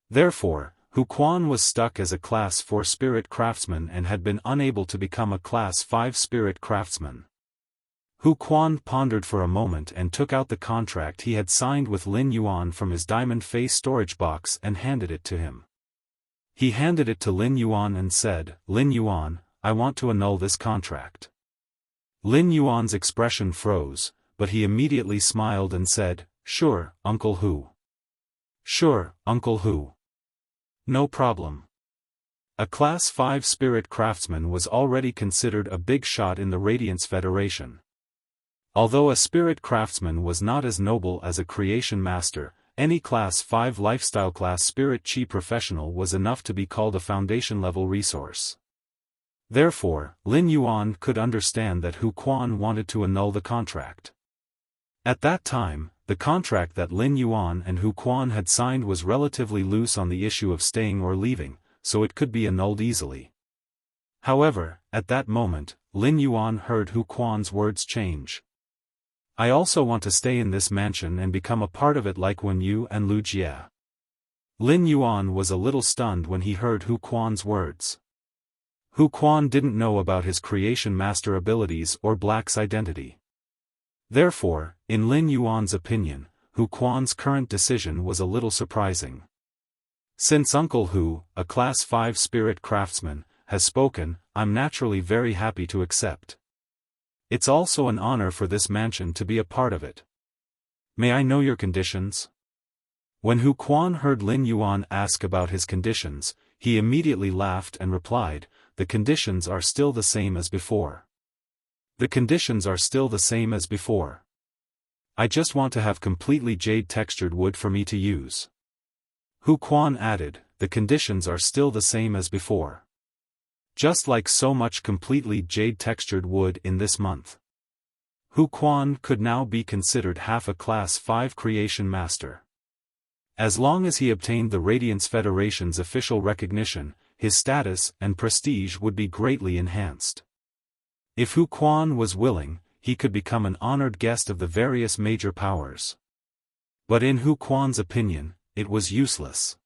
Therefore, Hu Quan was stuck as a Class 4 spirit craftsman and had been unable to become a Class 5 spirit craftsman. Hu Quan pondered for a moment and took out the contract he had signed with Lin Yuan from his diamond face storage box and handed it to him. He handed it to Lin Yuan and said, "Lin Yuan, I want to annul this contract." Lin Yuan's expression froze, but he immediately smiled and said, "Sure, Uncle Hu. Sure, Uncle Hu. No problem." A Class 5 spirit craftsman was already considered a big shot in the Radiance Federation. Although a spirit craftsman was not as noble as a creation master, any Class 5 lifestyle class spirit chi professional was enough to be called a foundation-level resource. Therefore, Lin Yuan could understand that Hu Quan wanted to annul the contract. At that time, the contract that Lin Yuan and Hu Quan had signed was relatively loose on the issue of staying or leaving, so it could be annulled easily. However, at that moment, Lin Yuan heard Hu Quan's words change. "I also want to stay in this mansion and become a part of it like Wen Yu and Lu Jie." Lin Yuan was a little stunned when he heard Hu Quan's words. Hu Quan didn't know about his creation master abilities or Black's identity. Therefore, in Lin Yuan's opinion, Hu Quan's current decision was a little surprising. Since Uncle Hu, a Class 5 spirit craftsman, has spoken, I'm naturally very happy to accept. It's also an honor for this mansion to be a part of it. May I know your conditions? When Hu Quan heard Lin Yuan ask about his conditions, he immediately laughed and replied, "The conditions are still the same as before. The conditions are still the same as before. I just want to have completely jade-textured wood for me to use." Hu Quan added, "The conditions are still the same as before. Just like so much completely jade-textured wood in this month." Hu Quan could now be considered half a Class 5 creation master. As long as he obtained the Radiance Federation's official recognition, his status and prestige would be greatly enhanced. If Hu Quan was willing, he could become an honored guest of the various major powers. But in Hu Quan's opinion, it was useless.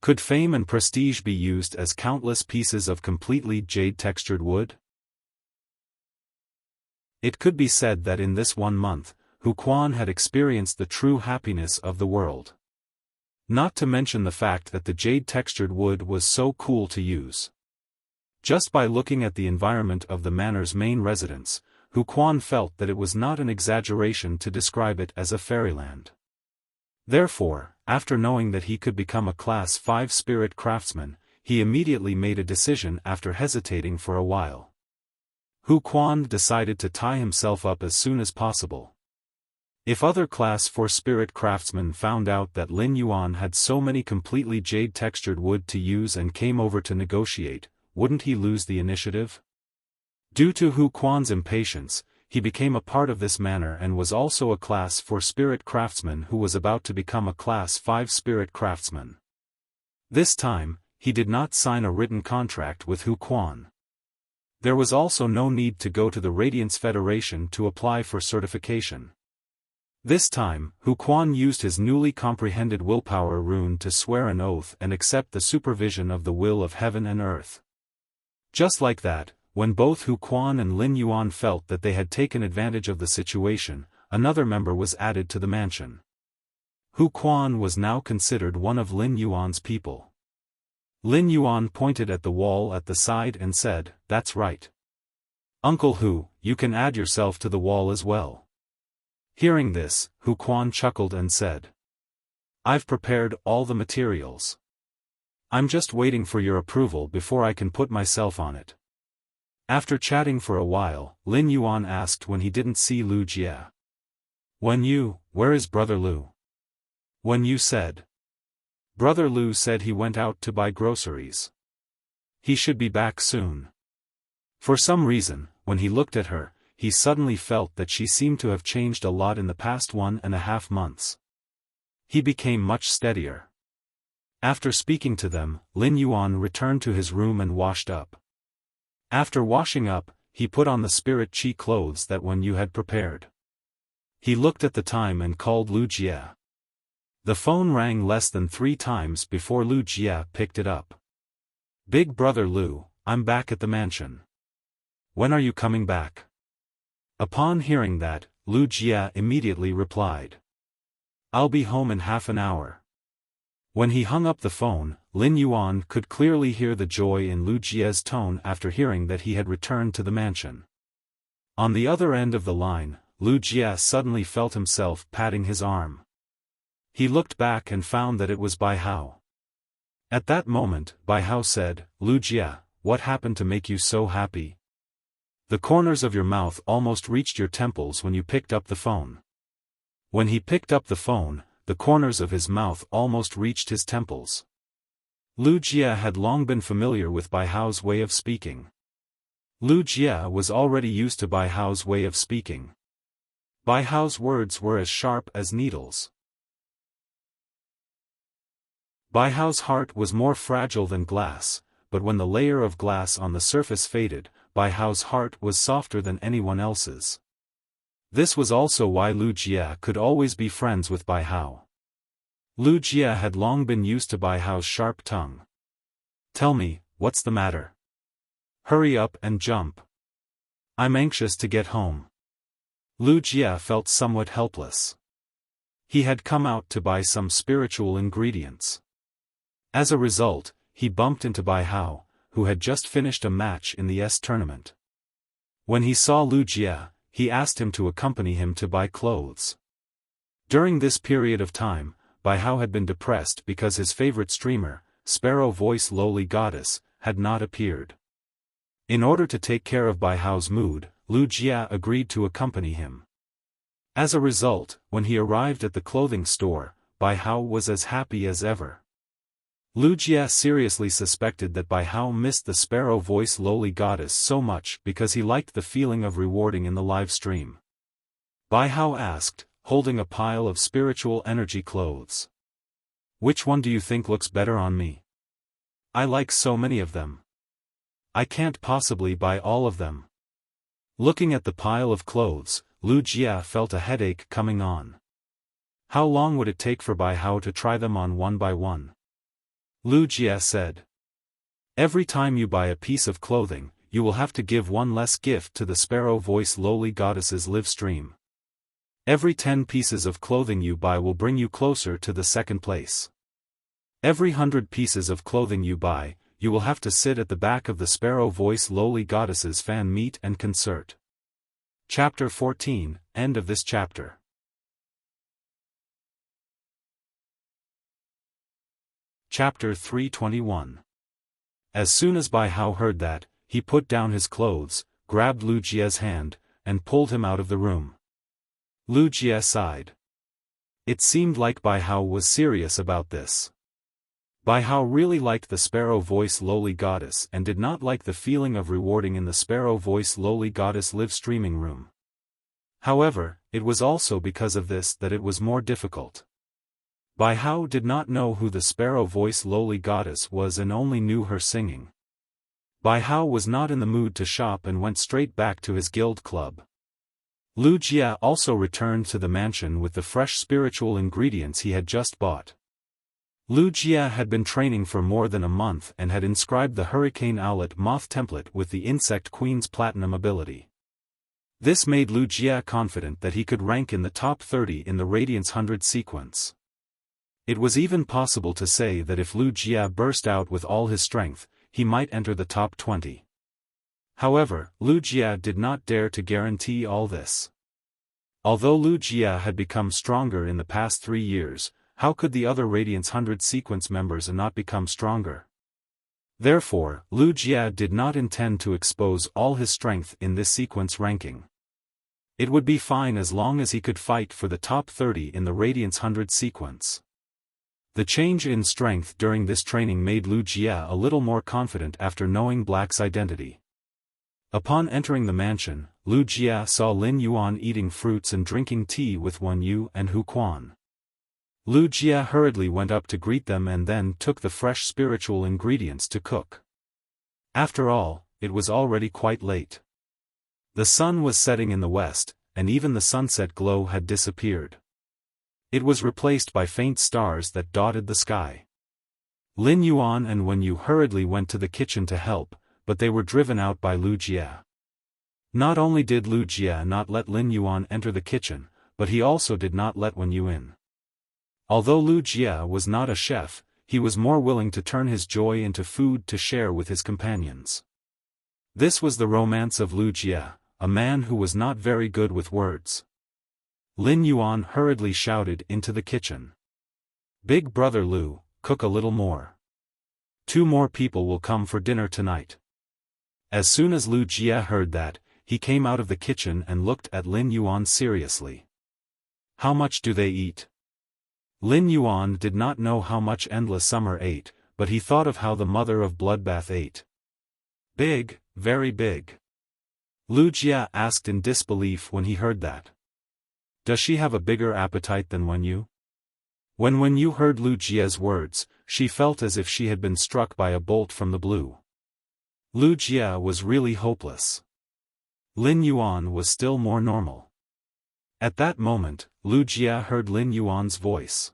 Could fame and prestige be used as countless pieces of completely jade-textured wood? It could be said that in this 1 month, Wuxia had experienced the true happiness of the world. Not to mention the fact that the jade-textured wood was so cool to use. Just by looking at the environment of the manor's main residence, Wuxia felt that it was not an exaggeration to describe it as a fairyland. Therefore, after knowing that he could become a Class 5 spirit craftsman, he immediately made a decision after hesitating for a while. Wuxia decided to tie himself up as soon as possible. If other Class 4 spirit craftsmen found out that Lin Yuan had so many completely jade-textured wood to use and came over to negotiate, wouldn't he lose the initiative? Due to Wuxia's impatience, he became a part of this manor and was also a Class 4 spirit craftsman who was about to become a Class 5 spirit craftsman. This time, he did not sign a written contract with Wuxia. There was also no need to go to the Radiance Federation to apply for certification. This time, Wuxia used his newly comprehended willpower rune to swear an oath and accept the supervision of the will of heaven and earth. Just like that, when both Wuxia and Lin Yuan felt that they had taken advantage of the situation, another member was added to the mansion. Wuxia was now considered one of Lin Yuan's people. Lin Yuan pointed at the wall at the side and said, "That's right. Uncle Hu, you can add yourself to the wall as well." Hearing this, Wuxia chuckled and said, "I've prepared all the materials. I'm just waiting for your approval before I can put myself on it." After chatting for a while, Lin Yuan asked when he didn't see Lu Jie. Where is Brother Lu? When you said. Brother Lu said he went out to buy groceries. He should be back soon. For some reason, when he looked at her, he suddenly felt that she seemed to have changed a lot in the past 1.5 months. He became much steadier. After speaking to them, Lin Yuan returned to his room and washed up. After washing up, he put on the spirit chi clothes that Wen Yu had prepared. He looked at the time and called Lu Jie. The phone rang less than 3 times before Lu Jie picked it up. "Big brother Lu, I'm back at the mansion. When are you coming back?" Upon hearing that, Lu Jie immediately replied, "I'll be home in half an hour." When he hung up the phone, Lin Yuan could clearly hear the joy in Lu Jie's tone after hearing that he had returned to the mansion. On the other end of the line, Lu Jie suddenly felt himself patting his arm. He looked back and found that it was Bai Hao. At that moment, Bai Hao said, "Lu Jie, what happened to make you so happy? The corners of your mouth almost reached your temples when you picked up the phone." When he picked up the phone, the corners of his mouth almost reached his temples. Lu Jie had long been familiar with Bai Hao's way of speaking. Lu Jie was already used to Bai Hao's way of speaking. Bai Hao's words were as sharp as needles. Bai Hao's heart was more fragile than glass, but when the layer of glass on the surface faded, Bai Hao's heart was softer than anyone else's. This was also why Lu Jie could always be friends with Bai Hao. Lu Jie had long been used to Bai Hao's sharp tongue. "Tell me, what's the matter? Hurry up and jump. I'm anxious to get home." Lu Jie felt somewhat helpless. He had come out to buy some spiritual ingredients. As a result, he bumped into Bai Hao, who had just finished a match in the tournament. When he saw Lu Jie, he asked him to accompany him to buy clothes. During this period of time, Bai Hao had been depressed because his favorite streamer, Sparrow Voice Lowly Goddess, had not appeared. In order to take care of Bai Hao's mood, Lu Jie agreed to accompany him. As a result, when he arrived at the clothing store, Bai Hao was as happy as ever. Lu Jie seriously suspected that Bai Hao missed the Sparrow Voice Lowly Goddess so much because he liked the feeling of rewarding in the live stream. Bai Hao asked, holding a pile of spiritual energy clothes. "Which one do you think looks better on me? I like so many of them. I can't possibly buy all of them." Looking at the pile of clothes, Lu Jie felt a headache coming on. How long would it take for Bai Hao to try them on one by one? Lu Jie said. Every time you buy a piece of clothing, you will have to give one less gift to the Sparrow Voice Lowly Goddess's live stream. Every 10 pieces of clothing you buy will bring you closer to the second place. Every 100 pieces of clothing you buy, you will have to sit at the back of the Sparrow Voice Lowly Goddess's fan meet and concert. Chapter 14, end of this chapter. Chapter 321. As soon as Bai Hao heard that, he put down his clothes, grabbed Lu Jie's hand, and pulled him out of the room. Lu Jie sighed. It seemed like Bai Hao was serious about this. Bai Hao really liked the Sparrow Voice Lowly Goddess and did not like the feeling of rewarding in the Sparrow Voice Lowly Goddess live streaming room. However, it was also because of this that it was more difficult. Bai Hao did not know who the Sparrow Voice Lowly Goddess was and only knew her singing. Bai Hao was not in the mood to shop and went straight back to his guild club. Lu Jie also returned to the mansion with the fresh spiritual ingredients he had just bought. Lu Jie had been training for more than a month and had inscribed the Hurricane Owlet Moth template with the Insect Queen's Platinum ability. This made Lu Jie confident that he could rank in the top 30 in the Radiance 100 sequence. It was even possible to say that if Lu Jie burst out with all his strength, he might enter the top 20. However, Lu Jie did not dare to guarantee all this. Although Lu Jie had become stronger in the past 3 years, how could the other Radiance 100 sequence members not become stronger? Therefore, Lu Jie did not intend to expose all his strength in this sequence ranking. It would be fine as long as he could fight for the top 30 in the Radiance 100 sequence. The change in strength during this training made Lu Jie a little more confident after knowing Black's identity. Upon entering the mansion, Lu Jie saw Lin Yuan eating fruits and drinking tea with Wen Yu and Hu Quan. Lu Jie hurriedly went up to greet them and then took the fresh spiritual ingredients to cook. After all, it was already quite late. The sun was setting in the west, and even the sunset glow had disappeared. It was replaced by faint stars that dotted the sky. Lin Yuan and Wen Yu hurriedly went to the kitchen to help, but they were driven out by Lu Jie. Not only did Lu Jie not let Lin Yuan enter the kitchen, but he also did not let Wen Yu in. Although Lu Jie was not a chef, he was more willing to turn his joy into food to share with his companions. This was the romance of Lu Jie, a man who was not very good with words. Lin Yuan hurriedly shouted into the kitchen. "Big brother Lu, cook a little more. 2 more people will come for dinner tonight." As soon as Lu Jie heard that, he came out of the kitchen and looked at Lin Yuan seriously. "How much do they eat?" Lin Yuan did not know how much Endless Summer ate, but he thought of how the mother of Bloodbath ate. "Big, very big." Lu Jie asked in disbelief when he heard that. "Does she have a bigger appetite than Wen Yu?" When Wen Yu heard Lu Jie's words, she felt as if she had been struck by a bolt from the blue. Lu Jie was really hopeless. Lin Yuan was still more normal. At that moment, Lu Jie heard Lin Yuan's voice.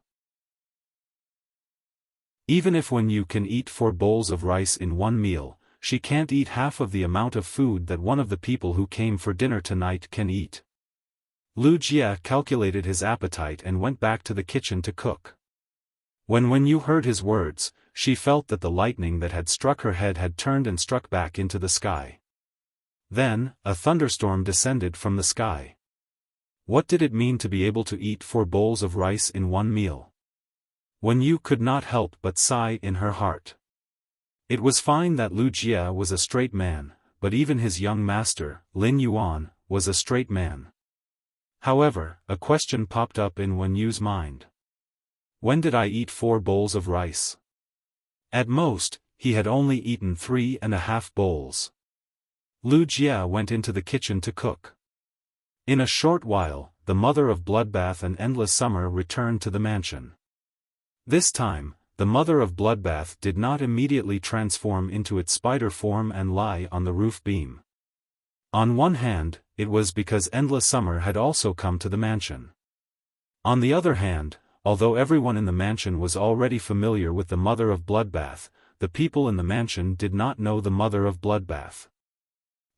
"Even if Wen Yu can eat 4 bowls of rice in one meal, she can't eat half of the amount of food that one of the people who came for dinner tonight can eat." Lu Jie calculated his appetite and went back to the kitchen to cook. When Wen Yu heard his words, she felt that the lightning that had struck her head had turned and struck back into the sky. Then, a thunderstorm descended from the sky. What did it mean to be able to eat 4 bowls of rice in one meal? Wen Yu could not help but sigh in her heart. It was fine that Lu Jie was a straight man, but even his young master, Lin Yuan, was a straight man. However, a question popped up in Wen Yu's mind. When did I eat 4 bowls of rice? At most, he had only eaten 3.5 bowls. Lu Jie went into the kitchen to cook. In a short while, the mother of Bloodbath and Endless Summer returned to the mansion. This time, the mother of Bloodbath did not immediately transform into its spider form and lie on the roof beam. On one hand, it was because Endless Summer had also come to the mansion. On the other hand, although everyone in the mansion was already familiar with the Mother of Bloodbath, the people in the mansion did not know the Mother of Bloodbath.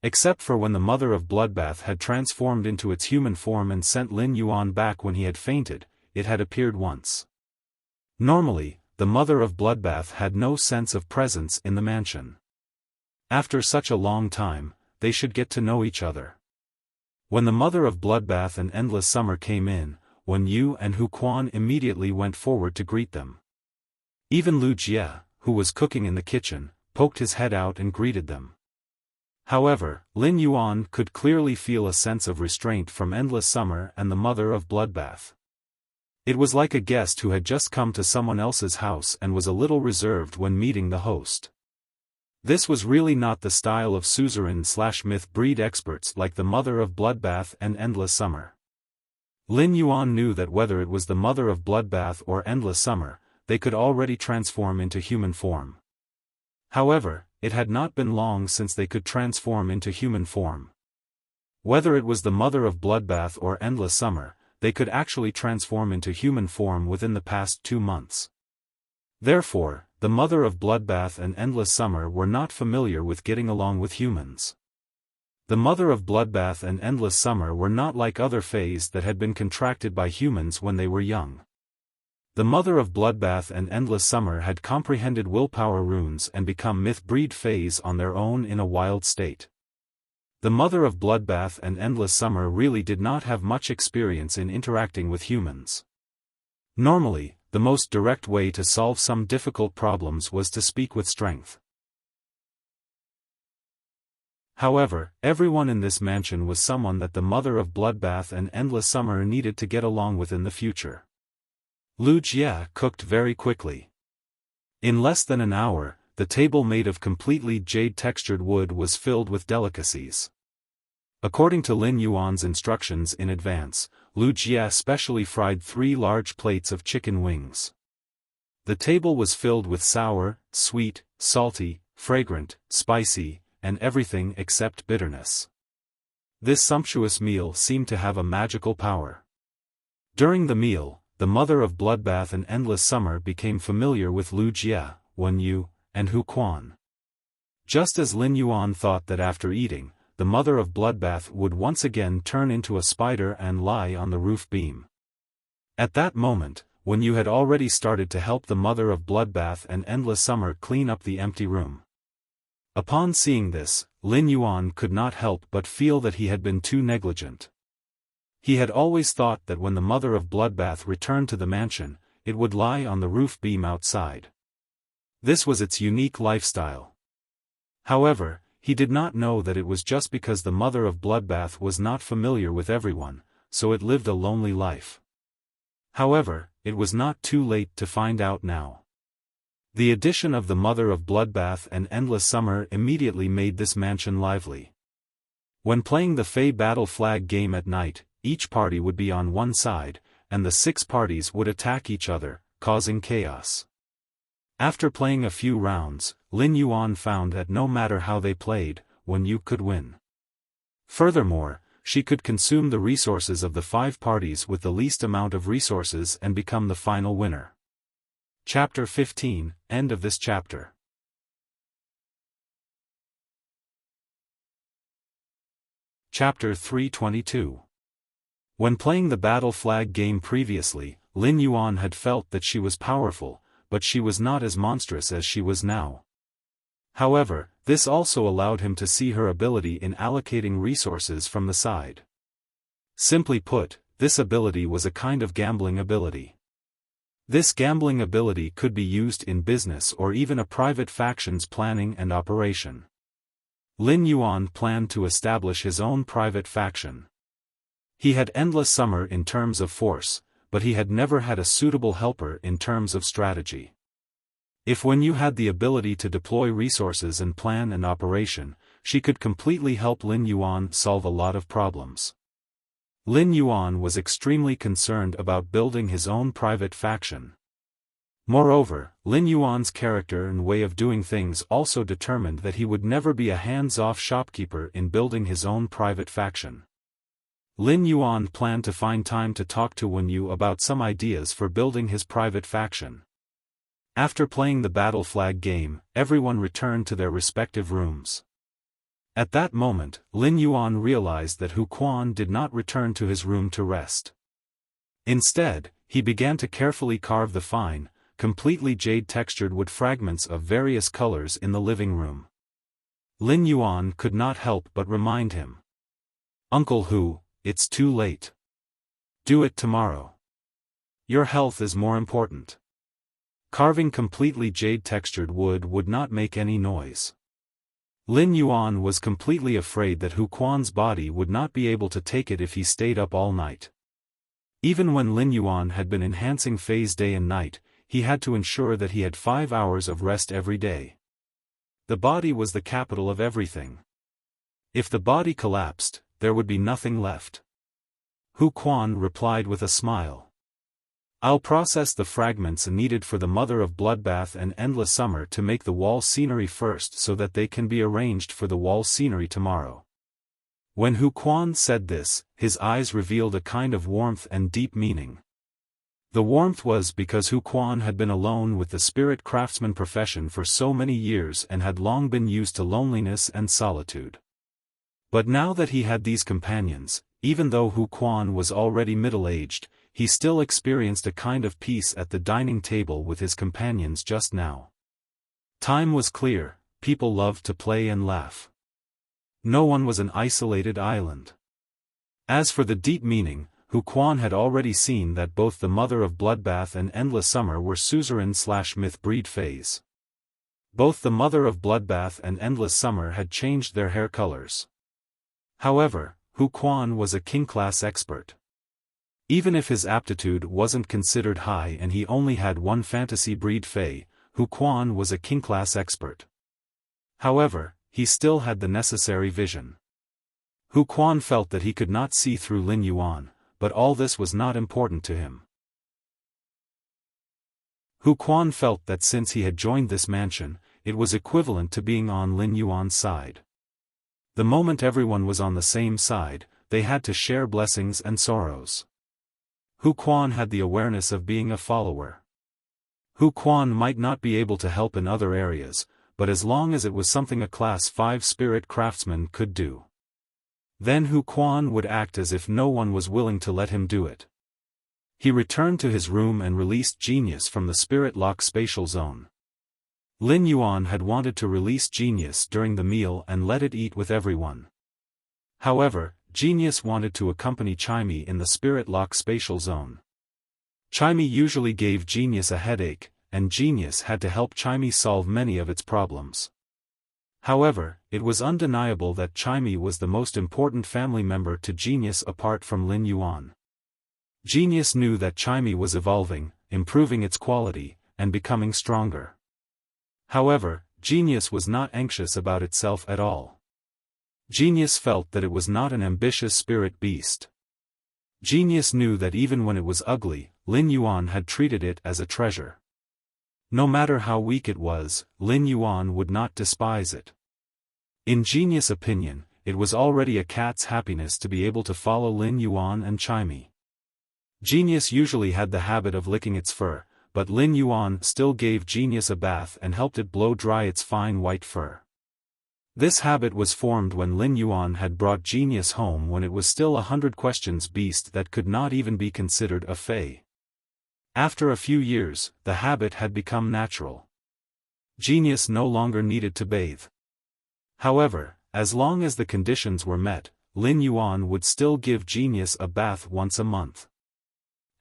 Except for when the Mother of Bloodbath had transformed into its human form and sent Lin Yuan back when he had fainted, it had appeared once. Normally, the Mother of Bloodbath had no sense of presence in the mansion. After such a long time, they should get to know each other. When the Mother of Bloodbath and Endless Summer came in, Wen Yu and Hu Quan immediately went forward to greet them. Even Lu Jie, who was cooking in the kitchen, poked his head out and greeted them. However, Lin Yuan could clearly feel a sense of restraint from Endless Summer and the Mother of Bloodbath. It was like a guest who had just come to someone else's house and was a little reserved when meeting the host. This was really not the style of suzerain/myth breed experts like the Mother of Bloodbath and Endless Summer. Lin Yuan knew that whether it was the Mother of Bloodbath or Endless Summer, they could already transform into human form. However, it had not been long since they could transform into human form. Whether it was the Mother of Bloodbath or Endless Summer, they could actually transform into human form within the past 2 months. Therefore, the Mother of Bloodbath and Endless Summer were not familiar with getting along with humans. The Mother of Bloodbath and Endless Summer were not like other fays that had been contracted by humans when they were young. The Mother of Bloodbath and Endless Summer had comprehended willpower runes and become myth-breed fays on their own in a wild state. The Mother of Bloodbath and Endless Summer really did not have much experience in interacting with humans. Normally, the most direct way to solve some difficult problems was to speak with strength. However, everyone in this mansion was someone that the Mother of Bloodbath and Endless Summer needed to get along with in the future. Lu Jie cooked very quickly. In less than an hour, the table made of completely jade-textured wood was filled with delicacies. According to Lin Yuan's instructions in advance, Lu Jie specially fried 3 large plates of chicken wings. The table was filled with sour, sweet, salty, fragrant, spicy, and everything except bitterness. This sumptuous meal seemed to have a magical power. During the meal, the Mother of Bloodbath and Endless Summer became familiar with Lu Jie, Wen Yu, and Hu Quan. Just as Lin Yuan thought that after eating, the Mother of Bloodbath would once again turn into a spider and lie on the roof beam. At that moment, Wen Yu had already started to help the Mother of Bloodbath and Endless Summer clean up the empty room. Upon seeing this, Lin Yuan could not help but feel that he had been too negligent. He had always thought that when the Mother of Bloodbath returned to the mansion, it would lie on the roof beam outside. This was its unique lifestyle. However, he did not know that it was just because the Mother of Bloodbath was not familiar with everyone, so it lived a lonely life. However, it was not too late to find out now. The addition of the Mother of Bloodbath and Endless Summer immediately made this mansion lively. When playing the Fey Battle Flag game at night, each party would be on one side, and the 6 parties would attack each other, causing chaos. After playing a few rounds, Lin Yuan found that no matter how they played, Wen Yu could win. Furthermore, she could consume the resources of the 5 parties with the least amount of resources and become the final winner. Chapter 15, End of this chapter. Chapter 322. When playing the Battle Flag game previously, Lin Yuan had felt that she was powerful, but she was not as monstrous as she was now. However, this also allowed him to see her ability in allocating resources from the side. Simply put, this ability was a kind of gambling ability. This gambling ability could be used in business or even a private faction's planning and operation. Lin Yuan planned to establish his own private faction. He had Endless Summer in terms of force, but he had never had a suitable helper in terms of strategy. If Wen Yu had the ability to deploy resources and plan an operation, she could completely help Lin Yuan solve a lot of problems. Lin Yuan was extremely concerned about building his own private faction. Moreover, Lin Yuan's character and way of doing things also determined that he would never be a hands-off shopkeeper in building his own private faction. Lin Yuan planned to find time to talk to Wen Yu about some ideas for building his private faction. After playing the battle flag game, everyone returned to their respective rooms. At that moment, Lin Yuan realized that Hu Quan did not return to his room to rest. Instead, he began to carefully carve the fine, completely jade-textured wood fragments of various colors in the living room. Lin Yuan could not help but remind him. "Uncle Hu, it's too late. Do it tomorrow. Your health is more important." Carving completely jade-textured wood would not make any noise. Lin Yuan was completely afraid that Hu Quan's body would not be able to take it if he stayed up all night. Even when Lin Yuan had been enhancing phase day and night, he had to ensure that he had 5 hours of rest every day. The body was the capital of everything. If the body collapsed, there would be nothing left. Hu Quan replied with a smile. "I'll process the fragments needed for the Mother of Bloodbath and Endless Summer to make the wall scenery first so that they can be arranged for the wall scenery tomorrow." When Hu Quan said this, his eyes revealed a kind of warmth and deep meaning. The warmth was because Hu Quan had been alone with the spirit craftsman profession for so many years and had long been used to loneliness and solitude. But now that he had these companions, even though Hu Quan was already middle-aged, he still experienced a kind of peace at the dining table with his companions just now. Time was clear, people loved to play and laugh. No one was an isolated island. As for the deep meaning, Hu Quan had already seen that both the Mother of Bloodbath and Endless Summer were suzerain/myth breed phase. Both the Mother of Bloodbath and Endless Summer had changed their hair colors. However, Hu Quan was a king-class expert. Even if his aptitude wasn't considered high and he only had one fantasy breed Fey, Hu Quan was a king-class expert. However, he still had the necessary vision. Hu Quan felt that he could not see through Lin Yuan, but all this was not important to him. Hu Quan felt that since he had joined this mansion, it was equivalent to being on Lin Yuan's side. The moment everyone was on the same side, they had to share blessings and sorrows. Hu Quan had the awareness of being a follower. Hu Quan might not be able to help in other areas, but as long as it was something a Class 5 spirit craftsman could do, then Hu Quan would act as if no one was willing to let him do it. He returned to his room and released Genius from the spirit lock spatial zone. Lin Yuan had wanted to release Genius during the meal and let it eat with everyone. However, Genius wanted to accompany Chimey in the spirit lock spatial zone. Chimey usually gave Genius a headache, and Genius had to help Chimey solve many of its problems. However, it was undeniable that Chimey was the most important family member to Genius apart from Lin Yuan. Genius knew that Chimey was evolving, improving its quality, and becoming stronger. However, Genius was not anxious about itself at all. Genius felt that it was not an ambitious spirit beast. Genius knew that even when it was ugly, Lin Yuan had treated it as a treasure. No matter how weak it was, Lin Yuan would not despise it. In Genius' opinion, it was already a cat's happiness to be able to follow Lin Yuan and Chimey. Genius usually had the habit of licking its fur, but Lin Yuan still gave Genius a bath and helped it blow dry its fine white fur. This habit was formed when Lin Yuan had brought Genius home when it was still a 100 questions beast that could not even be considered a Fey. After a few years, the habit had become natural. Genius no longer needed to bathe. However, as long as the conditions were met, Lin Yuan would still give Genius a bath once a month.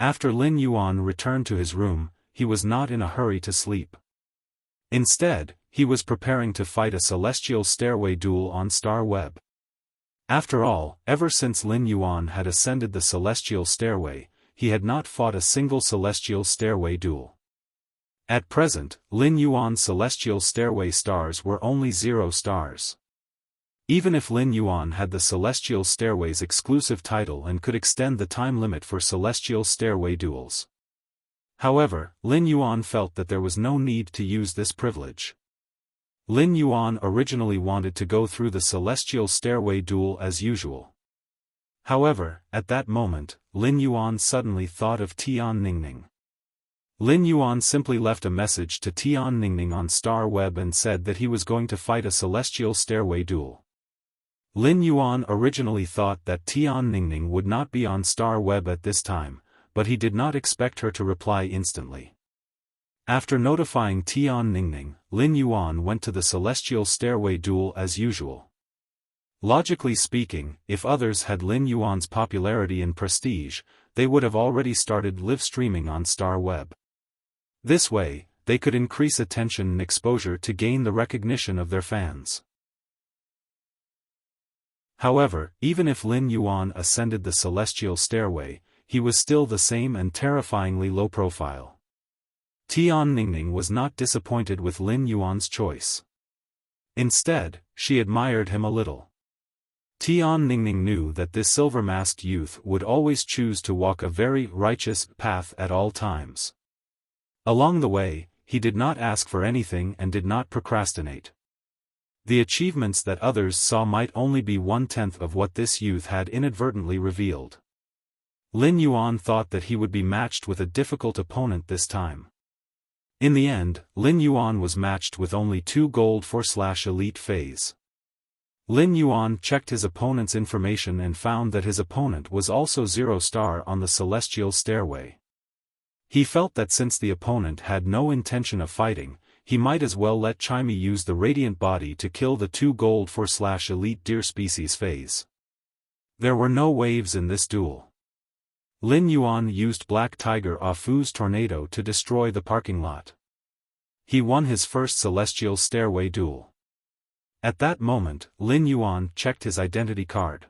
After Lin Yuan returned to his room, he was not in a hurry to sleep. Instead, he was preparing to fight a celestial stairway duel on Star Web. After all, ever since Lin Yuan had ascended the celestial stairway, he had not fought a single celestial stairway duel. At present, Lin Yuan's celestial stairway stars were only 0 stars. Even if Lin Yuan had the celestial stairway's exclusive title and could extend the time limit for celestial stairway duels. However, Lin Yuan felt that there was no need to use this privilege. Lin Yuan originally wanted to go through the celestial stairway duel as usual. However, at that moment, Lin Yuan suddenly thought of Tian Ningning. Lin Yuan simply left a message to Tian Ningning on Star Web and said that he was going to fight a celestial stairway duel. Lin Yuan originally thought that Tian Ningning would not be on Star Web at this time, but he did not expect her to reply instantly. After notifying Tian Ningning, Lin Yuan went to the celestial stairway duel as usual. Logically speaking, if others had Lin Yuan's popularity and prestige, they would have already started live streaming on Star Web. This way, they could increase attention and exposure to gain the recognition of their fans. However, even if Lin Yuan ascended the celestial stairway, he was still the same and terrifyingly low profile. Tian Ningning was not disappointed with Lin Yuan's choice. Instead, she admired him a little. Tian Ningning knew that this silver-masked youth would always choose to walk a very righteous path at all times. Along the way, he did not ask for anything and did not procrastinate. The achievements that others saw might only be 1/10 of what this youth had inadvertently revealed. Lin Yuan thought that he would be matched with a difficult opponent this time. In the end, Lin Yuan was matched with only 2 gold for /elite phase. Lin Yuan checked his opponent's information and found that his opponent was also 0 star on the celestial stairway. He felt that since the opponent had no intention of fighting, he might as well let Chimey use the radiant body to kill the 2 gold for /elite deer species phase. There were no waves in this duel. Lin Yuan used Black Tiger Afu's tornado to destroy the parking lot. He won his first celestial stairway duel. At that moment, Lin Yuan checked his identity card.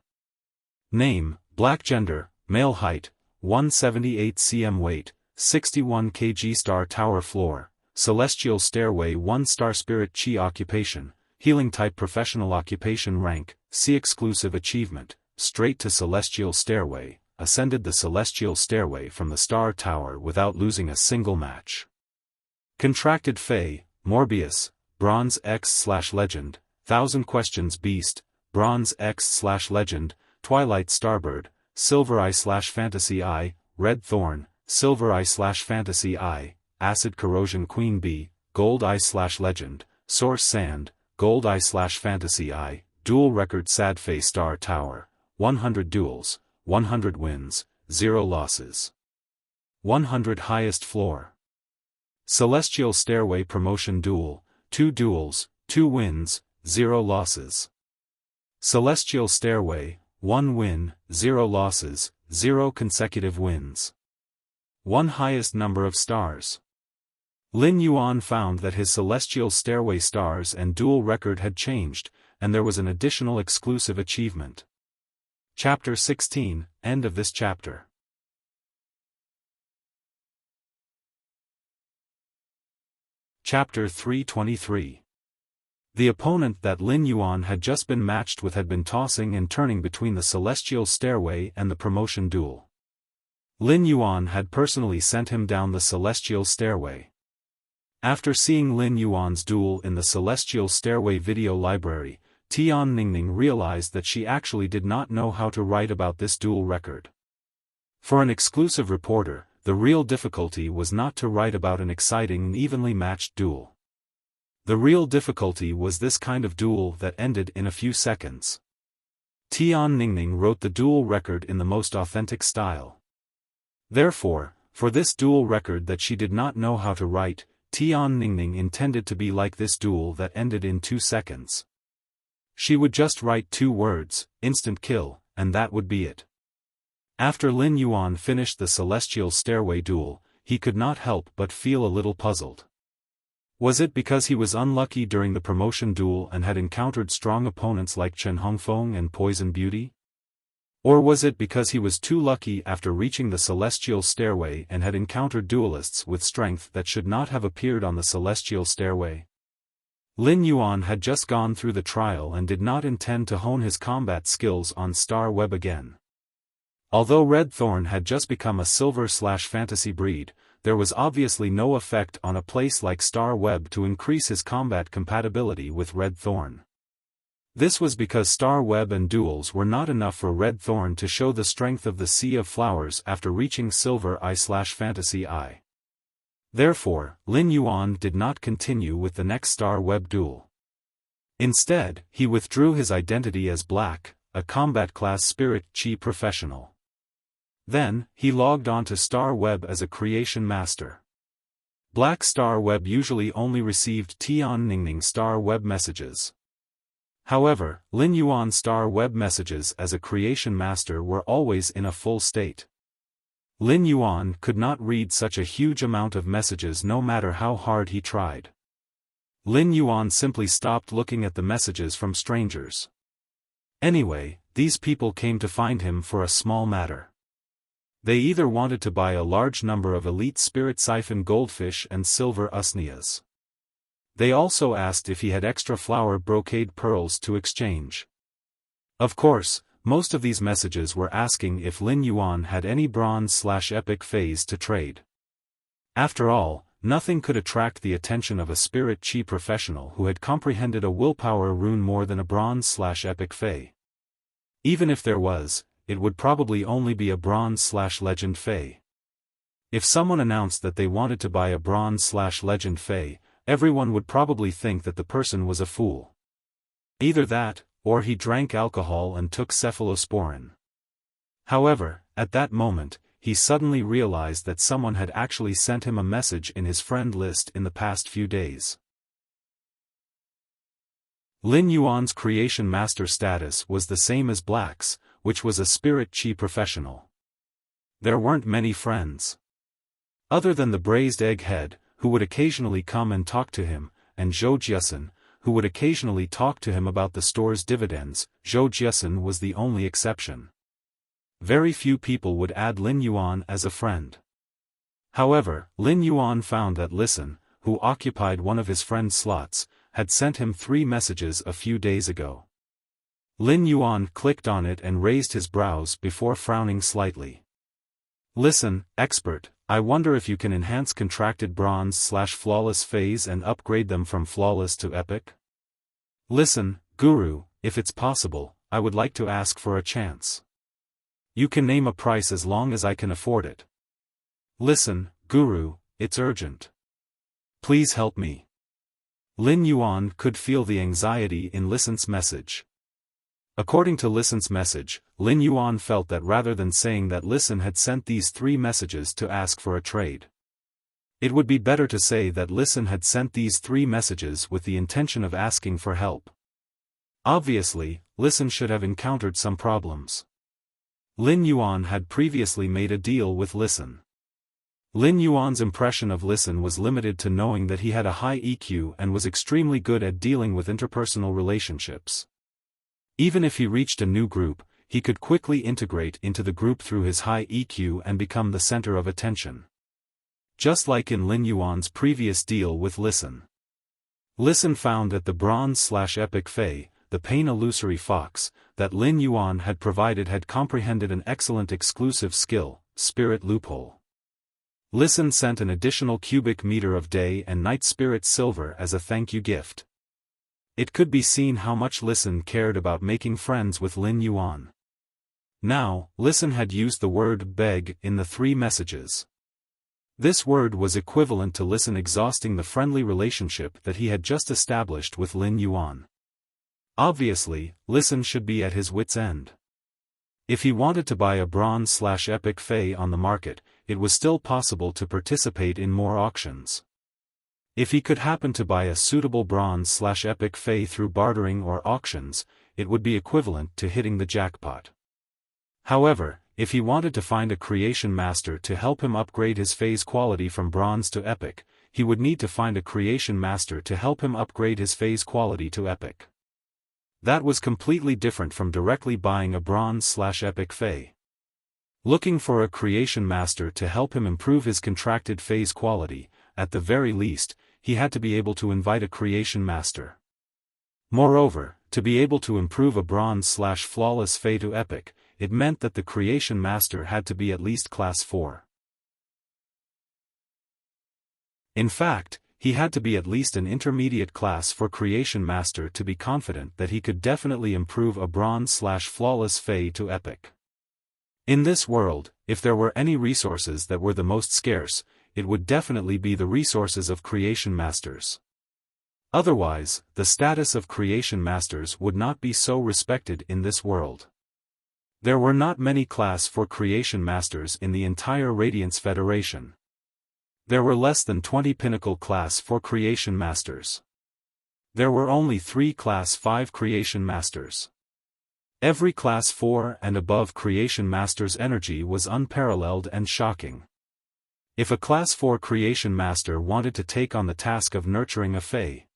Name, Black Gender, Male Height, 178 cm Weight, 61 kg Star Tower Floor, Celestial Stairway 1 Star Spirit Chi Occupation, Healing Type Professional Occupation Rank, C Exclusive Achievement, Straight to Celestial Stairway, ascended the Celestial Stairway from the Star Tower without losing a single match. Contracted Fae, Morbius, Bronze X/Legend, 1000 Questions Beast, Bronze X/Legend, Twilight Starbird, Silver Eye/Fantasy Eye, Red Thorn, Silver Eye/Fantasy Eye, Acid Corrosion Queen Bee, Gold Eye/Legend, Source Sand, Gold Eye/Fantasy Eye, Dual Record Sad Face Star Tower, 100 duels, 100 wins, 0 losses. 100 Highest Floor. Celestial Stairway Promotion Duel, 2 duels, 2 wins, 0 losses. Celestial Stairway, 1 win, 0 losses, 0 consecutive wins. 1 highest number of stars. Lin Yuan found that his Celestial Stairway stars and duel record had changed, and there was an additional exclusive achievement. Chapter 16, End of this chapter. Chapter 323. The opponent that Lin Yuan had just been matched with had been tossing and turning between the Celestial Stairway and the promotion duel. Lin Yuan had personally sent him down the Celestial Stairway. After seeing Lin Yuan's duel in the Celestial Stairway video library, Tian Ningning realized that she actually did not know how to write about this duel record. For an exclusive reporter, the real difficulty was not to write about an exciting and evenly matched duel. The real difficulty was this kind of duel that ended in a few seconds. Tian Ningning wrote the duel record in the most authentic style. Therefore, for this duel record that she did not know how to write, Tian Ningning intended to be like this duel that ended in 2 seconds. She would just write 2 words, instant kill, and that would be it. After Lin Yuan finished the Celestial Stairway duel, he could not help but feel a little puzzled. Was it because he was unlucky during the promotion duel and had encountered strong opponents like Chen Hongfeng and Poison Beauty? Or was it because he was too lucky after reaching the Celestial Stairway and had encountered duelists with strength that should not have appeared on the Celestial Stairway? Lin Yuan had just gone through the trial and did not intend to hone his combat skills on Star Web again. Although Red Thorn had just become a silver/fantasy breed, there was obviously no effect on a place like Star Web to increase his combat compatibility with Red Thorn. This was because star web and duels were not enough for Red Thorn to show the strength of the Sea of Flowers after reaching Silver Eye/Fantasy Eye. Therefore, Lin Yuan did not continue with the next star web duel. Instead, he withdrew his identity as Black, a combat-class spirit chi professional. Then, he logged on to Star Web as a creation master. Black Star Web usually only received Tian Ningning Star Web messages. However, Lin Yuan's Star Web messages as a creation master were always in a full state. Lin Yuan could not read such a huge amount of messages no matter how hard he tried. Lin Yuan simply stopped looking at the messages from strangers. Anyway, these people came to find him for a small matter. They either wanted to buy a large number of elite spirit siphon goldfish and silver usnias. They also asked if he had extra flower brocade pearls to exchange. Of course, most of these messages were asking if Lin Yuan had any bronze/epic phase to trade. After all, nothing could attract the attention of a spirit chi professional who had comprehended a willpower rune more than a bronze/epic fey. Even if there was, it would probably only be a bronze/legend fey. If someone announced that they wanted to buy a bronze/legend fey, everyone would probably think that the person was a fool. Either that, or he drank alcohol and took cephalosporin. However, at that moment, he suddenly realized that someone had actually sent him a message in his friend list in the past few days. Lin Yuan's creation master status was the same as Black's, which was a spirit chi professional. There weren't many friends. Other than the braised egghead, who would occasionally come and talk to him, and Zhou Jiasun, who would occasionally talk to him about the store's dividends, Zhou Jiasun was the only exception. Very few people would add Lin Yuan as a friend. However, Lin Yuan found that Listen, who occupied one of his friend's slots, had sent him 3 messages a few days ago. Lin Yuan clicked on it and raised his brows before frowning slightly. Listen, expert, I wonder if you can enhance contracted bronze/flawless phase and upgrade them from flawless to epic? Listen, Guru, if it's possible, I would like to ask for a chance. You can name a price as long as I can afford it. Listen, Guru, it's urgent. Please help me. Lin Yuan could feel the anxiety in Listen's message. According to Listen's message, Lin Yuan felt that rather than saying that Listen had sent these 3 messages to ask for a trade, it would be better to say that Listen had sent these 3 messages with the intention of asking for help. Obviously, Listen should have encountered some problems. Lin Yuan had previously made a deal with Listen. Lin Yuan's impression of Listen was limited to knowing that he had a high EQ and was extremely good at dealing with interpersonal relationships. Even if he reached a new group, he could quickly integrate into the group through his high EQ and become the center of attention. Just like in Lin Yuan's previous deal with Listen. Listen found that the bronze/epic fey, the pain illusory fox, that Lin Yuan had provided had comprehended an excellent exclusive skill, Spirit Loophole. Listen sent an additional cubic meter of day and night spirit silver as a thank you gift. It could be seen how much Listen cared about making friends with Lin Yuan. Now, Listen had used the word beg in the 3 messages. This word was equivalent to Listen exhausting the friendly relationship that he had just established with Lin Yuan. Obviously, Listen should be at his wit's end. If he wanted to buy a bronze/epic fey on the market, it was still possible to participate in more auctions. If he could happen to buy a suitable bronze/epic fey through bartering or auctions, it would be equivalent to hitting the jackpot. However, if he wanted to find a creation master to help him upgrade his phase quality from bronze to epic, he would need to find a creation master to help him upgrade his phase quality to epic. That was completely different from directly buying a bronze/epic fey. Looking for a creation master to help him improve his contracted phase quality, at the very least, he had to be able to invite a creation master. Moreover, to be able to improve a bronze/flawless fey to epic, it meant that the creation master had to be at least class 4. In fact, he had to be at least an intermediate class for Creation Master to be confident that he could definitely improve a bronze/flawless Fey to epic. In this world, if there were any resources that were the most scarce, it would definitely be the resources of Creation Masters. Otherwise, the status of Creation Masters would not be so respected in this world. There were not many class for Creation Masters in the entire Radiance Federation. There were less than 20 pinnacle class for Creation Masters. There were only 3 class 5 Creation Masters. Every class 4 and above Creation Master's energy was unparalleled and shocking. If a class 4 Creation Master wanted to take on the task of nurturing a Fey,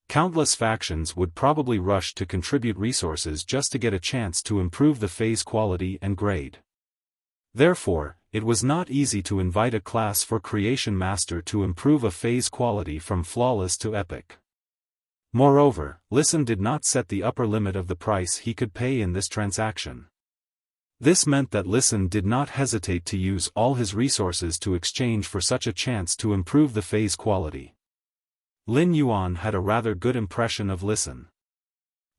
countless factions would probably rush to contribute resources just to get a chance to improve the Fey's quality and grade. Therefore, it was not easy to invite a class for Creation Master to improve a Fey's quality from flawless to epic. Moreover, Listen did not set the upper limit of the price he could pay in this transaction. This meant that Listen did not hesitate to use all his resources to exchange for such a chance to improve the Fey's quality. Lin Yuan had a rather good impression of Listen.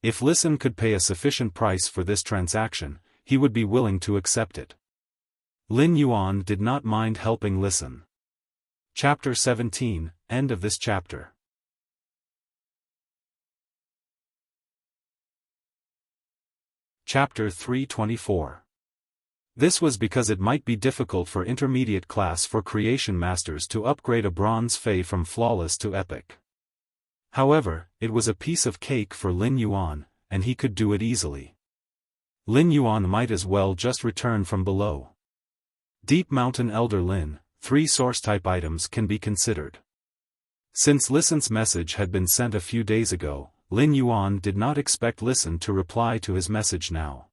If Listen could pay a sufficient price for this transaction, he would be willing to accept it. Lin Yuan did not mind helping Listen. Chapter 17, End of this chapter. Chapter 324. This was because it might be difficult for intermediate class for Creation Masters to upgrade a bronze Fey from flawless to epic. However, it was a piece of cake for Lin Yuan, and he could do it easily. Lin Yuan might as well just return from below. Deep Mountain Elder Lin, 3 source-type items can be considered. Since Listen's message had been sent a few days ago, Lin Yuan did not expect Listen to reply to his message now.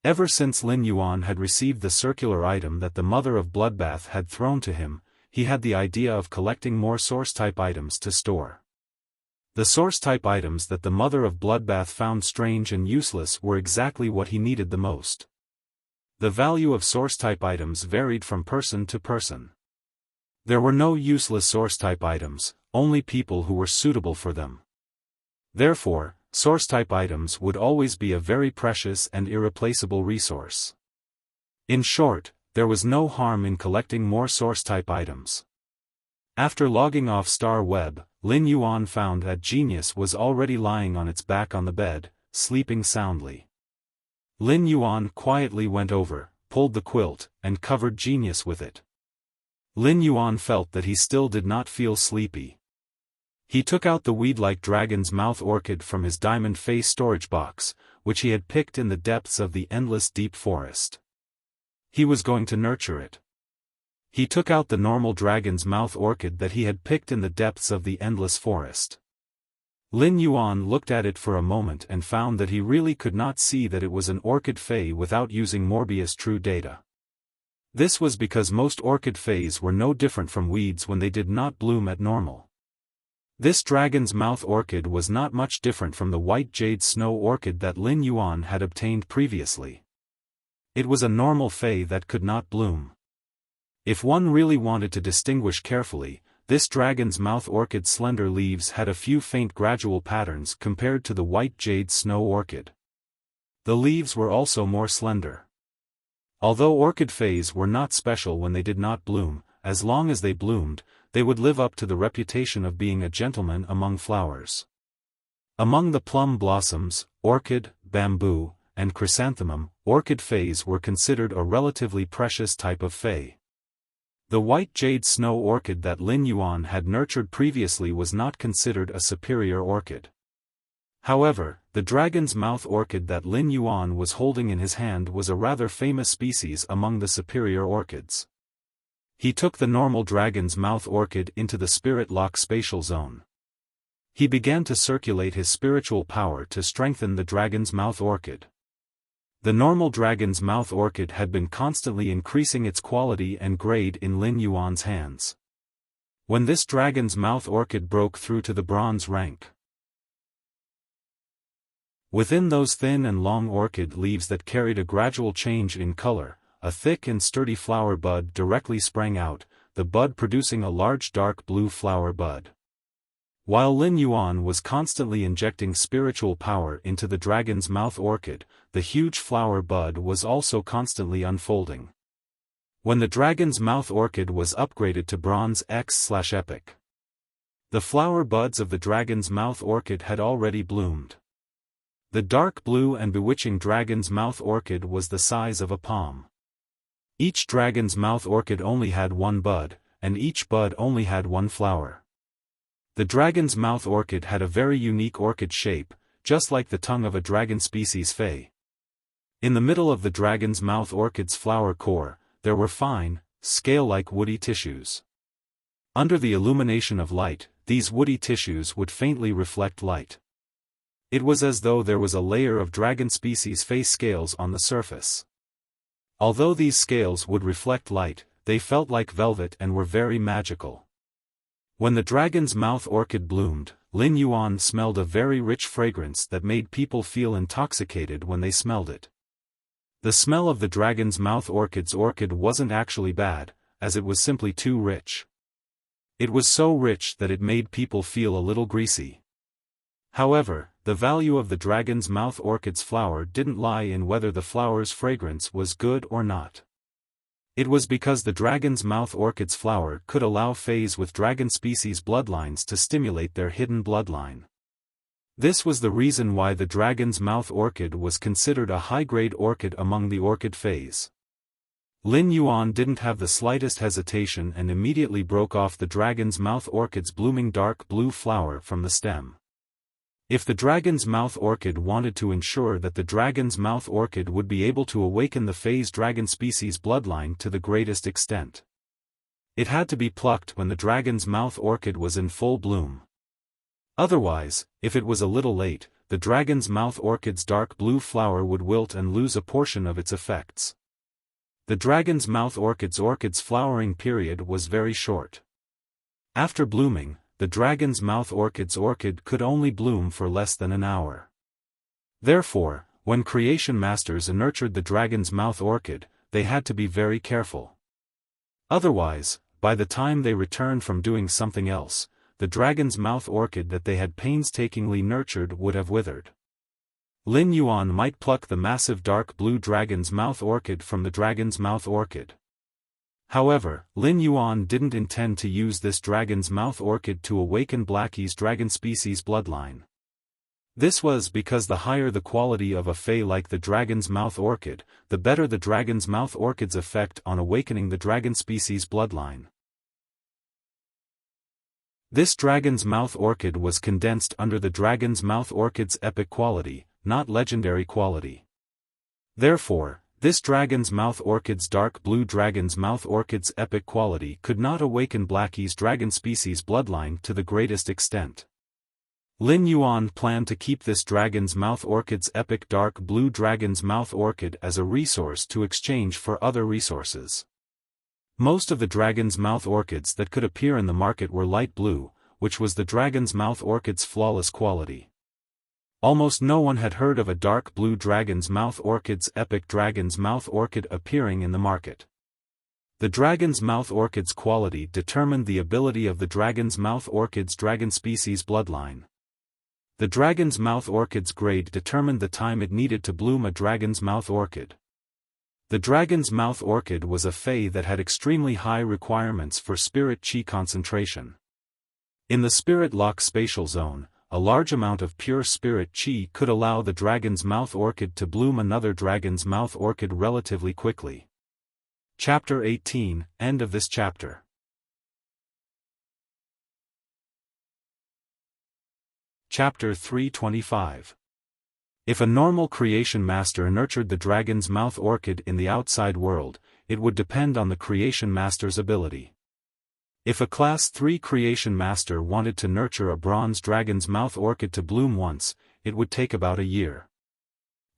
Ever since Lin Yuan had received the circular item that the Mother of Bloodbath had thrown to him, he had the idea of collecting more source-type items to store. The source-type items that the Mother of Bloodbath found strange and useless were exactly what he needed the most. The value of source-type items varied from person to person. There were no useless source-type items, only people who were suitable for them. Therefore, source-type items would always be a very precious and irreplaceable resource. In short, there was no harm in collecting more source-type items. After logging off Star Web, Lin Yuan found that Genius was already lying on its back on the bed, sleeping soundly. Lin Yuan quietly went over, pulled the quilt, and covered Genius with it. Lin Yuan felt that he still did not feel sleepy. He took out the weed-like dragon's mouth orchid from his diamond face storage box, which he had picked in the depths of the endless deep forest. He was going to nurture it. He took out the normal dragon's mouth orchid that he had picked in the depths of the endless forest. Lin Yuan looked at it for a moment and found that he really could not see that it was an orchid Fey without using Morbius True Data. This was because most orchid Feys were no different from weeds when they did not bloom at normal. This dragon's mouth orchid was not much different from the white jade snow orchid that Lin Yuan had obtained previously. It was a normal Fey that could not bloom. If one really wanted to distinguish carefully, this dragon's mouth orchid's slender leaves had a few faint gradual patterns compared to the white jade snow orchid. The leaves were also more slender. Although orchid Feys were not special when they did not bloom, as long as they bloomed, they would live up to the reputation of being a gentleman among flowers. Among the plum blossoms, orchid, bamboo, and chrysanthemum, orchid Feys were considered a relatively precious type of Fey. The white jade snow orchid that Lin Yuan had nurtured previously was not considered a superior orchid. However, the dragon's mouth orchid that Lin Yuan was holding in his hand was a rather famous species among the superior orchids. He took the normal dragon's mouth orchid into the spirit lock spatial zone. He began to circulate his spiritual power to strengthen the dragon's mouth orchid. The normal dragon's mouth orchid had been constantly increasing its quality and grade in Lin Yuan's hands. When this dragon's mouth orchid broke through to the bronze rank, within those thin and long orchid leaves that carried a gradual change in color, a thick and sturdy flower bud directly sprang out, the bud producing a large dark blue flower bud. While Lin Yuan was constantly injecting spiritual power into the dragon's mouth orchid, the huge flower bud was also constantly unfolding. When the dragon's mouth orchid was upgraded to bronze X/epic, the flower buds of the dragon's mouth orchid had already bloomed. The dark blue and bewitching dragon's mouth orchid was the size of a palm. Each dragon's mouth orchid only had one bud, and each bud only had one flower. The dragon's mouth orchid had a very unique orchid shape, just like the tongue of a dragon species fey. In the middle of the dragon's mouth orchid's flower core, there were fine, scale-like woody tissues. Under the illumination of light, these woody tissues would faintly reflect light. It was as though there was a layer of dragon species fey scales on the surface. Although these scales would reflect light, they felt like velvet and were very magical. When the dragon's mouth orchid bloomed, Lin Yuan smelled a very rich fragrance that made people feel intoxicated when they smelled it. The smell of the dragon's mouth orchid wasn't actually bad, as it was simply too rich. It was so rich that it made people feel a little greasy. However, the value of the dragon's mouth orchid's flower didn't lie in whether the flower's fragrance was good or not. It was because the dragon's mouth orchid's flower could allow fays with dragon species bloodlines to stimulate their hidden bloodline. This was the reason why the dragon's mouth orchid was considered a high-grade orchid among the orchid fays. Lin Yuan didn't have the slightest hesitation and immediately broke off the dragon's mouth orchid's blooming dark blue flower from the stem. If the dragon's mouth orchid wanted to ensure that the dragon's mouth orchid would be able to awaken the phase dragon species bloodline to the greatest extent, it had to be plucked when the dragon's mouth orchid was in full bloom. Otherwise, if it was a little late, the dragon's mouth orchid's dark blue flower would wilt and lose a portion of its effects. The dragon's mouth orchid's flowering period was very short. After blooming, the dragon's mouth orchid could only bloom for less than an hour. Therefore, when creation masters nurtured the dragon's mouth orchid, they had to be very careful. Otherwise, by the time they returned from doing something else, the dragon's mouth orchid that they had painstakingly nurtured would have withered. Lin Yuan might pluck the massive dark blue dragon's mouth orchid from the dragon's mouth orchid. However, Lin Yuan didn't intend to use this dragon's mouth orchid to awaken Blackie's dragon species bloodline. This was because the higher the quality of a fey like the dragon's mouth orchid, the better the dragon's mouth orchid's effect on awakening the dragon species bloodline. This dragon's mouth orchid was condensed under the dragon's mouth orchid's epic quality, not legendary quality. Therefore, this dragon's mouth orchid's dark blue dragon's mouth orchid's epic quality could not awaken Blackie's dragon species bloodline to the greatest extent. Lin Yuan planned to keep this dragon's mouth orchid's epic dark blue dragon's mouth orchid as a resource to exchange for other resources. Most of the dragon's mouth orchids that could appear in the market were light blue, which was the dragon's mouth orchid's flawless quality. Almost no one had heard of a dark blue dragon's mouth orchid's epic dragon's mouth orchid appearing in the market. The dragon's mouth orchid's quality determined the ability of the dragon's mouth orchid's dragon species bloodline. The dragon's mouth orchid's grade determined the time it needed to bloom a dragon's mouth orchid. The dragon's mouth orchid was a fey that had extremely high requirements for spirit chi concentration. In the spirit lock spatial zone, a large amount of pure spirit chi could allow the dragon's mouth orchid to bloom another dragon's mouth orchid relatively quickly. Chapter 18, End of this chapter. Chapter 325. If a normal creation master nurtured the dragon's mouth orchid in the outside world, it would depend on the creation master's ability. If a Class 3 creation master wanted to nurture a bronze dragon's mouth orchid to bloom once, it would take about a year.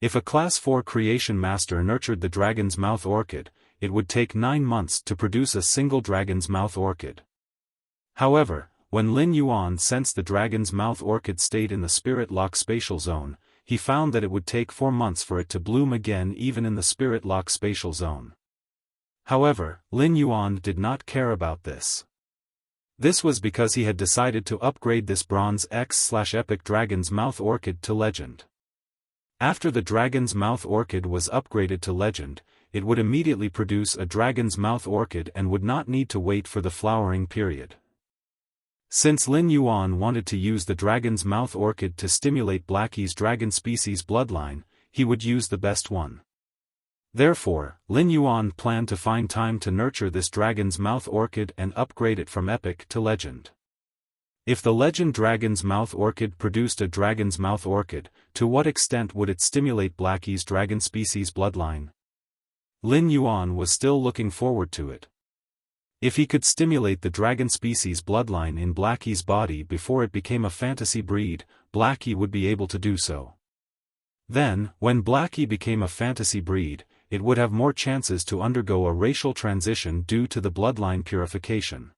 If a Class 4 creation master nurtured the dragon's mouth orchid, it would take 9 months to produce a single dragon's mouth orchid. However, when Lin Yuan sensed the dragon's mouth orchid stayed in the spirit lock spatial zone, he found that it would take 4 months for it to bloom again even in the spirit lock spatial zone. However, Lin Yuan did not care about this. This was because he had decided to upgrade this Bronze X/Epic Dragon's Mouth Orchid to Legend. After the Dragon's Mouth Orchid was upgraded to Legend, it would immediately produce a Dragon's Mouth Orchid and would not need to wait for the flowering period. Since Lin Yuan wanted to use the Dragon's Mouth Orchid to stimulate Blackie's dragon species bloodline, he would use the best one. Therefore, Lin Yuan planned to find time to nurture this Dragon's Mouth Orchid and upgrade it from Epic to Legend. If the Legend Dragon's Mouth Orchid produced a Dragon's Mouth Orchid, to what extent would it stimulate Blackie's dragon species bloodline? Lin Yuan was still looking forward to it. If he could stimulate the dragon species bloodline in Blackie's body before it became a fantasy breed, Blackie would be able to do so. Then, when Blackie became a fantasy breed, it would have more chances to undergo a racial transition due to the bloodline purification.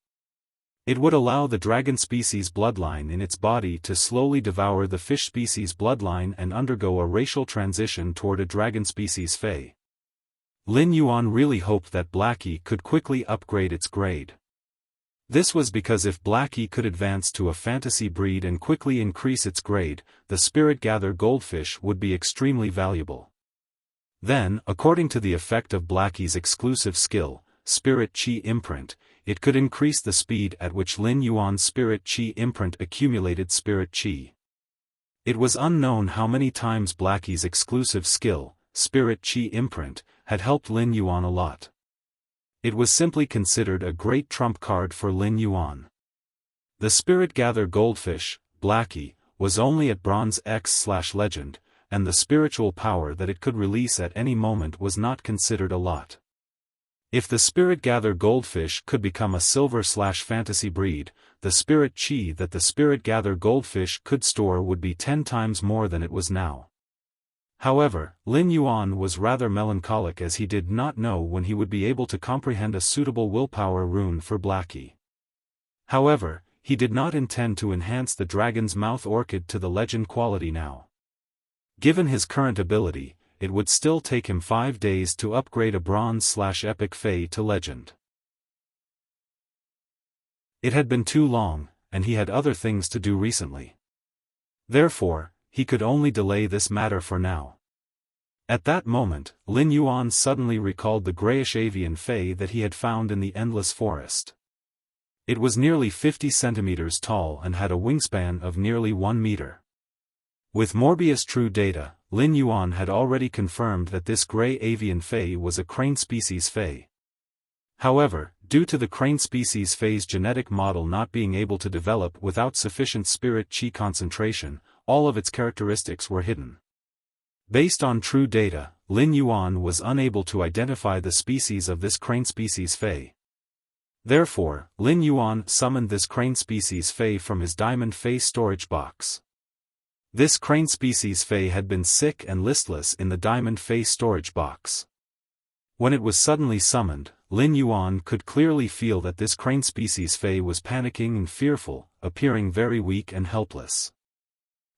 It would allow the dragon species bloodline in its body to slowly devour the fish species bloodline and undergo a racial transition toward a dragon species Fae. Lin Yuan really hoped that Blackie could quickly upgrade its grade. This was because if Blackie could advance to a fantasy breed and quickly increase its grade, the Spirit Gather goldfish would be extremely valuable. Then, according to the effect of Blackie's exclusive skill, Spirit Chi Imprint, it could increase the speed at which Lin Yuan's Spirit Chi Imprint accumulated Spirit Chi. It was unknown how many times Blackie's exclusive skill, Spirit Chi Imprint, had helped Lin Yuan a lot. It was simply considered a great trump card for Lin Yuan. The Spirit Gather goldfish, Blackie, was only at Bronze X/Legend, and the spiritual power that it could release at any moment was not considered a lot. If the Spirit Gather goldfish could become a Silver/Fantasy breed, the Spirit Chi that the Spirit Gather goldfish could store would be 10 times more than it was now. However, Lin Yuan was rather melancholic as he did not know when he would be able to comprehend a suitable willpower rune for Blackie. However, he did not intend to enhance the Dragon's Mouth Orchid to the Legend quality now. Given his current ability, it would still take him 5 days to upgrade a Bronze/Epic Fae to Legend. It had been too long, and he had other things to do recently. Therefore, he could only delay this matter for now. At that moment, Lin Yuan suddenly recalled the grayish avian Fae that he had found in the Endless Forest. It was nearly 50 centimeters tall and had a wingspan of nearly 1 meter. With Morbius True data, Lin Yuan had already confirmed that this gray avian Fae was a crane species Fae. However, due to the crane species Fae's genetic model not being able to develop without sufficient Spirit Chi concentration, all of its characteristics were hidden. Based on true data, Lin Yuan was unable to identify the species of this crane species Fae. Therefore, Lin Yuan summoned this crane species Fae from his diamond Fae storage box. This crane species Fae had been sick and listless in the diamond Fae storage box. When it was suddenly summoned, Lin Yuan could clearly feel that this crane species Fae was panicking and fearful, appearing very weak and helpless.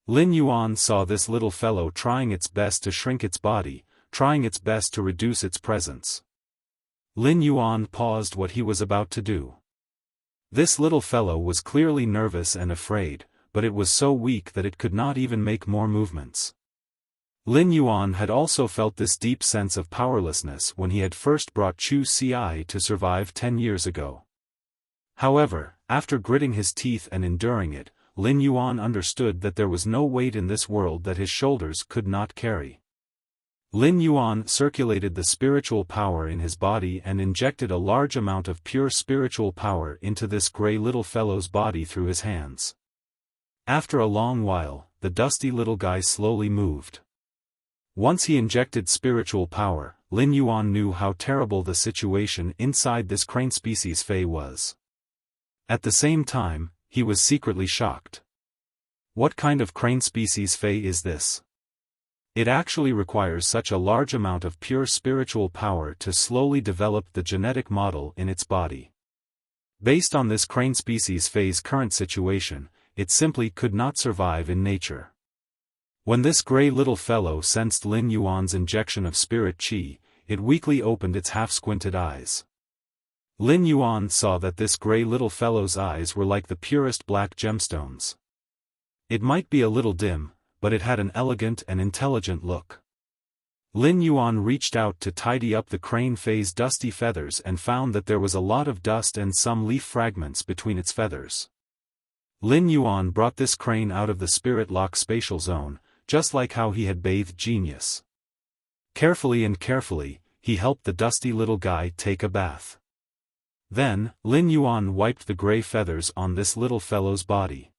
Lin Yuan saw this little fellow trying its best to shrink its body, trying its best to reduce its presence. Lin Yuan paused what he was about to do. This little fellow was clearly nervous and afraid, but it was so weak that it could not even make more movements. Lin Yuan had also felt this deep sense of powerlessness when he had first brought Chu Ci to survive 10 years ago. However, after gritting his teeth and enduring it, Lin Yuan understood that there was no weight in this world that his shoulders could not carry. Lin Yuan circulated the spiritual power in his body and injected a large amount of pure spiritual power into this gray little fellow's body through his hands. After a long while, the dusty little guy slowly moved. Once he injected spiritual power, Lin Yuan knew how terrible the situation inside this crane species Fae was. At the same time, he was secretly shocked. What kind of crane species Fae is this? It actually requires such a large amount of pure spiritual power to slowly develop the genetic model in its body. Based on this crane species Fae's current situation, it simply could not survive in nature. When this gray little fellow sensed Lin Yuan's injection of Spirit Chi, it weakly opened its half-squinted eyes. Lin Yuan saw that this gray little fellow's eyes were like the purest black gemstones. It might be a little dim, but it had an elegant and intelligent look. Lin Yuan reached out to tidy up the crane fei's dusty feathers and found that there was a lot of dust and some leaf fragments between its feathers. Lin Yuan brought this crane out of the spirit lock spatial zone, just like how he had bathed Genius. Carefully, he helped the dusty little guy take a bath. Then, Lin Yuan wiped the gray feathers on this little fellow's body.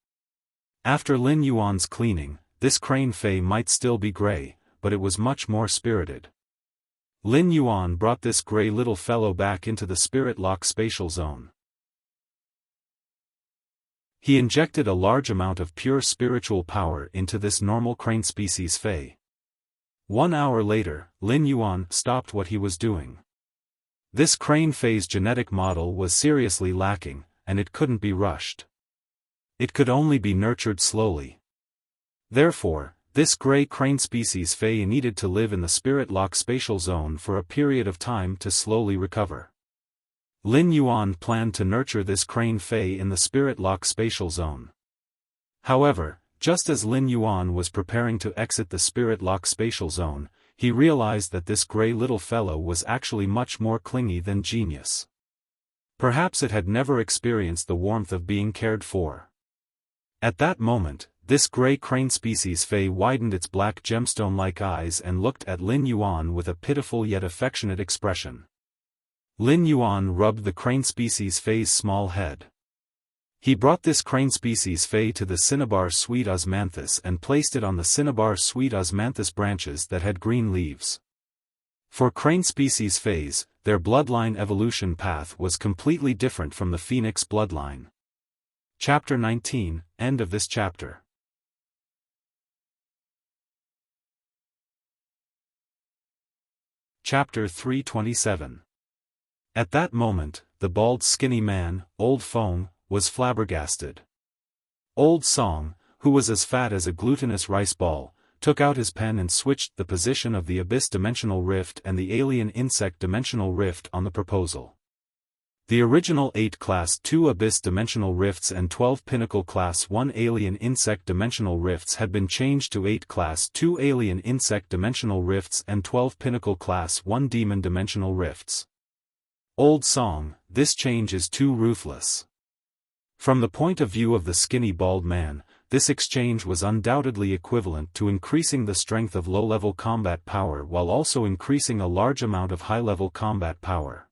After Lin Yuan's cleaning, this crane fei might still be gray, but it was much more spirited. Lin Yuan brought this gray little fellow back into the spirit lock spatial zone. He injected a large amount of pure spiritual power into this normal crane species fei. 1 hour later, Lin Yuan stopped what he was doing. This crane fei's genetic model was seriously lacking, and it couldn't be rushed. It could only be nurtured slowly. Therefore, this gray crane species fei needed to live in the spirit lock spatial zone for a period of time to slowly recover. Lin Yuan planned to nurture this crane fei in the spirit lock spatial zone. However, just as Lin Yuan was preparing to exit the spirit lock spatial zone, he realized that this gray little fellow was actually much more clingy than Genius. Perhaps it had never experienced the warmth of being cared for. At that moment, this gray crane species fei widened its black gemstone-like eyes and looked at Lin Yuan with a pitiful yet affectionate expression. Lin Yuan rubbed the crane species fei's small head. He brought this crane species fei to the cinnabar sweet osmanthus and placed it on the cinnabar sweet osmanthus branches that had green leaves. For crane species feis, their bloodline evolution path was completely different from the phoenix bloodline. Chapter 19, end of this chapter. Chapter 327. At that moment, the bald skinny man, Old Feng, was flabbergasted. Old Song, who was as fat as a glutinous rice ball, took out his pen and switched the position of the Abyss Dimensional Rift and the Alien Insect Dimensional Rift on the proposal. The original 8 Class 2 Abyss Dimensional Rifts and 12 Pinnacle Class 1 Alien Insect Dimensional Rifts had been changed to 8 Class 2 Alien Insect Dimensional Rifts and 12 Pinnacle Class 1 Demon Dimensional Rifts. Old Song, this change is too ruthless. From the point of view of the skinny bald man, this exchange was undoubtedly equivalent to increasing the strength of low-level combat power while also increasing a large amount of high-level combat power.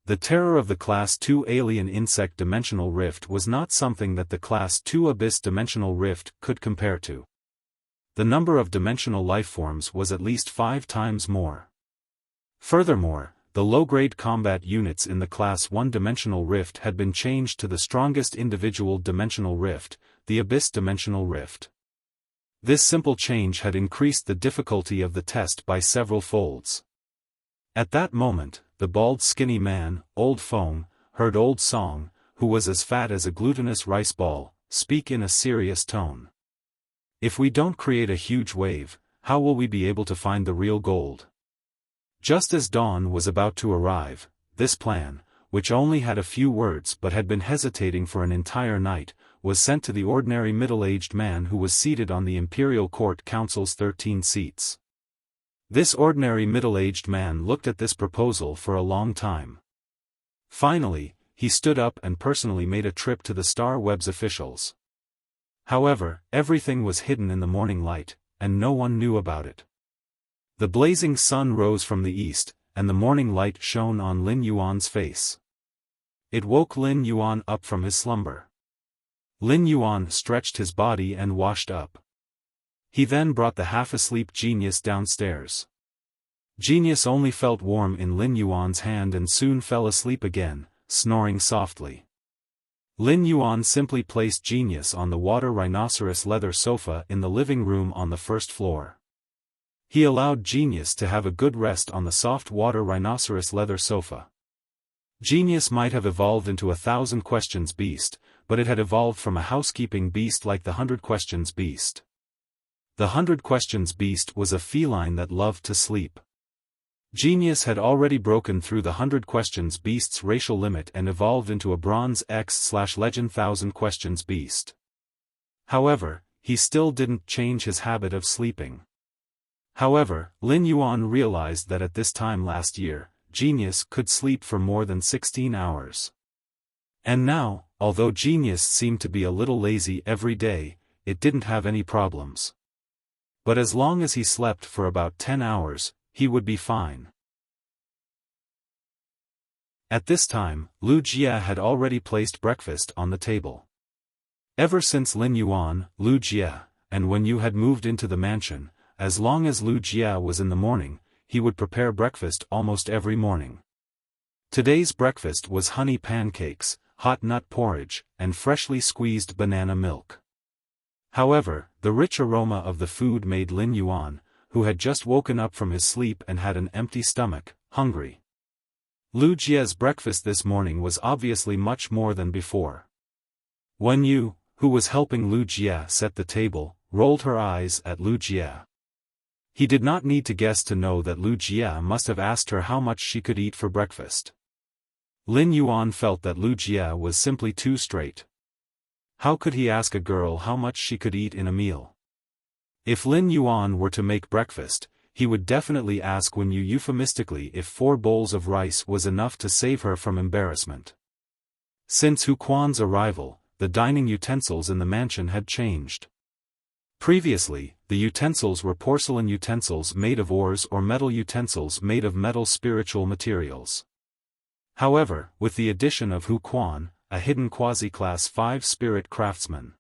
The terror of the Class 2 Alien Insect Dimensional Rift was not something that the Class 2 Abyss Dimensional Rift could compare to. The number of dimensional lifeforms was at least 5 times more. Furthermore, the low-grade combat units in the Class 1 Dimensional Rift had been changed to the strongest individual dimensional rift, the Abyss Dimensional Rift. This simple change had increased the difficulty of the test by several folds. At that moment, the bald skinny man, Old Feng, heard Old Song, who was as fat as a glutinous rice ball, speak in a serious tone. If we don't create a huge wave, how will we be able to find the real gold? Just as dawn was about to arrive, this plan, which only had a few words but had been hesitating for an entire night, was sent to the ordinary middle-aged man who was seated on the Imperial Court Council's 13 seats. This ordinary middle-aged man looked at this proposal for a long time. Finally, he stood up and personally made a trip to the Star Web's officials. However, everything was hidden in the morning light, and no one knew about it. The blazing sun rose from the east, and the morning light shone on Lin Yuan's face. It woke Lin Yuan up from his slumber. Lin Yuan stretched his body and washed up. He then brought the half-asleep Genius downstairs. Genius only felt warm in Lin Yuan's hand and soon fell asleep again, snoring softly. Lin Yuan simply placed Genius on the water rhinoceros leather sofa in the living room on the first floor. He allowed Genius to have a good rest on the soft water rhinoceros leather sofa. Genius might have evolved into a 1,000 questions beast, but it had evolved from a housekeeping beast like the 100 questions beast. The 100 questions beast was a feline that loved to sleep. Genius had already broken through the 100 questions beast's racial limit and evolved into a bronze X/legend 1000 questions beast. However, he still didn't change his habit of sleeping. However, Lin Yuan realized that at this time last year, Genius could sleep for more than 16 hours. And now, although Genius seemed to be a little lazy every day, it didn't have any problems. But as long as he slept for about 10 hours, he would be fine. At this time, Wuxia had already placed breakfast on the table. Ever since Lin Yuan, Wuxia, and when you had moved into the mansion, as long as Wuxia was in the morning, he would prepare breakfast almost every morning. Today's breakfast was honey pancakes, hot nut porridge, and freshly squeezed banana milk. However, the rich aroma of the food made Lin Yuan, who had just woken up from his sleep and had an empty stomach, hungry. Wuxia's breakfast this morning was obviously much more than before. Wen Yu, who was helping Wuxia set the table, rolled her eyes at Wuxia. He did not need to guess to know that Wuxia must have asked her how much she could eat for breakfast. Lin Yuan felt that Wuxia was simply too straight. How could he ask a girl how much she could eat in a meal? If Lin Yuan were to make breakfast, he would definitely ask Wen Yu euphemistically if 4 bowls of rice was enough to save her from embarrassment. Since Hu Quan's arrival, the dining utensils in the mansion had changed. Previously, the utensils were porcelain utensils made of ores or metal utensils made of metal spiritual materials. However, with the addition of Hu Quan, a hidden quasi-class 5 spirit craftsman,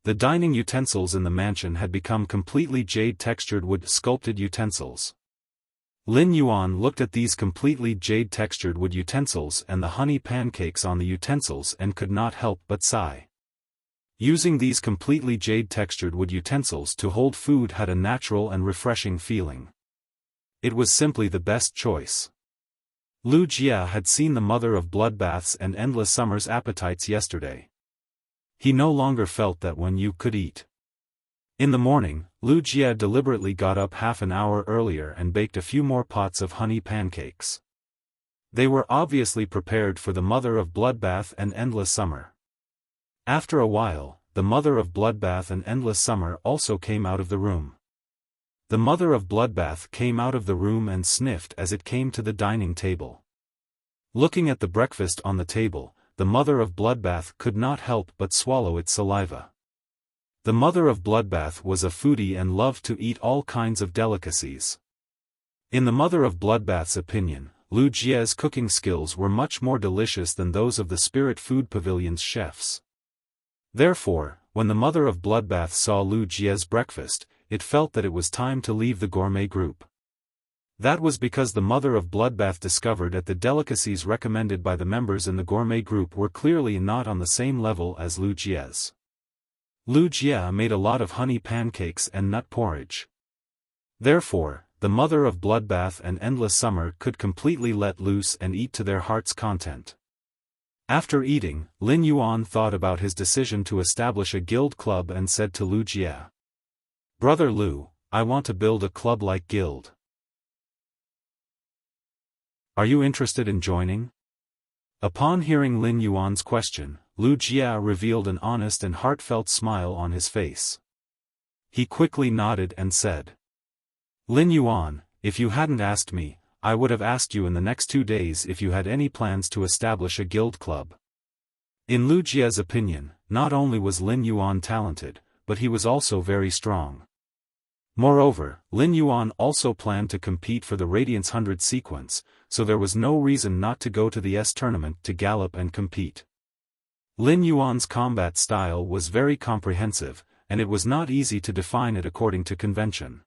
the dining utensils in the mansion had become completely jade-textured wood sculpted utensils. Lin Yuan looked at these completely jade-textured wood utensils and the honey pancakes on the utensils and could not help but sigh. Using these completely jade-textured wood utensils to hold food had a natural and refreshing feeling. It was simply the best choice. Wuxia had seen the mother of bloodbaths and endless summers appetites yesterday. He no longer felt that Wen Yu could eat. In the morning, Wuxia deliberately got up half an hour earlier and baked a few more pots of honey pancakes. They were obviously prepared for the mother of bloodbath and endless summer. After a while, the mother of bloodbath and endless summer also came out of the room. The mother of bloodbath came out of the room and sniffed as it came to the dining table. Looking at the breakfast on the table, the mother of bloodbath could not help but swallow its saliva. The mother of bloodbath was a foodie and loved to eat all kinds of delicacies. In the mother of bloodbath's opinion, Wuxia's cooking skills were much more delicious than those of the Spirit Food Pavilion's chefs. Therefore, when the mother of bloodbath saw Wuxia's breakfast, it felt that it was time to leave the gourmet group. That was because the mother of bloodbath discovered that the delicacies recommended by the members in the gourmet group were clearly not on the same level as Wuxia's. Wuxia made a lot of honey pancakes and nut porridge. Therefore, the mother of bloodbath and endless summer could completely let loose and eat to their heart's content. After eating, Lin Yuan thought about his decision to establish a guild club and said to Wuxia, "Brother Lu, I want to build a club-like guild. Are you interested in joining?" Upon hearing Lin Yuan's question, Wuxia revealed an honest and heartfelt smile on his face. He quickly nodded and said, "Lin Yuan, if you hadn't asked me, I would have asked you in the next 2 days if you had any plans to establish a guild club." In Wuxia's opinion, not only was Lin Yuan talented, but he was also very strong. Moreover, Lin Yuan also planned to compete for the Radiance 100 sequence, so there was no reason not to go to the S tournament to gallop and compete. Lin Yuan's combat style was very comprehensive, and it was not easy to define it according to convention.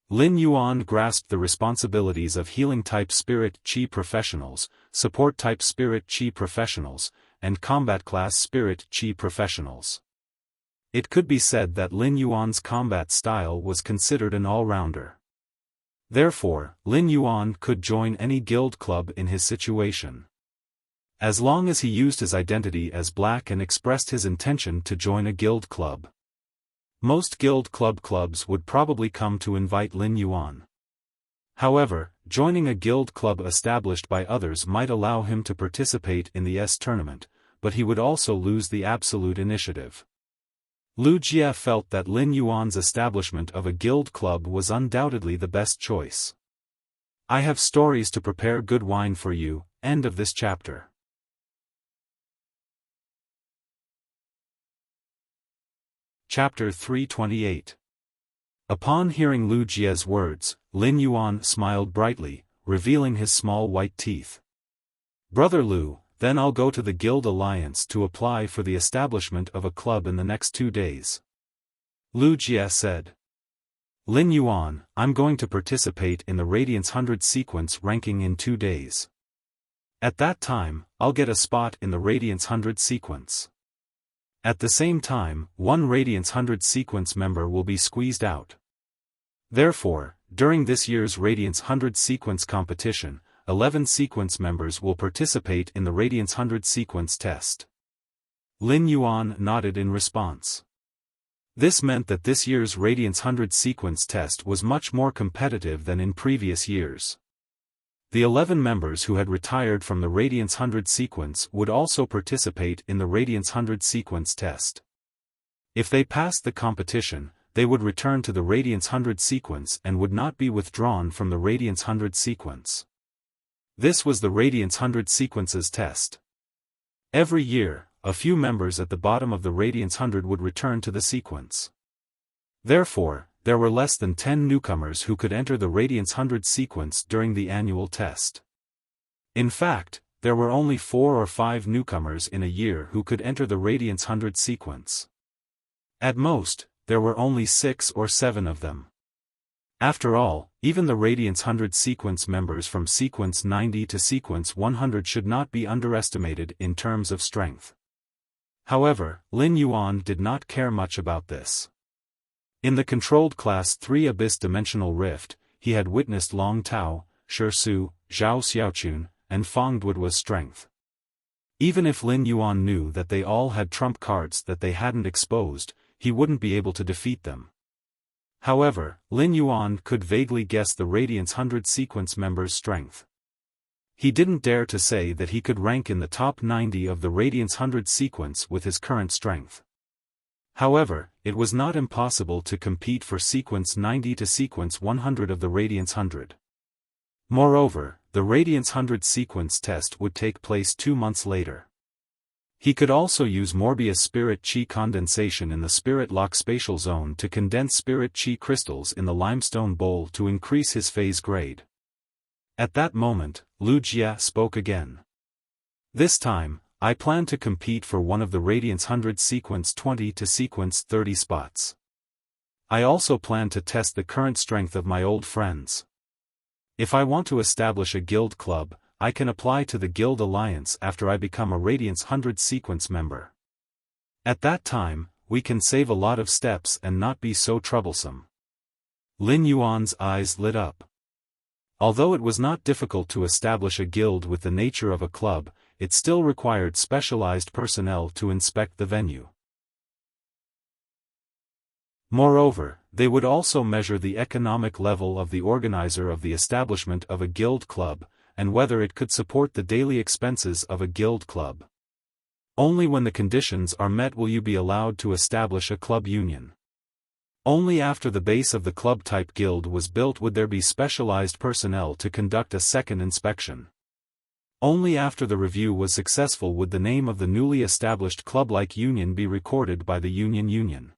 Lin Yuan grasped the responsibilities of healing-type spirit chi professionals, support-type spirit chi professionals, and combat-class spirit chi professionals. It could be said that Lin Yuan's combat style was considered an all-rounder. Therefore, Lin Yuan could join any guild club in his situation. As long as he used his identity as black and expressed his intention to join a guild club. Most guild clubs would probably come to invite Lin Yuan. However, joining a guild club established by others might allow him to participate in the S tournament, but he would also lose the absolute initiative. Lu Jie felt that Lin Yuan's establishment of a guild club was undoubtedly the best choice. I have stories to prepare good wine for you. End of this chapter. Chapter 328. Upon hearing Lu Jie's words, Lin Yuan smiled brightly, revealing his small white teeth. Brother Lu, then I'll go to the Guild Alliance to apply for the establishment of a club in the next 2 days. Lu Jie said. Lin Yuan, I'm going to participate in the Radiance 100 sequence ranking in 2 days. At that time, I'll get a spot in the Radiance 100 sequence. At the same time, one Radiance 100 sequence member will be squeezed out. Therefore, during this year's Radiance 100 sequence competition, 11 sequence members will participate in the Radiance 100 sequence test. Lin Yuan nodded in response. This meant that this year's Radiance 100 sequence test was much more competitive than in previous years. The 11 members who had retired from the Radiance 100 sequence would also participate in the Radiance 100 sequence test. If they passed the competition, they would return to the Radiance 100 sequence and would not be withdrawn from the Radiance 100 sequence. This was the Radiance 100 sequence's test. Every year, a few members at the bottom of the Radiance 100 would return to the sequence. Therefore, there were less than 10 newcomers who could enter the Radiance 100 sequence during the annual test. In fact, there were only 4 or 5 newcomers in a year who could enter the Radiance 100 sequence. At most, there were only 6 or 7 of them. After all, even the Radiance 100 sequence members from sequence 90 to sequence 100 should not be underestimated in terms of strength. However, Lin Yuan did not care much about this. In the controlled class 3 Abyss Dimensional Rift, he had witnessed Long Tao, Shi Su, Zhao Xiaochun, and Fang Duoduo's strength. Even if Lin Yuan knew that they all had trump cards that they hadn't exposed, he wouldn't be able to defeat them. However, Lin Yuan could vaguely guess the Radiance 100 sequence members' strength. He didn't dare to say that he could rank in the top 90 of the Radiance 100 sequence with his current strength. However, it was not impossible to compete for sequence 90 to sequence 100 of the Radiance 100. Moreover, the Radiance 100 sequence test would take place 2 months later. He could also use Morbius Spirit Chi condensation in the Spirit Lock spatial zone to condense Spirit Chi crystals in the limestone bowl to increase his phase grade. At that moment, Lu Jie spoke again. This time, I plan to compete for one of the Radiance 100 sequence 20 to sequence 30 spots. I also plan to test the current strength of my old friends. If I want to establish a guild club, I can apply to the Guild Alliance after I become a Radiance 100 sequence member. At that time, we can save a lot of steps and not be so troublesome. Lin Yuan's eyes lit up. Although it was not difficult to establish a guild with the nature of a club, it still required specialized personnel to inspect the venue. Moreover, they would also measure the economic level of the organizer of the establishment of a guild club, and whether it could support the daily expenses of a guild club. Only when the conditions are met will you be allowed to establish a club union. Only after the base of the club-type guild was built would there be specialized personnel to conduct a second inspection. Only after the review was successful would the name of the newly established club-like union be recorded by the union.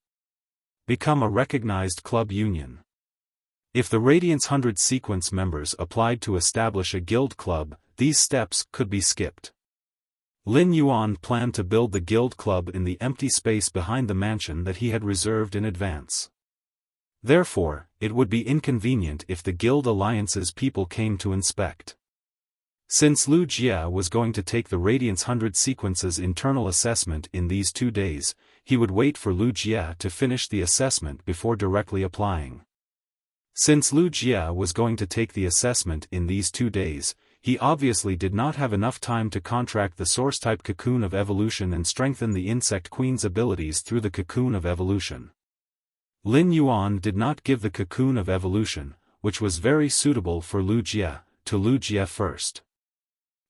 Become a recognized club union. If the Radiance 100 sequence members applied to establish a guild club, these steps could be skipped. Lin Yuan planned to build the guild club in the empty space behind the mansion that he had reserved in advance. Therefore, it would be inconvenient if the Guild Alliance's people came to inspect. Since Lu Jie was going to take the Radiance 100 sequence's internal assessment in these 2 days, he would wait for Lu Jie to finish the assessment before directly applying. Since Lu Jie was going to take the assessment in these 2 days, he obviously did not have enough time to contract the source-type Cocoon of Evolution and strengthen the Insect Queen's abilities through the Cocoon of Evolution. Lin Yuan did not give the Cocoon of Evolution, which was very suitable for Lu Jie, to Lu Jie first.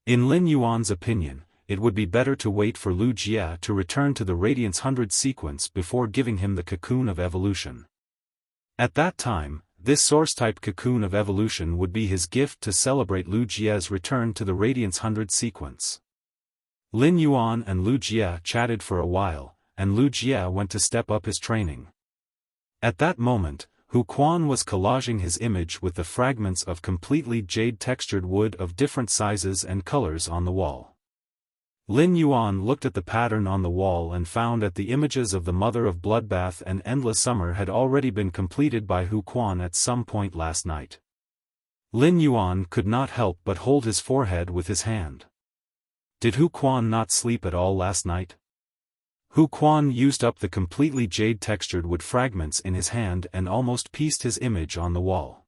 In Lin Yuan's opinion, it would be better to wait for Lu Jie to return to the Radiance 100 sequence before giving him the cocoon of evolution. At that time, this source-type cocoon of evolution would be his gift to celebrate Lu Jie's return to the Radiance 100 sequence. Lin Yuan and Lu Jie chatted for a while, and Lu Jie went to step up his training. At that moment, Hu Quan was collaging his image with the fragments of completely jade-textured wood of different sizes and colors on the wall. Lin Yuan looked at the pattern on the wall and found that the images of the Mother of Bloodbath and Endless Summer had already been completed by Hu Quan at some point last night. Lin Yuan could not help but hold his forehead with his hand. Did Hu Quan not sleep at all last night? Hu Quan used up the completely jade-textured wood fragments in his hand and almost pieced his image on the wall.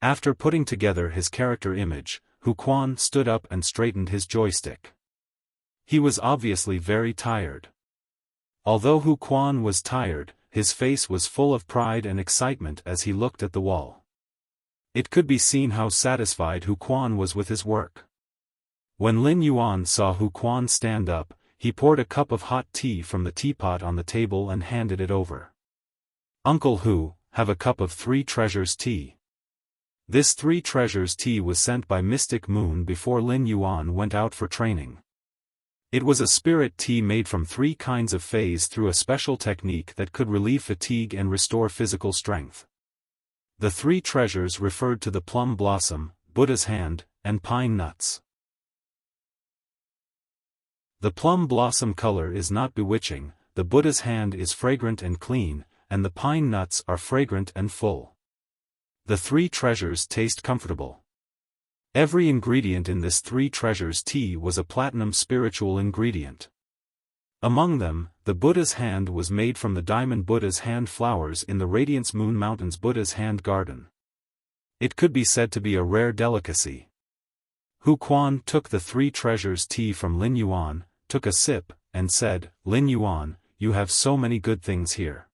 After putting together his character image, Hu Quan stood up and straightened his joystick. He was obviously very tired. Although Hu Quan was tired, his face was full of pride and excitement as he looked at the wall. It could be seen how satisfied Hu Quan was with his work. When Lin Yuan saw Hu Quan stand up, he poured a cup of hot tea from the teapot on the table and handed it over. "Uncle Hu, have a cup of 3 treasures tea." This 3 treasures tea was sent by Mystic Moon before Lin Yuan went out for training. It was a spirit tea made from 3 kinds of phase through a special technique that could relieve fatigue and restore physical strength. The 3 treasures referred to the plum blossom, Buddha's hand, and pine nuts. The plum blossom color is not bewitching, the Buddha's hand is fragrant and clean, and the pine nuts are fragrant and full. The 3 treasures taste comfortable. Every ingredient in this 3 treasures tea was a platinum spiritual ingredient. Among them, the Buddha's hand was made from the diamond Buddha's hand flowers in the Radiance Moon Mountains Buddha's hand garden. It could be said to be a rare delicacy. Hu Quan took the 3 treasures tea from Lin Yuan, took a sip, and said, "Lin Yuan, you have so many good things here.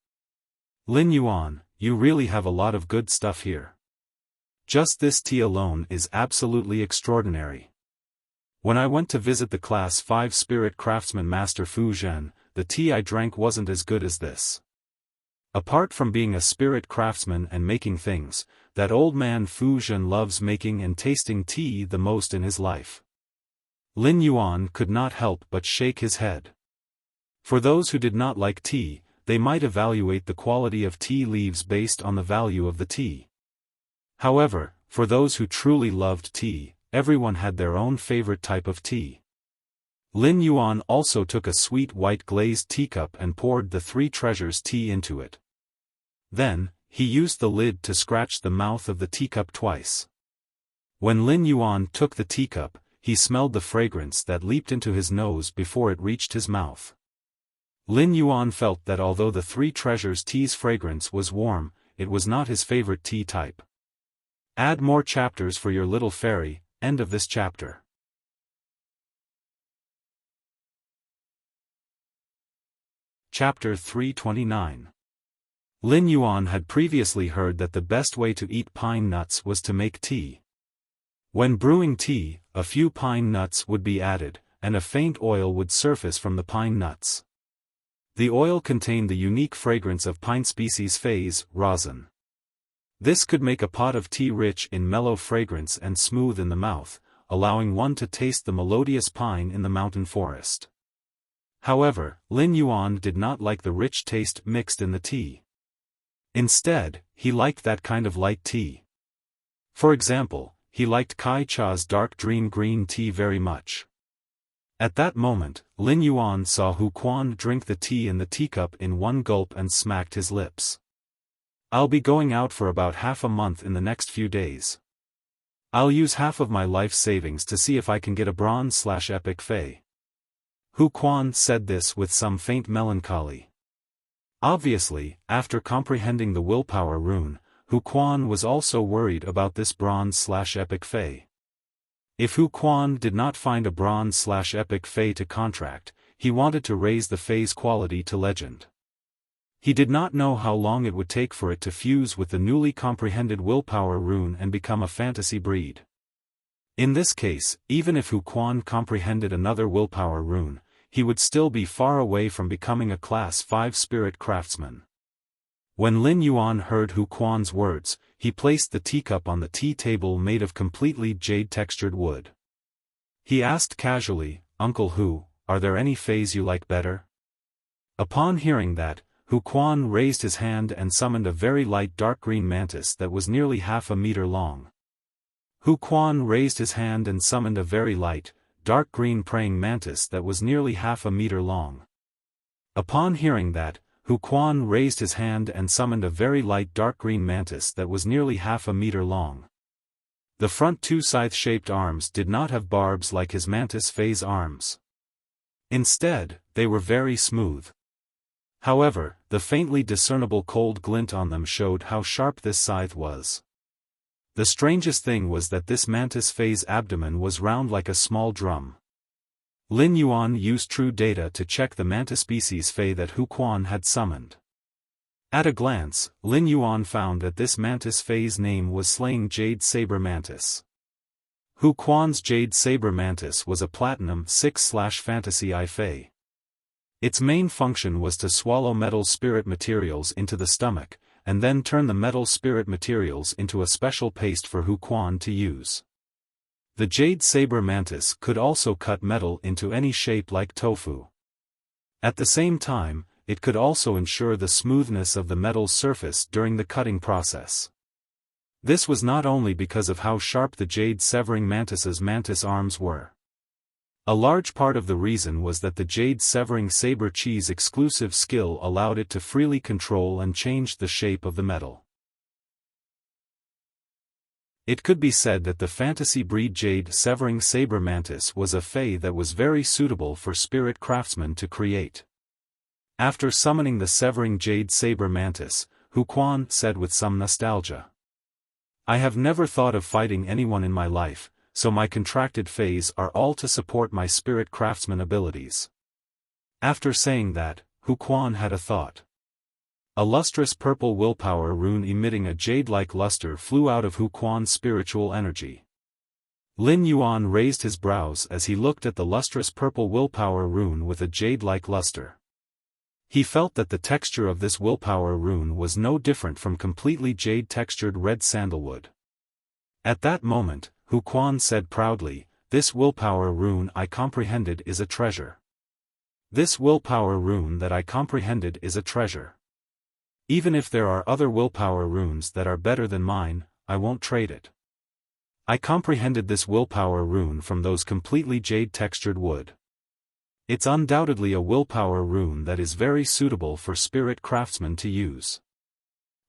Lin Yuan, you really have a lot of good stuff here. Just this tea alone is absolutely extraordinary. When I went to visit the Class 5 Spirit Craftsman Master Fu Zhen, the tea I drank wasn't as good as this." Apart from being a spirit craftsman and making things, that old man Fu Zhen loves making and tasting tea the most in his life. Lin Yuan could not help but shake his head. For those who did not like tea, they might evaluate the quality of tea leaves based on the value of the tea. However, for those who truly loved tea, everyone had their own favorite type of tea. Lin Yuan also took a sweet white glazed teacup and poured the 3 treasures tea into it. Then, he used the lid to scratch the mouth of the teacup twice. When Lin Yuan took the teacup, he smelled the fragrance that leaped into his nose before it reached his mouth. Lin Yuan felt that although the 3 treasures tea's fragrance was warm, it was not his favorite tea type. Add more chapters for your little fairy. End of this chapter. Chapter 329. Lin Yuan had previously heard that the best way to eat pine nuts was to make tea. When brewing tea, a few pine nuts would be added, and a faint oil would surface from the pine nuts. The oil contained the unique fragrance of pine species phase, rosin. This could make a pot of tea rich in mellow fragrance and smooth in the mouth, allowing one to taste the melodious pine in the mountain forest. However, Lin Yuan did not like the rich taste mixed in the tea. Instead, he liked that kind of light tea. For example, he liked Kai Cha's dark dream green tea very much. At that moment, Lin Yuan saw Hu Quan drink the tea in the teacup in one gulp and smacked his lips. "I'll be going out for about half a month in the next few days. I'll use half of my life savings to see if I can get a bronze/epic Fey." Hu Quan said this with some faint melancholy. Obviously, after comprehending the willpower rune, Hu Quan was also worried about this bronze/epic Fey. If Hu Quan did not find a bronze/epic Fey to contract, he wanted to raise the Fey's quality to legend. He did not know how long it would take for it to fuse with the newly comprehended willpower rune and become a fantasy breed. In this case, even if Hu Quan comprehended another willpower rune, he would still be far away from becoming a Class 5 spirit craftsman. When Lin Yuan heard Hu Quan's words, he placed the teacup on the tea table made of completely jade-textured wood. He asked casually, "Uncle Hu, are there any fays you like better?" Upon hearing that, Hu Quan raised his hand and summoned a very light dark green mantis that was nearly half a meter long. Hu Quan raised his hand and summoned a very light, dark green praying mantis that was nearly half a meter long. Upon hearing that, Hu Quan raised his hand and summoned a very light dark green mantis that was nearly half a meter long. The front two scythe-shaped arms did not have barbs like his mantis phase arms. Instead, they were very smooth. However, the faintly discernible cold glint on them showed how sharp this scythe was. The strangest thing was that this mantis phase abdomen was round like a small drum. Lin Yuan used true data to check the mantis species fey that Hu Quan had summoned. At a glance, Lin Yuan found that this mantis fey's name was Slaying Jade Saber Mantis. Hu Quan's Jade Saber Mantis was a Platinum 6/Fantasy I fey. Its main function was to swallow metal spirit materials into the stomach, and then turn the metal spirit materials into a special paste for Hu Quan to use. The Jade Saber Mantis could also cut metal into any shape like tofu. At the same time, it could also ensure the smoothness of the metal's surface during the cutting process. This was not only because of how sharp the Jade Severing Mantis's mantis arms were. A large part of the reason was that the Jade Severing Saber Chi's exclusive skill allowed it to freely control and change the shape of the metal. It could be said that the fantasy breed Jade Severing Saber Mantis was a fey that was very suitable for spirit craftsmen to create. After summoning the Severing Jade Saber Mantis, Hu Quan said with some nostalgia, "I have never thought of fighting anyone in my life, so my contracted feys are all to support my spirit craftsman abilities." After saying that, Hu Quan had a thought. A lustrous purple willpower rune emitting a jade-like luster flew out of Hu Quan's spiritual energy. Lin Yuan raised his brows as he looked at the lustrous purple willpower rune with a jade-like luster. He felt that the texture of this willpower rune was no different from completely jade-textured red sandalwood. At that moment, Hu Quan said proudly, "This willpower rune I comprehended is a treasure. This willpower rune that I comprehended is a treasure. Even if there are other willpower runes that are better than mine, I won't trade it. I comprehended this willpower rune from those completely jade-textured wood. It's undoubtedly a willpower rune that is very suitable for spirit craftsmen to use.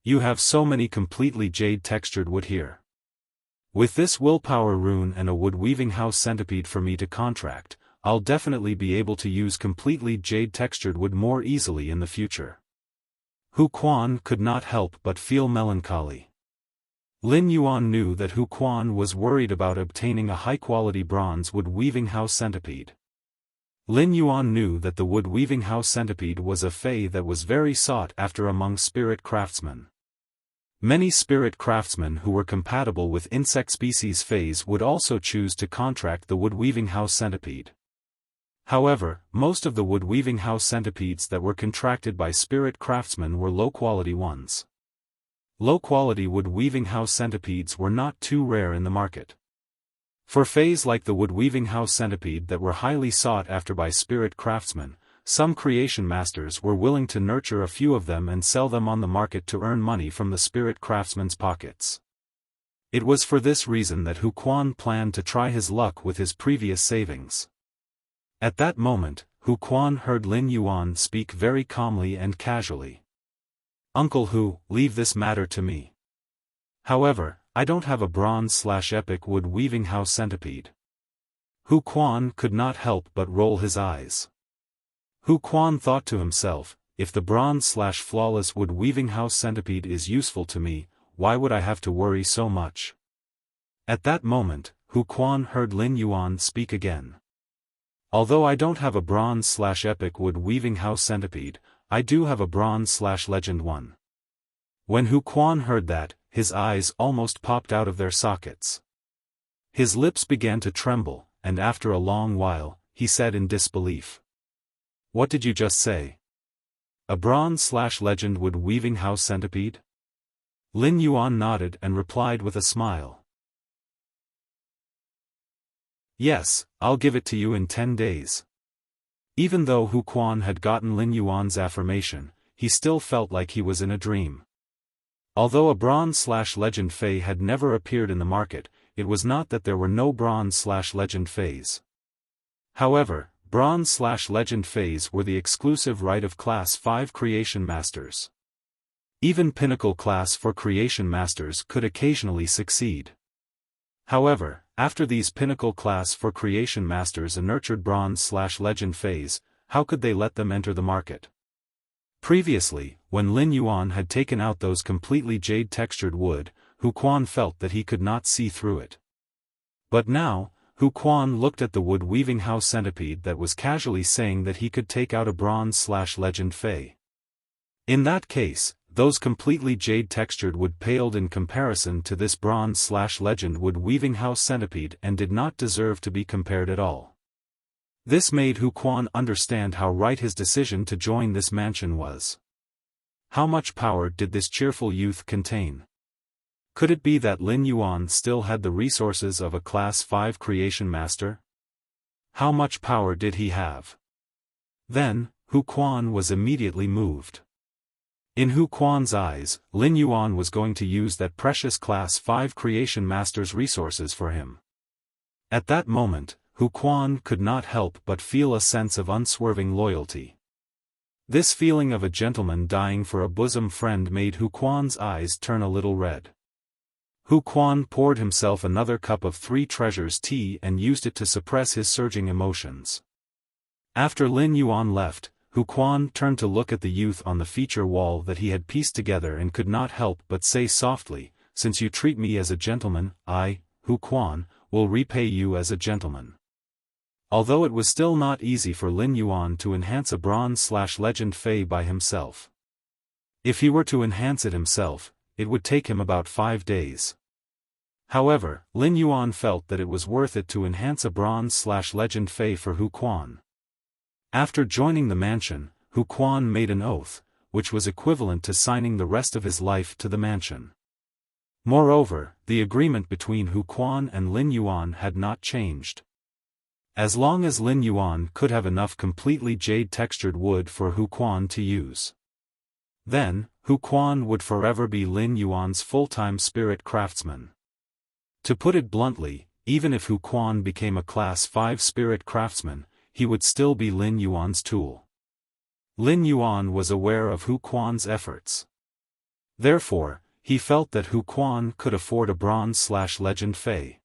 You have so many completely jade-textured wood here. With this willpower rune and a wood-weaving house centipede for me to contract, I'll definitely be able to use completely jade-textured wood more easily in the future." Hu Quan could not help but feel melancholy. Lin Yuan knew that Hu Quan was worried about obtaining a high-quality bronze wood-weaving house centipede. Lin Yuan knew that the wood-weaving house centipede was a fey that was very sought after among spirit craftsmen. Many spirit craftsmen who were compatible with insect species feys would also choose to contract the wood-weaving house centipede. However, most of the wood-weaving house centipedes that were contracted by spirit craftsmen were low-quality ones. Low-quality wood-weaving house centipedes were not too rare in the market. For feys like the wood-weaving house centipede that were highly sought after by spirit craftsmen, some creation masters were willing to nurture a few of them and sell them on the market to earn money from the spirit craftsmen's pockets. It was for this reason that Hu Quan planned to try his luck with his previous savings. At that moment, Hu Quan heard Lin Yuan speak very calmly and casually. "Uncle Hu, leave this matter to me. However, I don't have a bronze/epic wood-weaving house centipede." Hu Quan could not help but roll his eyes. Hu Quan thought to himself, if the bronze/flawless wood-weaving house centipede is useful to me, why would I have to worry so much? At that moment, Hu Quan heard Lin Yuan speak again. "Although I don't have a bronze/epic wood-weaving house centipede, I do have a bronze/legend one. When Hu Quan heard that, his eyes almost popped out of their sockets. His lips began to tremble, and after a long while, he said in disbelief. What did you just say? A bronze/legend wood weaving house centipede? Lin Yuan nodded and replied with a smile. Yes, I'll give it to you in 10 days. Even though Hu Quan had gotten Lin Yuan's affirmation, he still felt like he was in a dream. Although a bronze/legend fei had never appeared in the market, it was not that there were no bronze/legend feis. However, bronze/legend feis were the exclusive right of Class 5 Creation Masters. Even Pinnacle Class 4 Creation Masters could occasionally succeed. However, after these Pinnacle Class 4 Creation Masters nurtured bronze/legend feis, how could they let them enter the market? Previously, when Lin Yuan had taken out those completely jade-textured wood, Hu Quan felt that he could not see through it. But now, Hu Quan looked at the wood-weaving house centipede that was casually saying that he could take out a bronze/legend fei. In that case, those completely jade-textured wood paled in comparison to this bronze/legend wood-weaving house centipede and did not deserve to be compared at all. This made Hu Quan understand how right his decision to join this mansion was. How much power did this cheerful youth contain? Could it be that Lin Yuan still had the resources of a Class 5 Creation Master? How much power did he have? Then, Hu Quan was immediately moved. In Hu Quan's eyes, Lin Yuan was going to use that precious Class 5 Creation Master's resources for him. At that moment, Hu Quan could not help but feel a sense of unswerving loyalty. This feeling of a gentleman dying for a bosom friend made Hu Quan's eyes turn a little red. Hu Quan poured himself another cup of Three Treasures tea and used it to suppress his surging emotions. After Lin Yuan left, Hu Quan turned to look at the youth on the feature wall that he had pieced together and could not help but say softly, "Since you treat me as a gentleman, I, Hu Quan, will repay you as a gentleman." Although it was still not easy for Lin Yuan to enhance a bronze/legend fei by himself. If he were to enhance it himself, it would take him about 5 days. However, Lin Yuan felt that it was worth it to enhance a bronze/legend fei for Hu Quan. After joining the mansion, Hu Quan made an oath, which was equivalent to signing the rest of his life to the mansion. Moreover, the agreement between Hu Quan and Lin Yuan had not changed. As long as Lin Yuan could have enough completely jade-textured wood for Hu Quan to use, then, Hu Quan would forever be Lin Yuan's full-time spirit craftsman. To put it bluntly, even if Hu Quan became a Class 5 spirit craftsman, he would still be Lin Yuan's tool. Lin Yuan was aware of Hu Quan's efforts. Therefore, he felt that Hu Quan could afford a bronze/legend fei.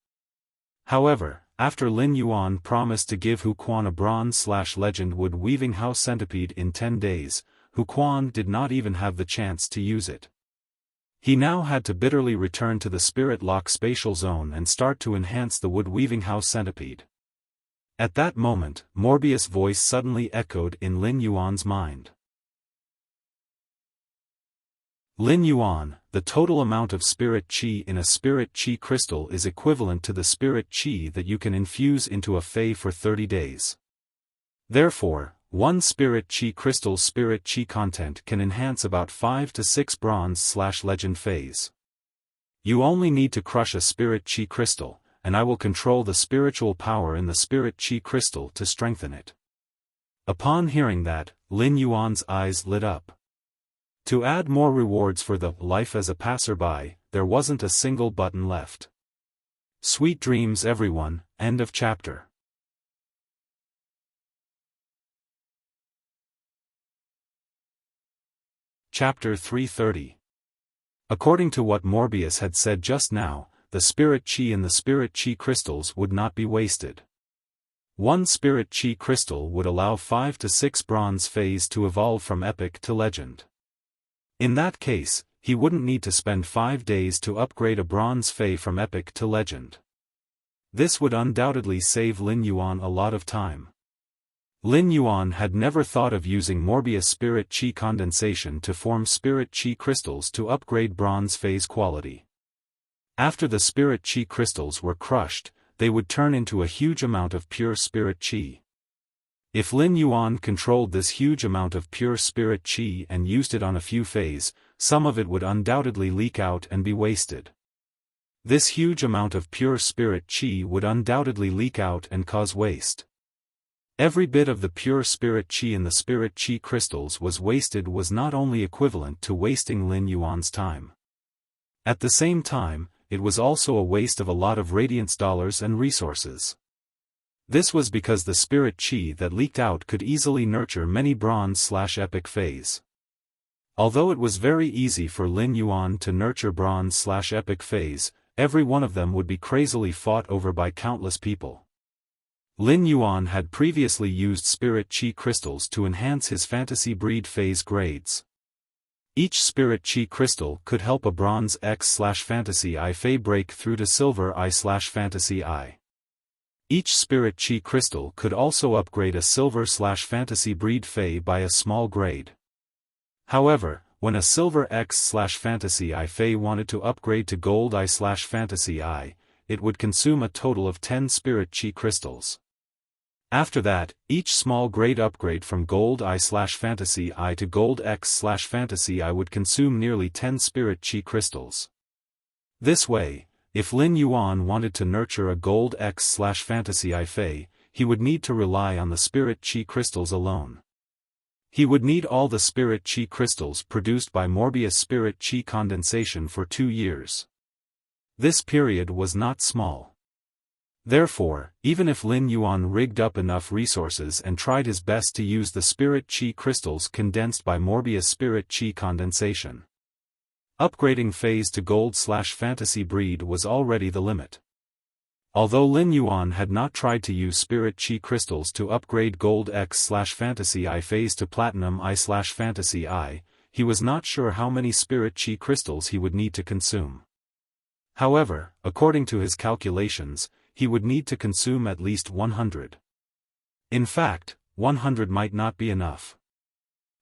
However, after Lin Yuan promised to give Hu Quan a bronze/legend wood weaving house centipede in 10 days, Hu Quan did not even have the chance to use it. He now had to bitterly return to the Spirit Lock spatial zone and start to enhance the wood weaving house centipede. At that moment, Morbius' voice suddenly echoed in Lin Yuan's mind. Lin Yuan, the total amount of spirit qi in a spirit qi crystal is equivalent to the spirit qi that you can infuse into a fei for 30 days. Therefore, one spirit qi crystal's spirit qi content can enhance about 5 to 6 bronze/legend feis. You only need to crush a spirit qi crystal, and I will control the spiritual power in the spirit qi crystal to strengthen it. Upon hearing that, Lin Yuan's eyes lit up. To add more rewards for the life as a passerby, there wasn't a single button left. Sweet dreams everyone, end of chapter. Chapter 330. According to what Morbius had said just now, the spirit qi in the spirit qi crystals would not be wasted. One spirit qi crystal would allow 5 to 6 bronze feis to evolve from epic to legend. In that case, he wouldn't need to spend 5 days to upgrade a bronze fei from epic to legend. This would undoubtedly save Lin Yuan a lot of time. Lin Yuan had never thought of using Morbius spirit chi condensation to form spirit chi crystals to upgrade bronze phase quality. After the spirit chi crystals were crushed, they would turn into a huge amount of pure spirit chi. If Lin Yuan controlled this huge amount of pure spirit chi and used it on a few phase, some of it would undoubtedly leak out and be wasted. This huge amount of pure spirit chi would undoubtedly leak out and cause waste. Every bit of the pure spirit chi in the spirit chi crystals was wasted was not only equivalent to wasting Lin Yuan's time. At the same time, it was also a waste of a lot of radiance dollars and resources. This was because the spirit chi that leaked out could easily nurture many bronze/epic phase. Although it was very easy for Lin Yuan to nurture bronze/epic phase, every one of them would be crazily fought over by countless people. Lin Yuan had previously used spirit chi crystals to enhance his fantasy breed phase grades. Each spirit chi crystal could help a bronze X/fantasy I Fei break through to silver I/fantasy I. Each spirit chi crystal could also upgrade a silver/fantasy breed Fei by a small grade. However, when a silver X/fantasy I Fei wanted to upgrade to gold I/fantasy I, it would consume a total of 10 spirit chi crystals. After that, each small grade upgrade from gold I/fantasy I to gold X/fantasy I would consume nearly 10 spirit chi crystals. This way, if Lin Yuan wanted to nurture a gold X/fantasy I Fei, he would need to rely on the spirit chi crystals alone. He would need all the spirit chi crystals produced by Morbius spirit chi condensation for 2 years. This period was not small. Therefore, even if Lin Yuan rigged up enough resources and tried his best to use the spirit chi crystals condensed by Morbius spirit chi condensation, upgrading phase to gold/fantasy breed was already the limit. Although Lin Yuan had not tried to use spirit chi crystals to upgrade gold X/fantasy I phase to platinum I/fantasy I, he was not sure how many spirit chi crystals he would need to consume. However, according to his calculations, he would need to consume at least 100. In fact, 100 might not be enough.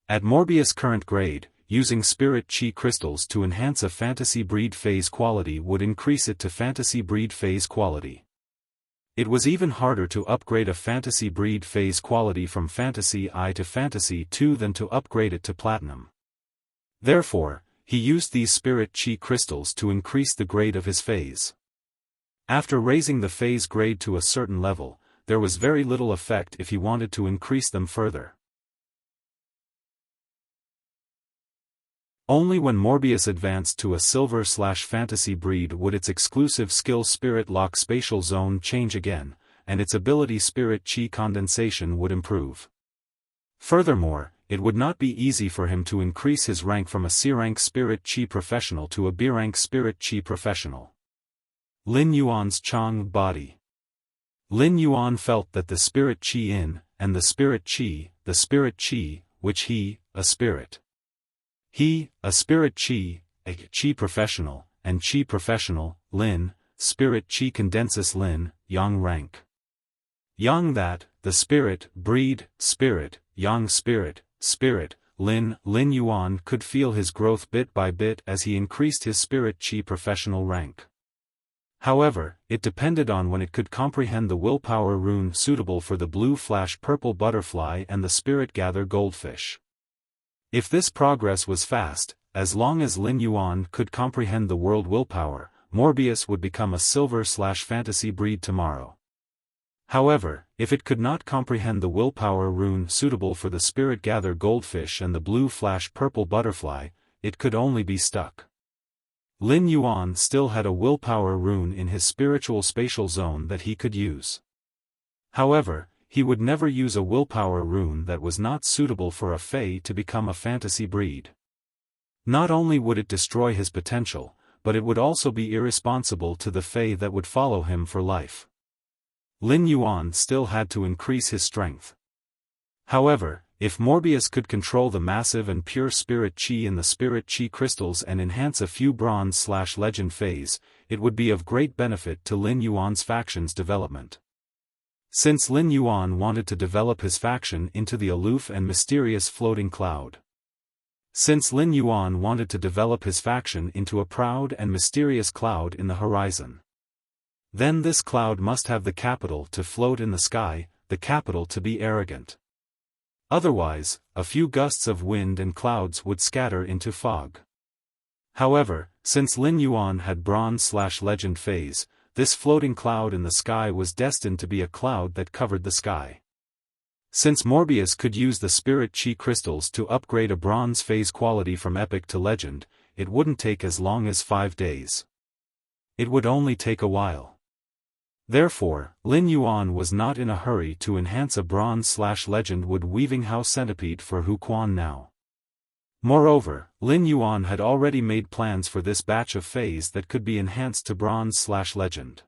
At Morbius' current grade, using spirit chi crystals to enhance a fantasy breed phase quality would increase it to fantasy breed phase quality. It was even harder to upgrade a fantasy breed phase quality from fantasy I to fantasy II than to upgrade it to platinum. Therefore, he used these spirit chi crystals to increase the grade of his phase. After raising the phase grade to a certain level, there was very little effect if he wanted to increase them further. Only when Morbius advanced to a silver/fantasy breed would its exclusive skill Spirit Lock spatial zone change again, and its ability Spirit Chi condensation would improve. Furthermore, it would not be easy for him to increase his rank from a C-rank Spirit Chi professional to a B-rank Spirit Chi professional. Lin Yuan's Chang body. Lin Yuan felt that the Spirit Chi in, and the Spirit Chi, which he, a Spirit Chi, a Chi professional, and Chi professional, Lin, Spirit Chi condensus Lin, Yang rank. Yang that, the Spirit, breed, Spirit, Yang Spirit, Lin Yuan could feel his growth bit by bit as he increased his Spirit Chi professional rank. However, it depended on when it could comprehend the willpower rune suitable for the blue flash purple butterfly and the spirit gather goldfish. If this progress was fast, as long as Lin Yuan could comprehend the world willpower, Morbius would become a silver/fantasy breed tomorrow. However, if it could not comprehend the willpower rune suitable for the spirit gather goldfish and the blue flash purple butterfly, it could only be stuck. Lin Yuan still had a willpower rune in his spiritual spatial zone that he could use. However, he would never use a willpower rune that was not suitable for a Fey to become a fantasy breed. Not only would it destroy his potential, but it would also be irresponsible to the Fey that would follow him for life. Lin Yuan still had to increase his strength. However, if Morbius could control the massive and pure Spirit Chi in the Spirit Chi crystals and enhance a few Bronze/Legend Fays, it would be of great benefit to Lin Yuan's faction's development. Since Lin Yuan wanted to develop his faction into the aloof and mysterious floating cloud. Since Lin Yuan wanted to develop his faction into a proud and mysterious cloud in the horizon. Then this cloud must have the capital to float in the sky, the capital to be arrogant. Otherwise, a few gusts of wind and clouds would scatter into fog. However, since Lin Yuan had bronze/legend phase, this floating cloud in the sky was destined to be a cloud that covered the sky. Since Morbius could use the spirit chi crystals to upgrade a bronze phase quality from epic to legend, it wouldn't take as long as 5 days. It would only take a while. Therefore, Lin Yuan was not in a hurry to enhance a bronze/legend wood-weaving house centipede for Hu Quan now. Moreover, Lin Yuan had already made plans for this batch of phase that could be enhanced to bronze/legend.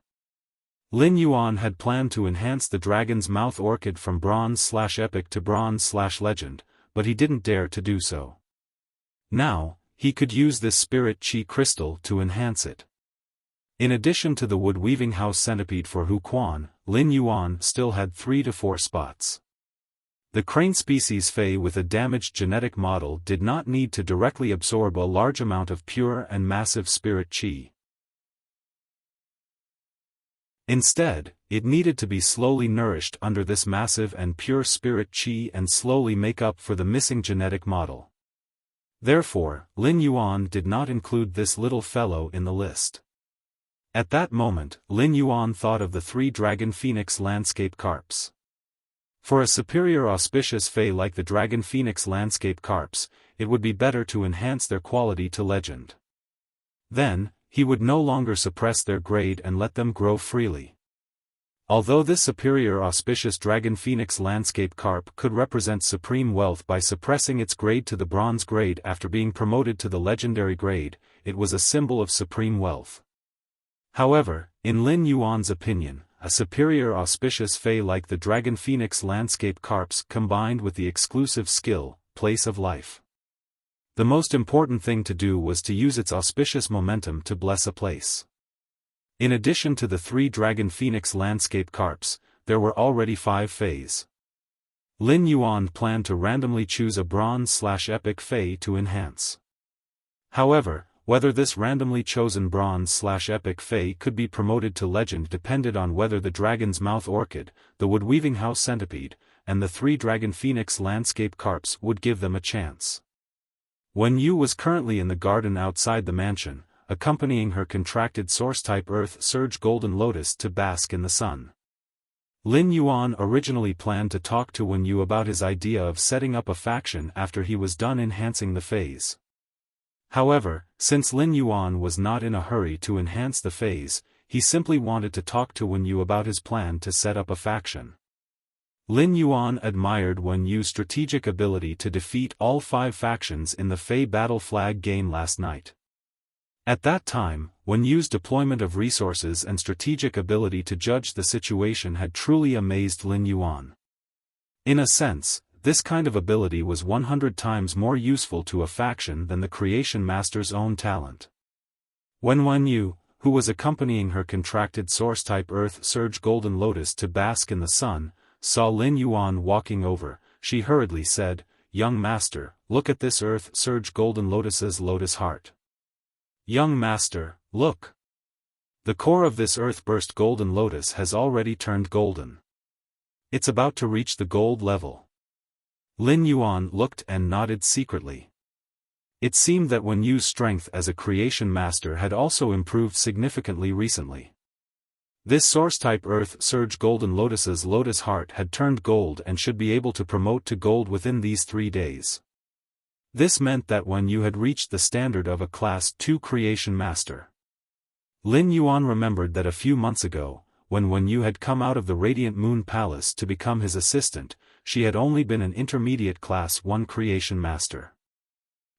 Lin Yuan had planned to enhance the dragon's mouth orchid from bronze/epic to bronze/legend, but he didn't dare to do so. Now, he could use this spirit chi crystal to enhance it. In addition to the wood-weaving house centipede for Hu Quan, Lin Yuan still had 3 to 4 spots. The crane species Fei with a damaged genetic model did not need to directly absorb a large amount of pure and massive spirit chi. Instead, it needed to be slowly nourished under this massive and pure spirit chi and slowly make up for the missing genetic model. Therefore, Lin Yuan did not include this little fellow in the list. At that moment, Lin Yuan thought of the 3 dragon phoenix landscape carps. For a superior auspicious Fei like the dragon phoenix landscape carps, it would be better to enhance their quality to legend. Then, he would no longer suppress their grade and let them grow freely. Although this superior auspicious dragon phoenix landscape carp could represent supreme wealth by suppressing its grade to the bronze grade after being promoted to the legendary grade, it was a symbol of supreme wealth. However, in Lin Yuan's opinion, a superior auspicious Fei like the dragon phoenix landscape carps combined with the exclusive skill, place of life. The most important thing to do was to use its auspicious momentum to bless a place. In addition to the 3 dragon phoenix landscape carps, there were already 5 Feis. Lin Yuan planned to randomly choose a bronze/epic Fei to enhance. However, whether this randomly chosen bronze/epic Fei could be promoted to legend depended on whether the dragon's mouth orchid, the wood-weaving house centipede, and the 3 dragon phoenix landscape carps would give them a chance. Wen Yu was currently in the garden outside the mansion, accompanying her contracted source-type Earth Surge Golden Lotus to bask in the sun. Lin Yuan originally planned to talk to Wen Yu about his idea of setting up a faction after he was done enhancing the phase. However, since Lin Yuan was not in a hurry to enhance the phase, he simply wanted to talk to Wen Yu about his plan to set up a faction. Lin Yuan admired Wen Yu's strategic ability to defeat all 5 factions in the Fei Battle Flag game last night. At that time, Wen Yu's deployment of resources and strategic ability to judge the situation had truly amazed Lin Yuan. In a sense, this kind of ability was 100 times more useful to a faction than the Creation Master's own talent. When Wen Yu, who was accompanying her contracted source-type Earth Surge Golden Lotus to bask in the sun, saw Lin Yuan walking over, she hurriedly said, "Young Master, look at this Earth Surge Golden Lotus's lotus heart. Young Master, look. The core of this Earth-burst Golden Lotus has already turned golden. It's about to reach the gold level." Lin Yuan looked and nodded secretly. It seemed that Wen Yu's strength as a creation master had also improved significantly recently. This source-type Earth Surge Golden Lotus's lotus heart had turned gold and should be able to promote to gold within these 3 days. This meant that Wen Yu had reached the standard of a Class 2 creation master. Lin Yuan remembered that a few months ago, when Wen Yu had come out of the Radiant Moon Palace to become his assistant, she had only been an intermediate Class 1 creation master.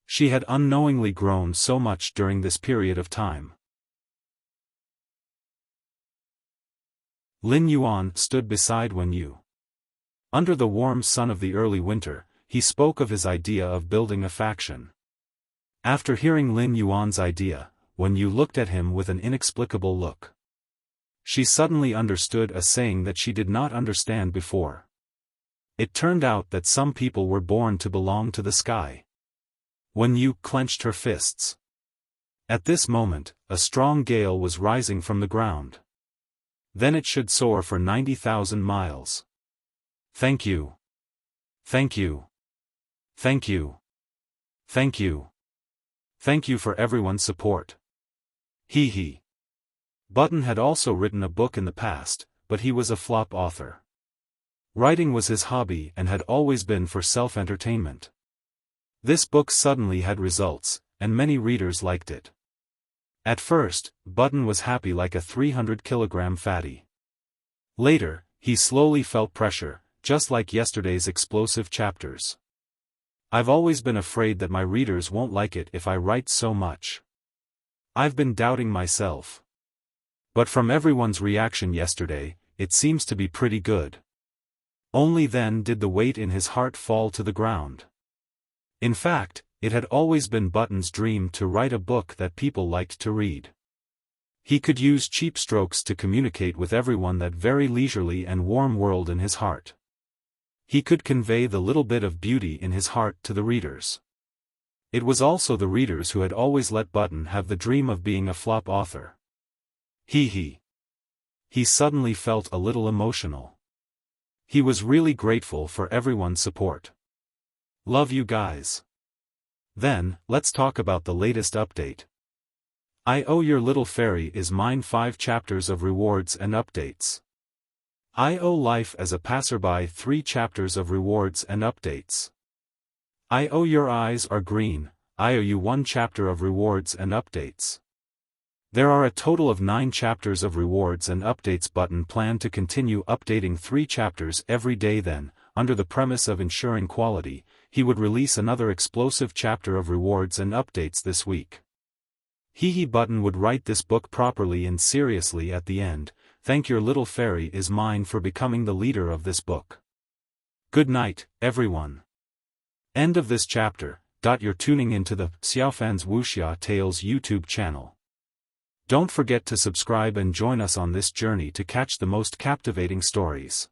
She had unknowingly grown so much during this period of time. Lin Yuan stood beside Wen Yu. Under the warm sun of the early winter, he spoke of his idea of building a faction. After hearing Lin Yuan's idea, Wen Yu looked at him with an inexplicable look. She suddenly understood a saying that she did not understand before. It turned out that some people were born to belong to the sky. When Yu clenched her fists. At this moment, a strong gale was rising from the ground. Then it should soar for 90,000 miles. Thank you. Thank you. Thank you. Thank you. Thank you for everyone's support. Hee hee. Button had also written a book in the past, but he was a flop author. Writing was his hobby and had always been for self-entertainment. This book suddenly had results, and many readers liked it. At first, Button was happy like a 300-kilogram fatty. Later, he slowly felt pressure, just like yesterday's explosive chapters. I've always been afraid that my readers won't like it if I write so much. I've been doubting myself. But from everyone's reaction yesterday, it seems to be pretty good. Only then did the weight in his heart fall to the ground. In fact, it had always been Button's dream to write a book that people liked to read. He could use cheap strokes to communicate with everyone that very leisurely and warm world in his heart. He could convey the little bit of beauty in his heart to the readers. It was also the readers who had always let Button have the dream of being a flop author. Hee hee. He suddenly felt a little emotional. He was really grateful for everyone's support. Love you guys. Then, let's talk about the latest update. I Owe Your Little Fairy Is Mine 5 chapters of rewards and updates. I Owe Life as a Passerby 3 chapters of rewards and updates. I Owe Your Eyes Are Green, I Owe You 1 chapter of rewards and updates. There are a total of 9 chapters of rewards and updates. Button planned to continue updating 3 chapters every day. Then, under the premise of ensuring quality, he would release another explosive chapter of rewards and updates this week. Button would write this book properly and seriously at the end. Thank Your Little Fairy Is Mine for becoming the leader of this book. Good night, everyone. End of this chapter. You're tuning into the Xiaofan's Wuxia Tales YouTube channel. Don't forget to subscribe and join us on this journey to catch the most captivating stories.